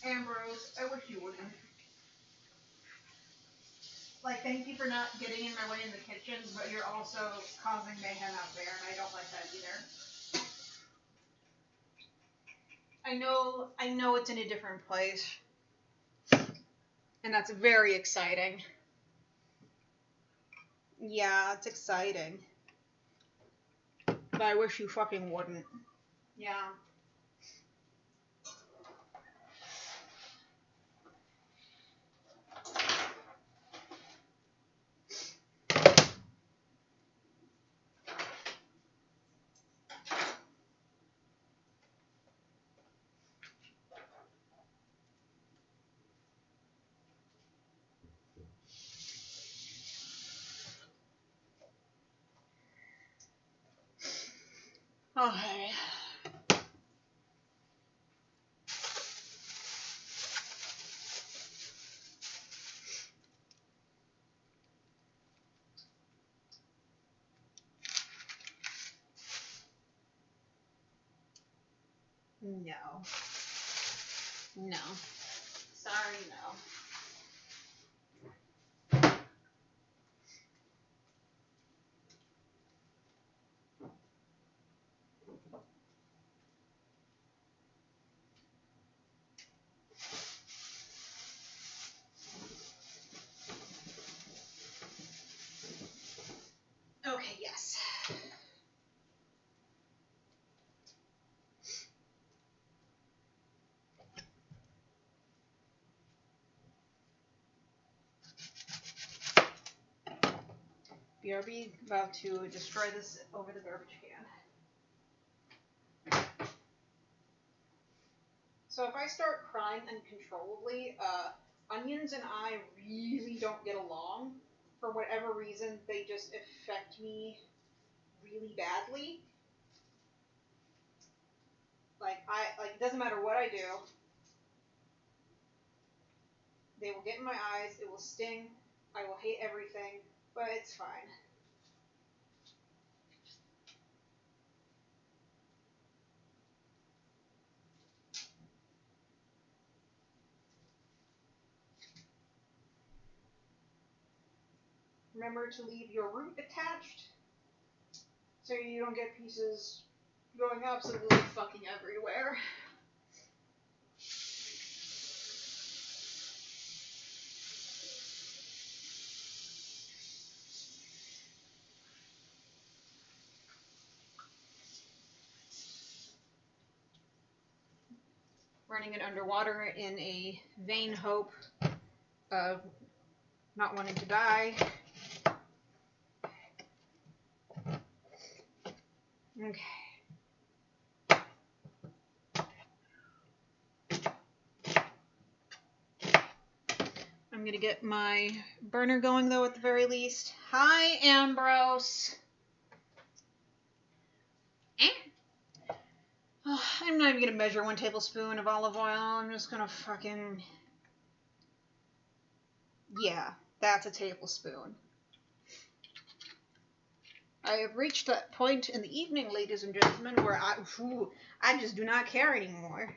Ambrose, I wish you wouldn't. Like, thank you for not getting in my way in the kitchen, but you're also causing mayhem out there, and I don't like that either. I know it's in a different place. And that's very exciting. Yeah, it's exciting. But I wish you fucking wouldn't. Yeah. Okay. No. No. Sorry, no. Okay, yes. BRB about to destroy this over the garbage can. So if I start crying uncontrollably, onions and I really don't get along. For whatever reason, they just affect me really badly. Like, it doesn't matter what I do. They will get in my eyes, it will sting, I will hate everything, but it's fine. Remember to leave your root attached so you don't get pieces going going absolutely fucking everywhere. Running it underwater in a vain hope of not wanting to die. Okay. I'm gonna get my burner going though at the very least. Hi, Ambrose. Oh, I'm not even gonna measure 1 tablespoon of olive oil. I'm just gonna fucking... Yeah, that's a tablespoon. I have reached that point in the evening, ladies and gentlemen, where I just do not care anymore.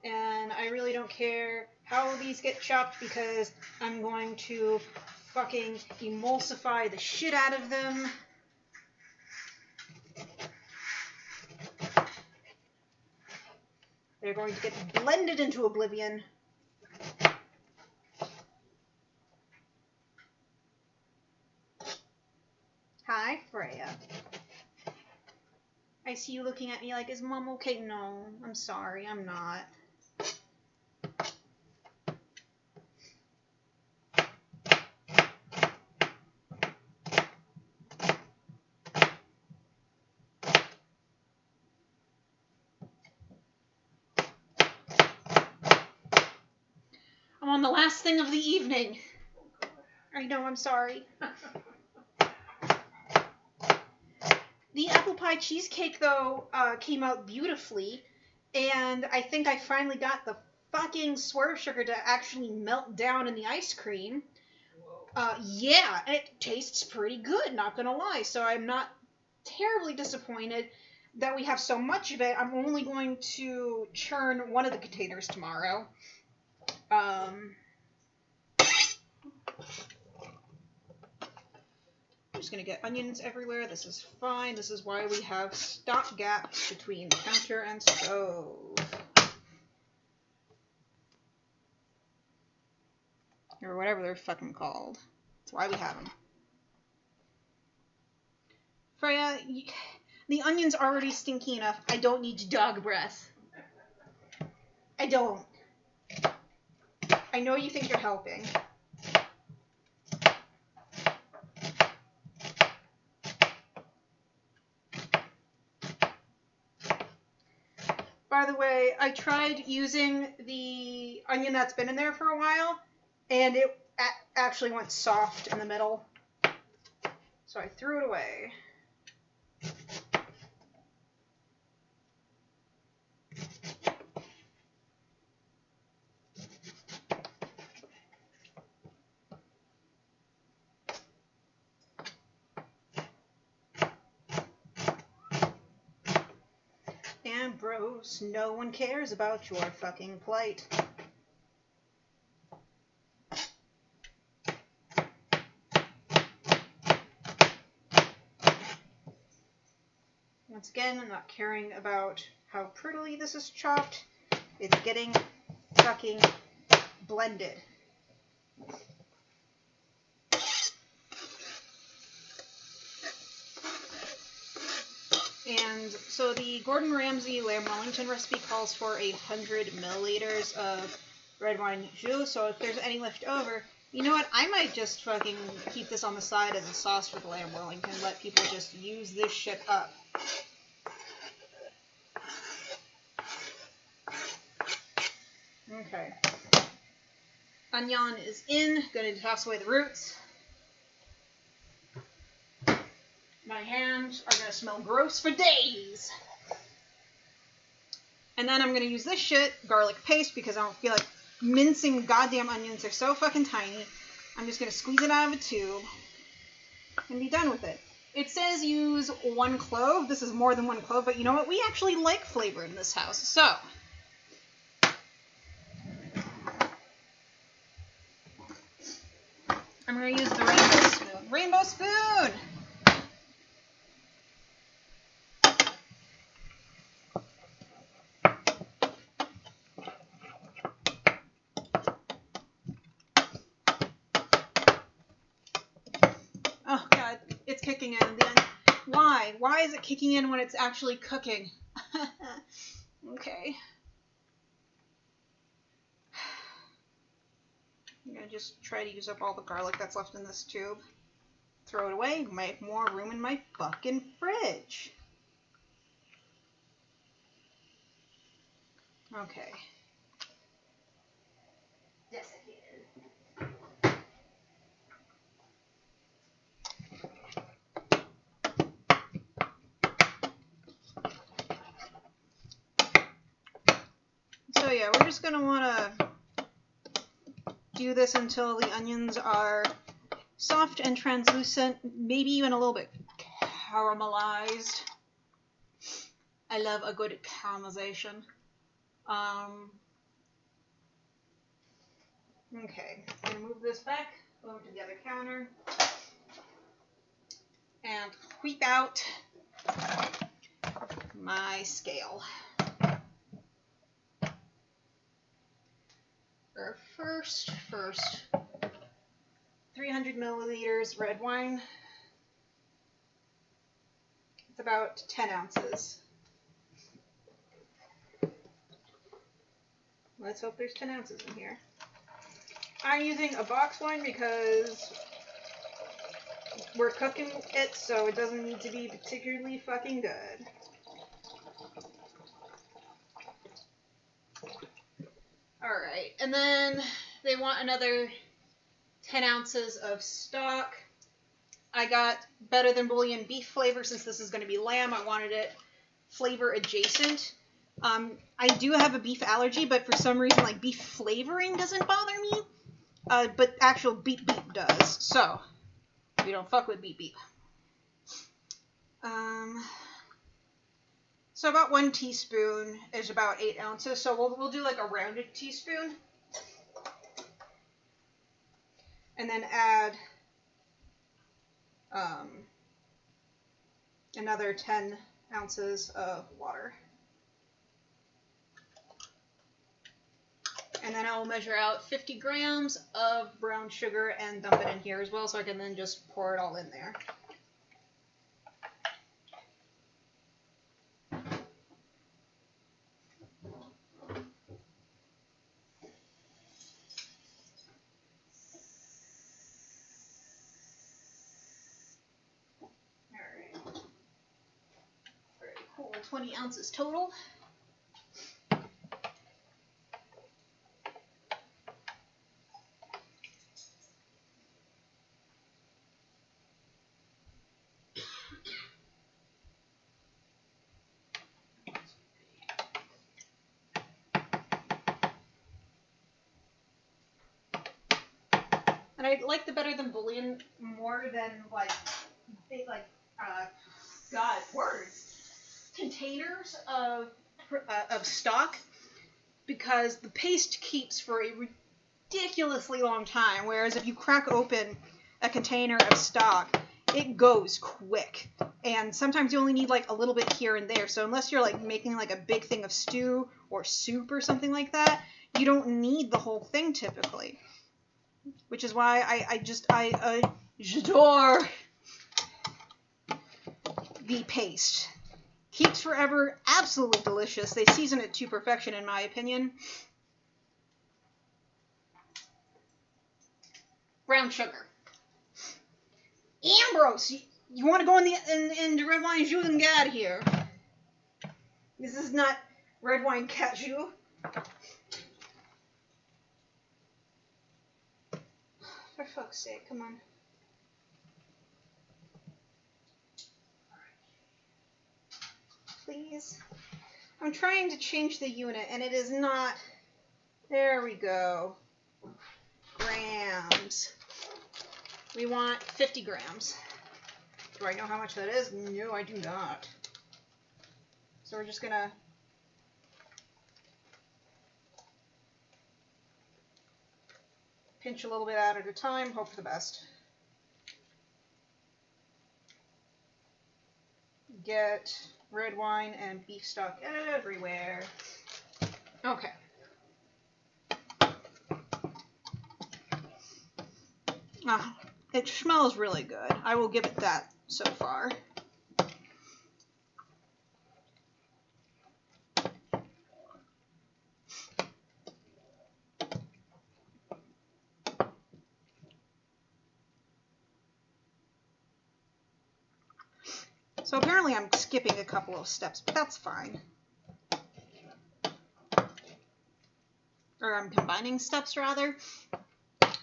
And I really don't care how these get chopped because I'm going to fucking emulsify the shit out of them. They're going to get blended into oblivion. Hi, Freya. I see you looking at me like, is Mom okay? No, I'm sorry, I'm not. I'm on the last thing of the evening. I know, I'm sorry. The apple pie cheesecake, though, came out beautifully, and I think I finally got the fucking swerve sugar to actually melt down in the ice cream. Yeah, and it tastes pretty good, not gonna lie, so I'm not terribly disappointed that we have so much of it. I'm only going to churn one of the containers tomorrow. I'm just going to get onions everywhere. This is fine. This is why we have stop gaps between counter and stove. Or whatever they're fucking called. That's why we have them. Freya, the onion's already stinky enough. I don't need dog breath. I don't. I know you think you're helping. By the way, I tried using the onion that's been in there for a while, and it actually went soft in the middle. So I threw it away. Ambrose, no one cares about your fucking plight. Once again, I'm not caring about how prettily this is chopped. It's getting fucking blended. And so the Gordon Ramsay Lamb Wellington recipe calls for 100 milliliters of red wine jus. So if there's any left over, you know what? I might just fucking keep this on the side as a sauce for the Lamb Wellington. Let people just use this shit up. Okay. Onion is in. Gonna toss away the roots. My hands are gonna smell gross for days. And then I'm gonna use this shit, garlic paste, because I don't feel like mincing goddamn onions. They're so fucking tiny. I'm just gonna squeeze it out of a tube. and be done with it. It says use 1 clove. This is more than 1 clove, but you know what? We actually like flavor in this house. So, I'm going to use the rainbow spoon. Rainbow spoon! Oh god, it's kicking in. Why? Why is it kicking in when it's actually cooking? Okay. I'm gonna just try to use up all the garlic that's left in this tube. Throw it away. Make more room in my fucking fridge. Okay. Yes, I can. So yeah, we're just gonna wanna do this until the onions are soft and translucent, maybe even a little bit caramelized. I love a good caramelization. Okay, I'm gonna move this back over to the other counter and whip out my scale. Our first 300 milliliters red wine. It's about 10 ounces. Let's hope there's 10 ounces in here. I'm using a box wine because we're cooking it, so it doesn't need to be particularly fucking good. Alright, and then they want another 10 ounces of stock. I got Better Than Bouillon beef flavor since this is going to be lamb. I wanted it flavor adjacent. I do have a beef allergy, but for some reason, like, beef flavoring doesn't bother me. But actual beep beep does. So, we don't fuck with beep beep. So about 1 teaspoon is about 8 ounces. So we'll do like a rounded teaspoon. And then add another 10 ounces of water. And then I will measure out 50 grams of brown sugar and dump it in here as well, so I can then just pour it all in there. Alright. Very cool. 20 ounces total. And I like the Better Than Bouillon more than containers of stock, because the paste keeps for a ridiculously long time, whereas if you crack open a container of stock, it goes quick. And sometimes you only need like a little bit here and there. So unless you're like making like a big thing of stew or soup or something like that, you don't need the whole thing typically. Which is why I adore the paste. Keeps forever, absolutely delicious. They season it to perfection, in my opinion. Brown sugar. Ambrose, you want to go in the red wine jus and get out of here. This is not red wine cashew. For fuck's sake, come on. Please. I'm trying to change the unit, and it is not. There we go. Grams. We want 50 grams. Do I know how much that is? No, I do not. So we're just gonna pinch a little bit out at a time, hope for the best. Get red wine and beef stock everywhere. Okay. It smells really good. I will give it that so far. So apparently I'm skipping a couple of steps, but that's fine. Or I'm combining steps, rather.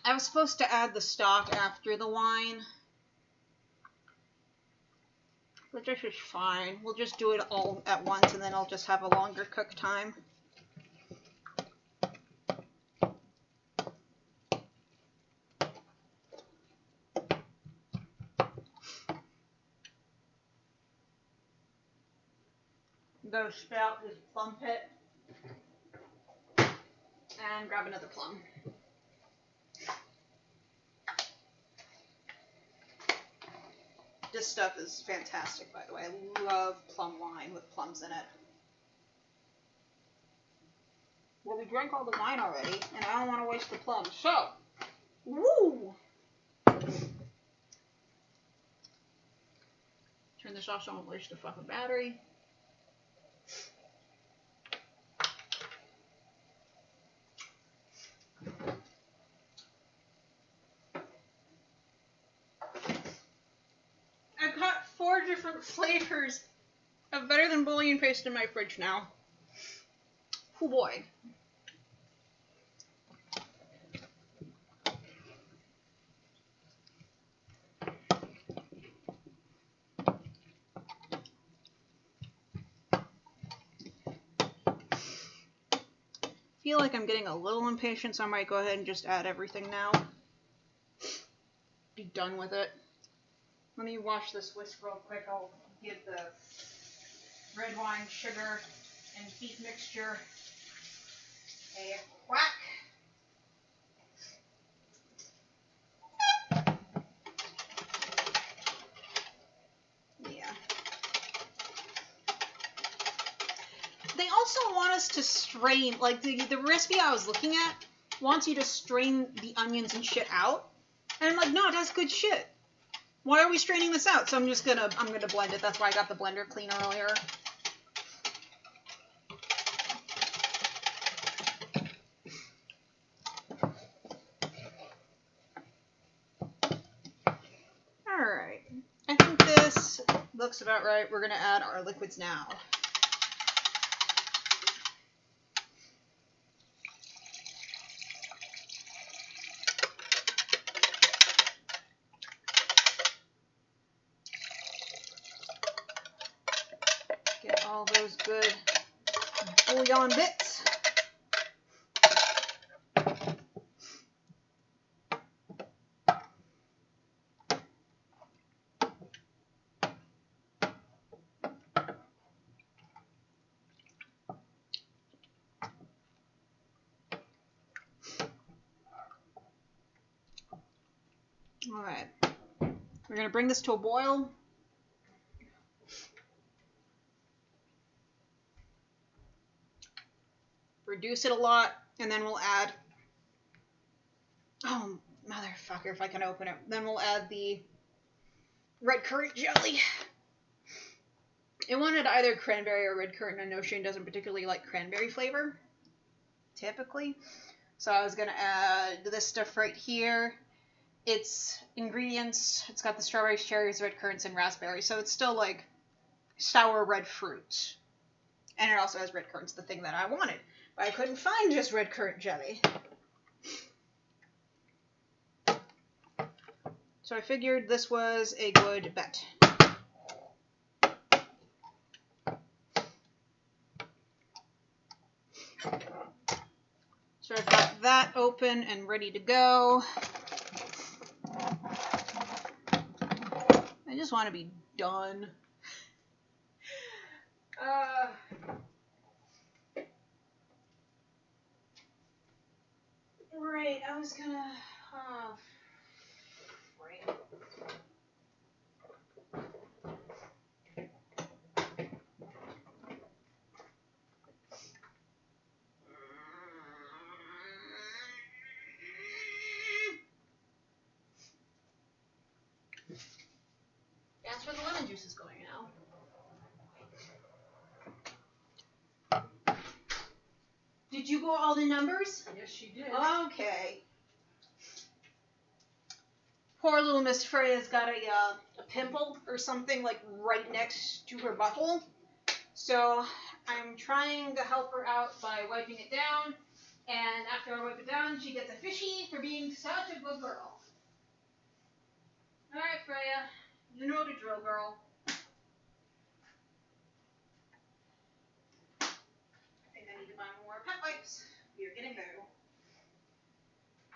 I was supposed to add the stock after the wine. But this is fine. We'll just do it all at once, and then I'll just have a longer cook time. Go spout this plum pit and grab another plum. This stuff is fantastic, by the way. I love plum wine with plums in it. Well, we drank all the wine already, and I don't want to waste the plums, so, woo! Turn this off so I don't waste the fucking battery. I've got 4 different flavors of Better Than Bouillon Paste in my fridge now. Oh boy. I feel like I'm getting a little impatient, so I might go ahead and just add everything now. Be done with it. Let me wash this whisk real quick. I'll give the red wine, sugar, and beef mixture a whack. Yeah. They also want us to strain, like the recipe I was looking at wants you to strain the onions and shit out. And I'm like, no, that's good shit. Why are we straining this out? So I'm gonna blend it. That's why I got the blender clean earlier. Alright. I think this looks about right. We're gonna add our liquids now. Get all those good bouillon bits. Alright, we're going to bring this to a boil. Reduce it a lot, and then we'll add, oh, motherfucker, if I can open it. Then we'll add the red currant jelly. It wanted either cranberry or red currant. I know Shane doesn't particularly like cranberry flavor, typically. So I was going to add this stuff right here. Its ingredients, it's got the strawberries, cherries, red currants, and raspberries. So it's still like sour red fruit. And it also has red currants, the thing that I wanted. But I couldn't find just red currant jelly. So I figured this was a good bet. So I've got that open and ready to go. I just want to be done. Right, I was gonna. Right. That's where the lemon juice is going now. Did you go all the numbers? Yes, she did. Okay. Poor little Miss Freya's got a pimple or something like right next to her butthole. So I'm trying to help her out by wiping it down. And after I wipe it down, she gets a fishy for being such a good girl. Alright, Freya. You know the drill, girl. I think I need to buy more pet wipes. We are getting there.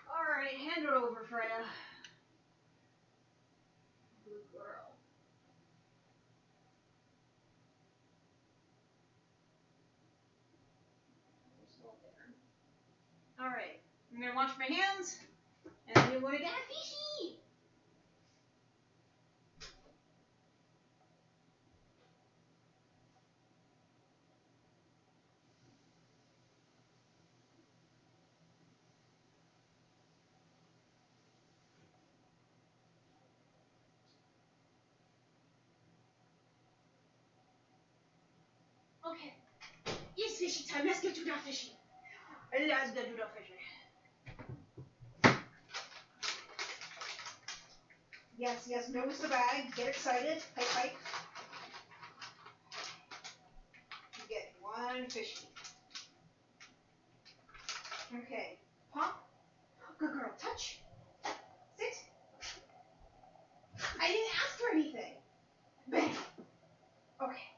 Alright, hand it over, Freya. Good girl. Alright, I'm gonna wash my hands, and then you're gonna get a fishy! Okay, it's fishy time. Let's get to the fishy. Let's get to the fishy. Yes, yes, nose the bag. Get excited. Pipe, pipe. You get one fishy. Okay, pop. Good girl. Touch. Sit. I didn't ask for anything. Bang. Okay.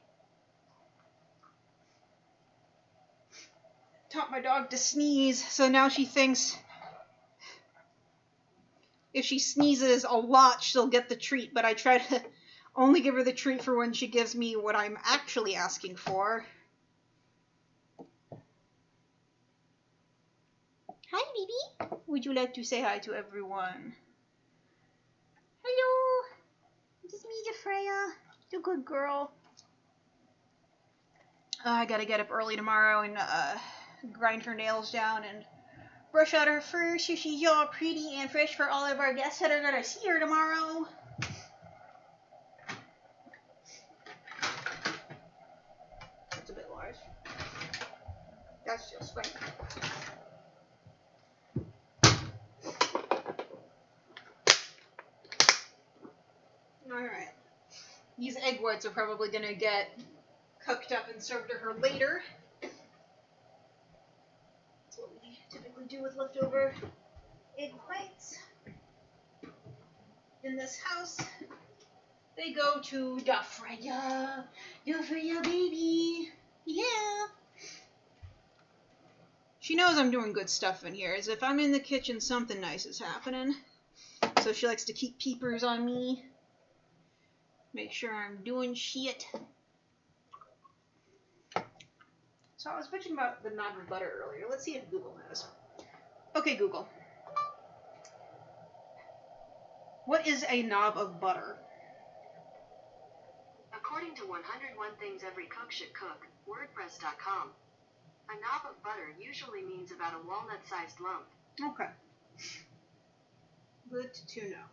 Taught my dog to sneeze, so now she thinks if she sneezes a lot, she'll get the treat, but I try to only give her the treat for when she gives me what I'm actually asking for. Hi, baby. Would you like to say hi to everyone? Hello. This is me, Freya. You're a good girl. I gotta get up early tomorrow and grind her nails down and brush out her fur so she's all pretty and fresh for all of our guests that are gonna see her tomorrow. That's a bit large. That's just fine. Alright. These egg whites are probably gonna get cooked up and served to her later. That's what we typically do with leftover egg whites. In this house, they go to the Freya baby. Yeah. She knows I'm doing good stuff in here. As if I'm in the kitchen, something nice is happening. So she likes to keep peepers on me. Make sure I'm doing shit. So I was bitching about the knob of butter earlier. Let's see if Google knows. Okay, Google. What is a knob of butter? According to 101 Things Every Cook Should Cook, WordPress.com, a knob of butter usually means about a walnut-sized lump. Okay. Good to know.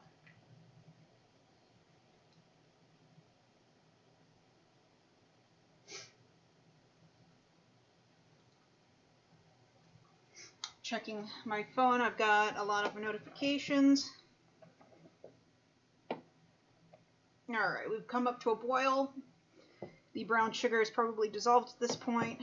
Checking my phone, I've got a lot of notifications. Alright, we've come up to a boil. The brown sugar is probably dissolved at this point.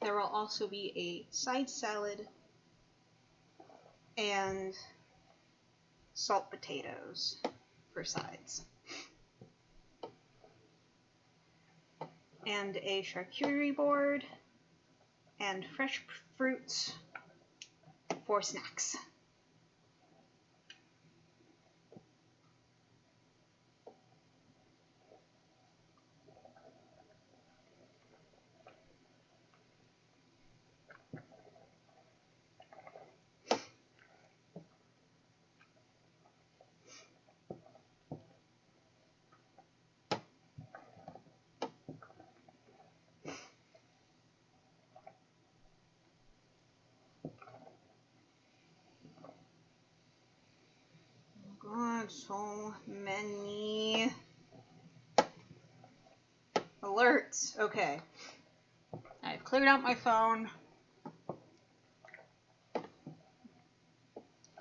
There will also be a side salad and salt potatoes for sides. And a charcuterie board and fresh fruits for snacks. God, so many alerts. Okay. I've cleared out my phone.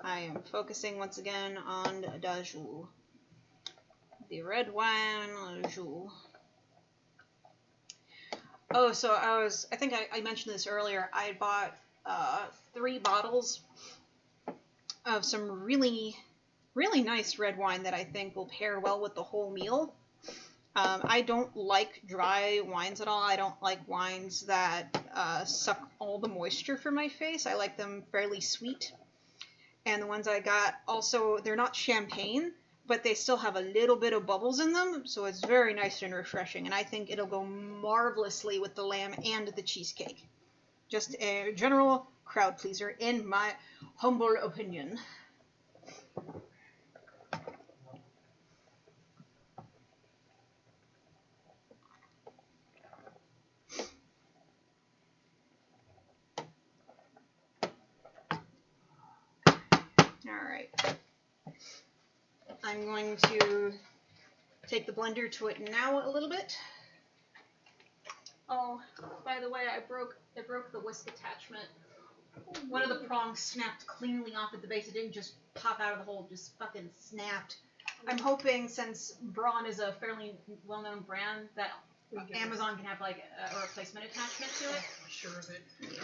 I am focusing once again on the Dajou. The red wine Dajou. Oh, so I think I mentioned this earlier. I bought 3 bottles of some really nice red wine that I think will pair well with the whole meal. I don't like dry wines at all. I don't like wines that suck all the moisture from my face. I like them fairly sweet. And the ones I got also, they're not champagne, but they still have a little bit of bubbles in them, so it's very nice and refreshing. And I think it'll go marvelously with the lamb and the cheesecake. Just a general crowd pleaser, in my humble opinion. Alright. I'm going to take the blender to it now a little bit. Oh, by the way, I broke the whisk attachment. One of the prongs snapped cleanly off at the base. It didn't just pop out of the hole, it just fucking snapped. I'm hoping, since Braun is a fairly well-known brand, that Amazon can have like a replacement attachment to it. Sure of it. Yeah.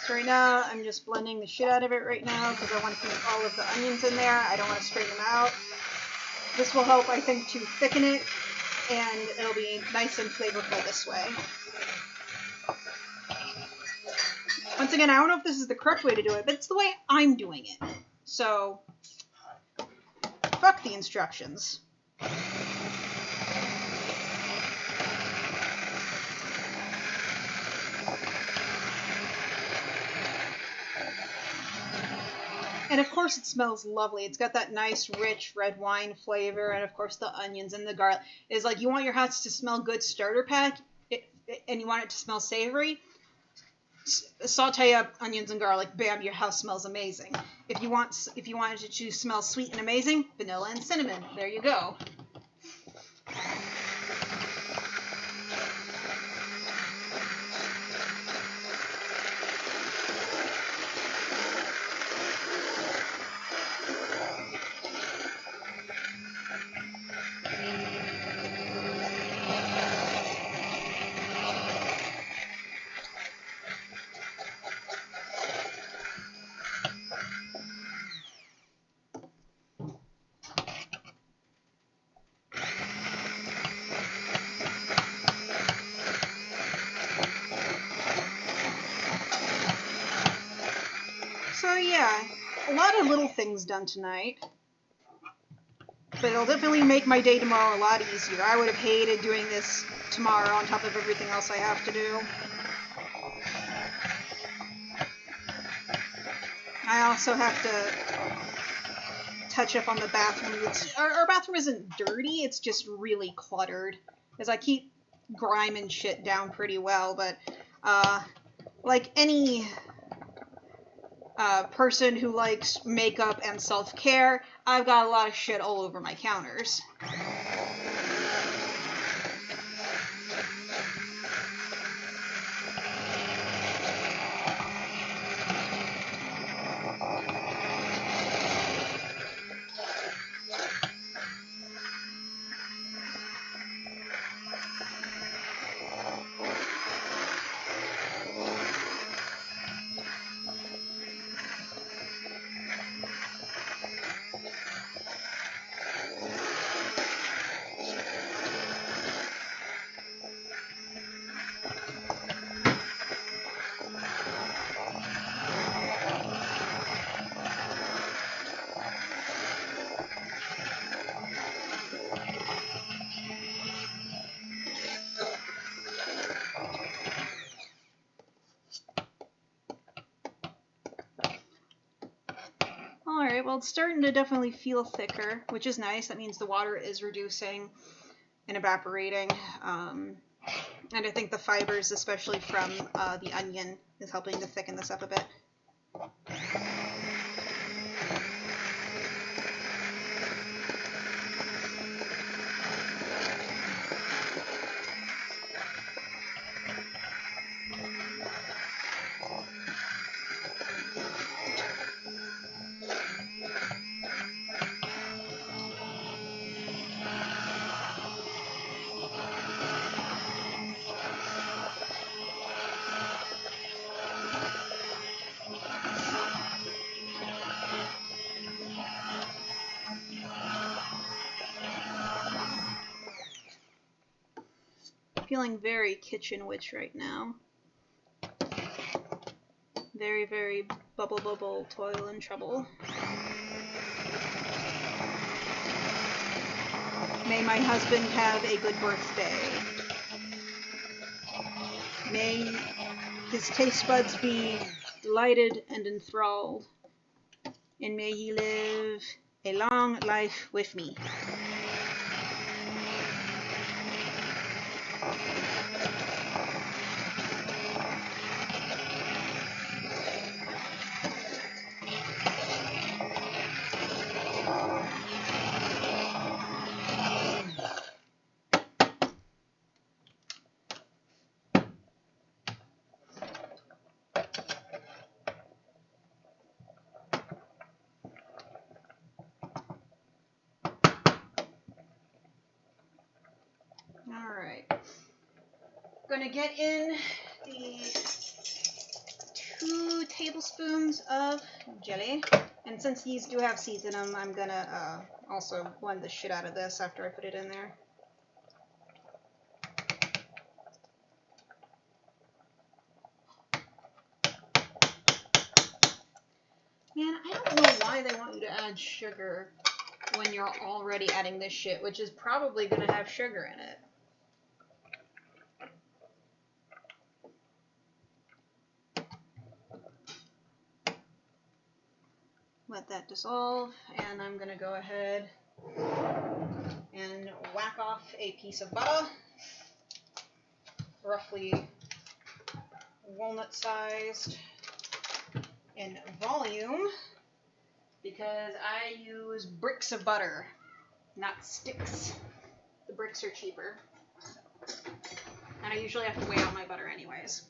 So right now, I'm just blending the shit out of it right now because I want to keep all of the onions in there. I don't want to strain them out. This will help, I think, to thicken it, and it'll be nice and flavorful this way. Once again, I don't know if this is the correct way to do it, but it's the way I'm doing it. So, fuck the instructions. And of course it smells lovely. It's got that nice, rich red wine flavor, and of course the onions and the garlic. It's like, you want your house to smell good starter pack, and you want it to smell savory, saute up onions and garlic, bam, your house smells amazing. If you want it to smell sweet and amazing, vanilla and cinnamon. There you go. So yeah, a lot of little things done tonight, but it'll definitely make my day tomorrow a lot easier. I would have hated doing this tomorrow on top of everything else I have to do. I also have to touch up on the bathroom. Our bathroom isn't dirty, it's just really cluttered, because I keep grime and shit down pretty well, but like any person who likes makeup and self-care, I've got a lot of shit all over my counters. Alright, well, it's starting to definitely feel thicker, which is nice. That means the water is reducing and evaporating. And I think the fibers, especially from the onion, is helping to thicken this up a bit. Feeling very kitchen witch right now. Very, very bubble, toil and trouble. May my husband have a good birthday. May his taste buds be delighted and enthralled. And may he live a long life with me. Alright. Gonna get in the 2 tablespoons of jelly. And since these do have seeds in them, I'm gonna also blend the shit out of this after I put it in there. Man, I don't know why they want you to add sugar when you're already adding this shit, which is probably gonna have sugar in it. Let that dissolve, and I'm gonna go ahead and whack off a piece of butter, roughly walnut sized in volume, because I use bricks of butter, not sticks. The bricks are cheaper, and I usually have to weigh out my butter anyways.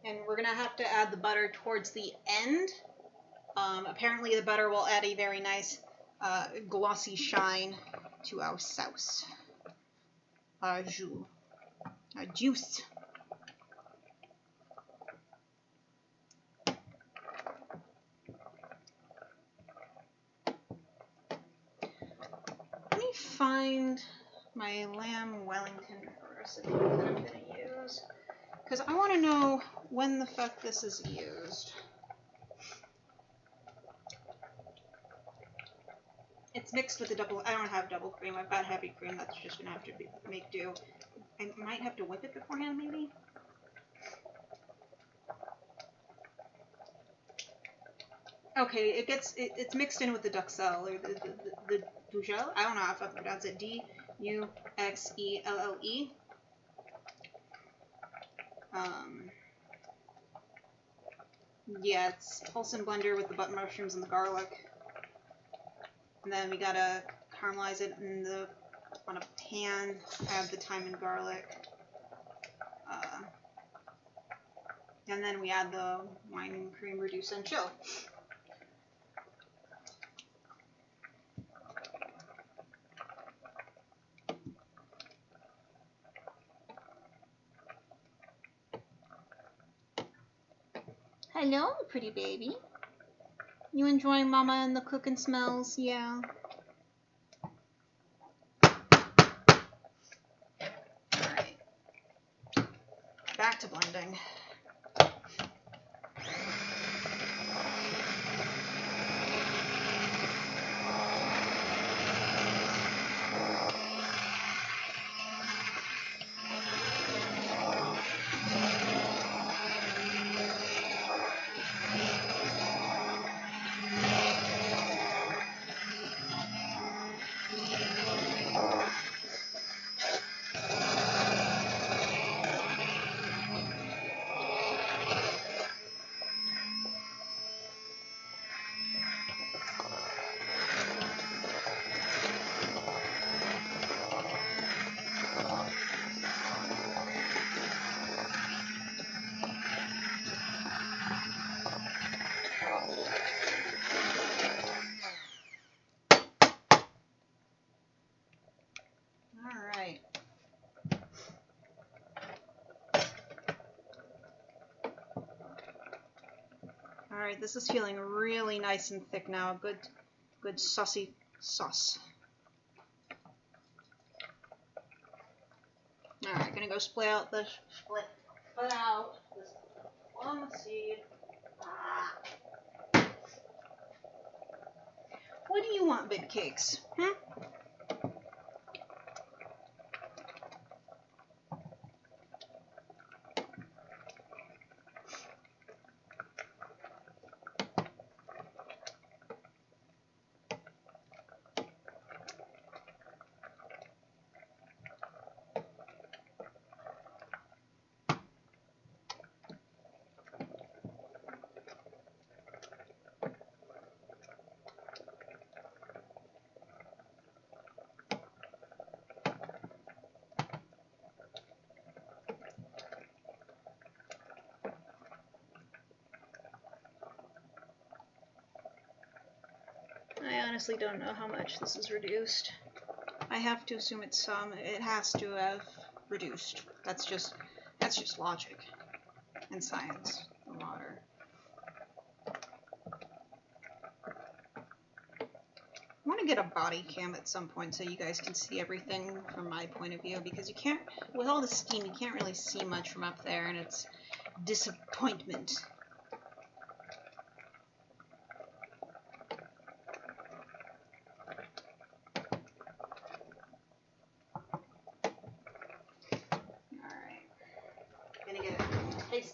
And we're going to have to add the butter towards the end. Apparently the butter will add a very nice glossy shine to our sauce. Our juice. Let me find my lamb Wellington recipe that I'm going to use. Because I want to know when the fuck this is used. It's mixed with the double... I don't have double cream. I've got heavy cream. That's just going to have to make do. I might have to whip it beforehand, maybe? Okay, it's mixed in with the duxelle, or the duxelle? I don't know how to pronounce it. D-U-X-E-L-L-E. Yeah, it's Pulse and blender with the button mushrooms and the garlic. And then we gotta caramelize it on a pan, add the thyme and garlic. And then we add the wine and cream, reduce and chill. Hello, pretty baby. You enjoying Mama and the cooking smells? Yeah. Alright. Back to blending. Alright, this is feeling really nice and thick now. Good saucy sauce. Alright, gonna go split out this plum seed. What do you want, big cakes? I honestly don't know how much this is reduced. I have to assume it's some. It has to have reduced. That's just logic and science and water. I want to get a body cam at some point so you guys can see everything from my point of view, because you can't, with all the steam, you can't really see much from up there, and it's disappointment.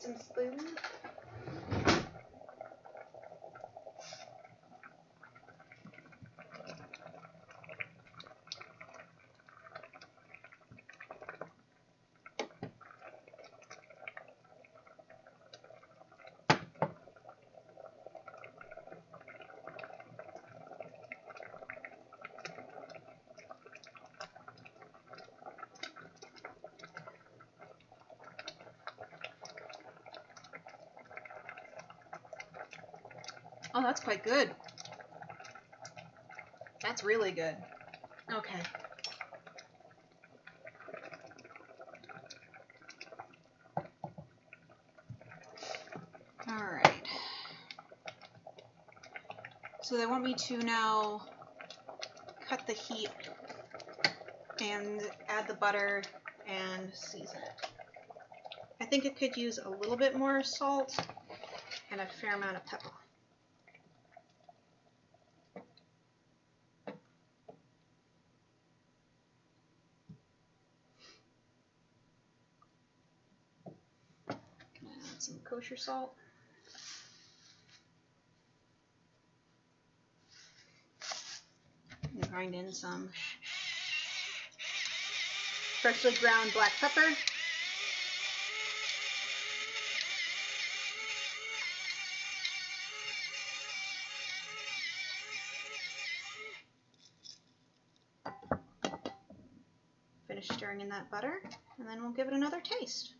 And spoon. Oh, that's quite good. That's really good. Okay. Alright. So they want me to now cut the heat and add the butter and season it. I think it could use a little bit more salt and a fair amount of pepper. Some kosher salt. And grind in some freshly ground black pepper. Finish stirring in that butter, and then we'll give it another taste.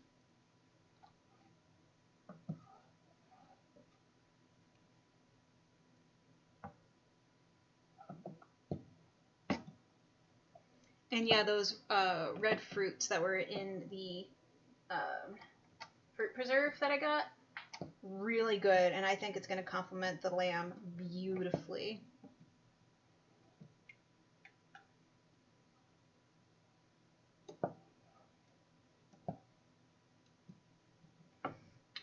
And yeah, those red fruits that were in the fruit preserve that I got, really good, and I think it's going to complement the lamb beautifully.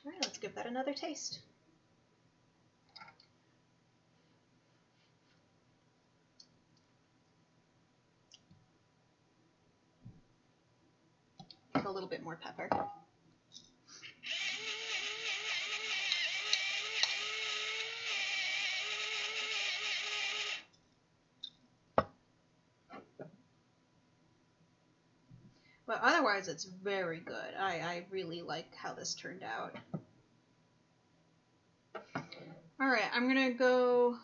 Alright, let's give that another taste. A little bit more pepper. But otherwise, it's very good. I really like how this turned out. Alright, I'm gonna go...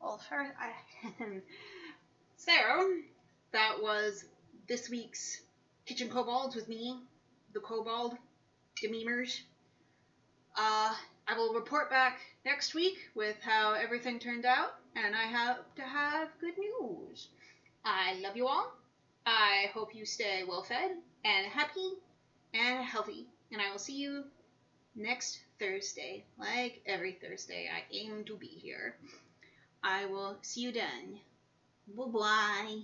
Well, first, so, that was this week's Kitchen Kobolds with me, the Kobold, Dememers. I will report back next week with how everything turned out, and I hope to have good news. I love you all. I hope you stay well fed and happy and healthy, and I will see you next Thursday, like every Thursday, I aim to be here. I will see you then. Bye-bye.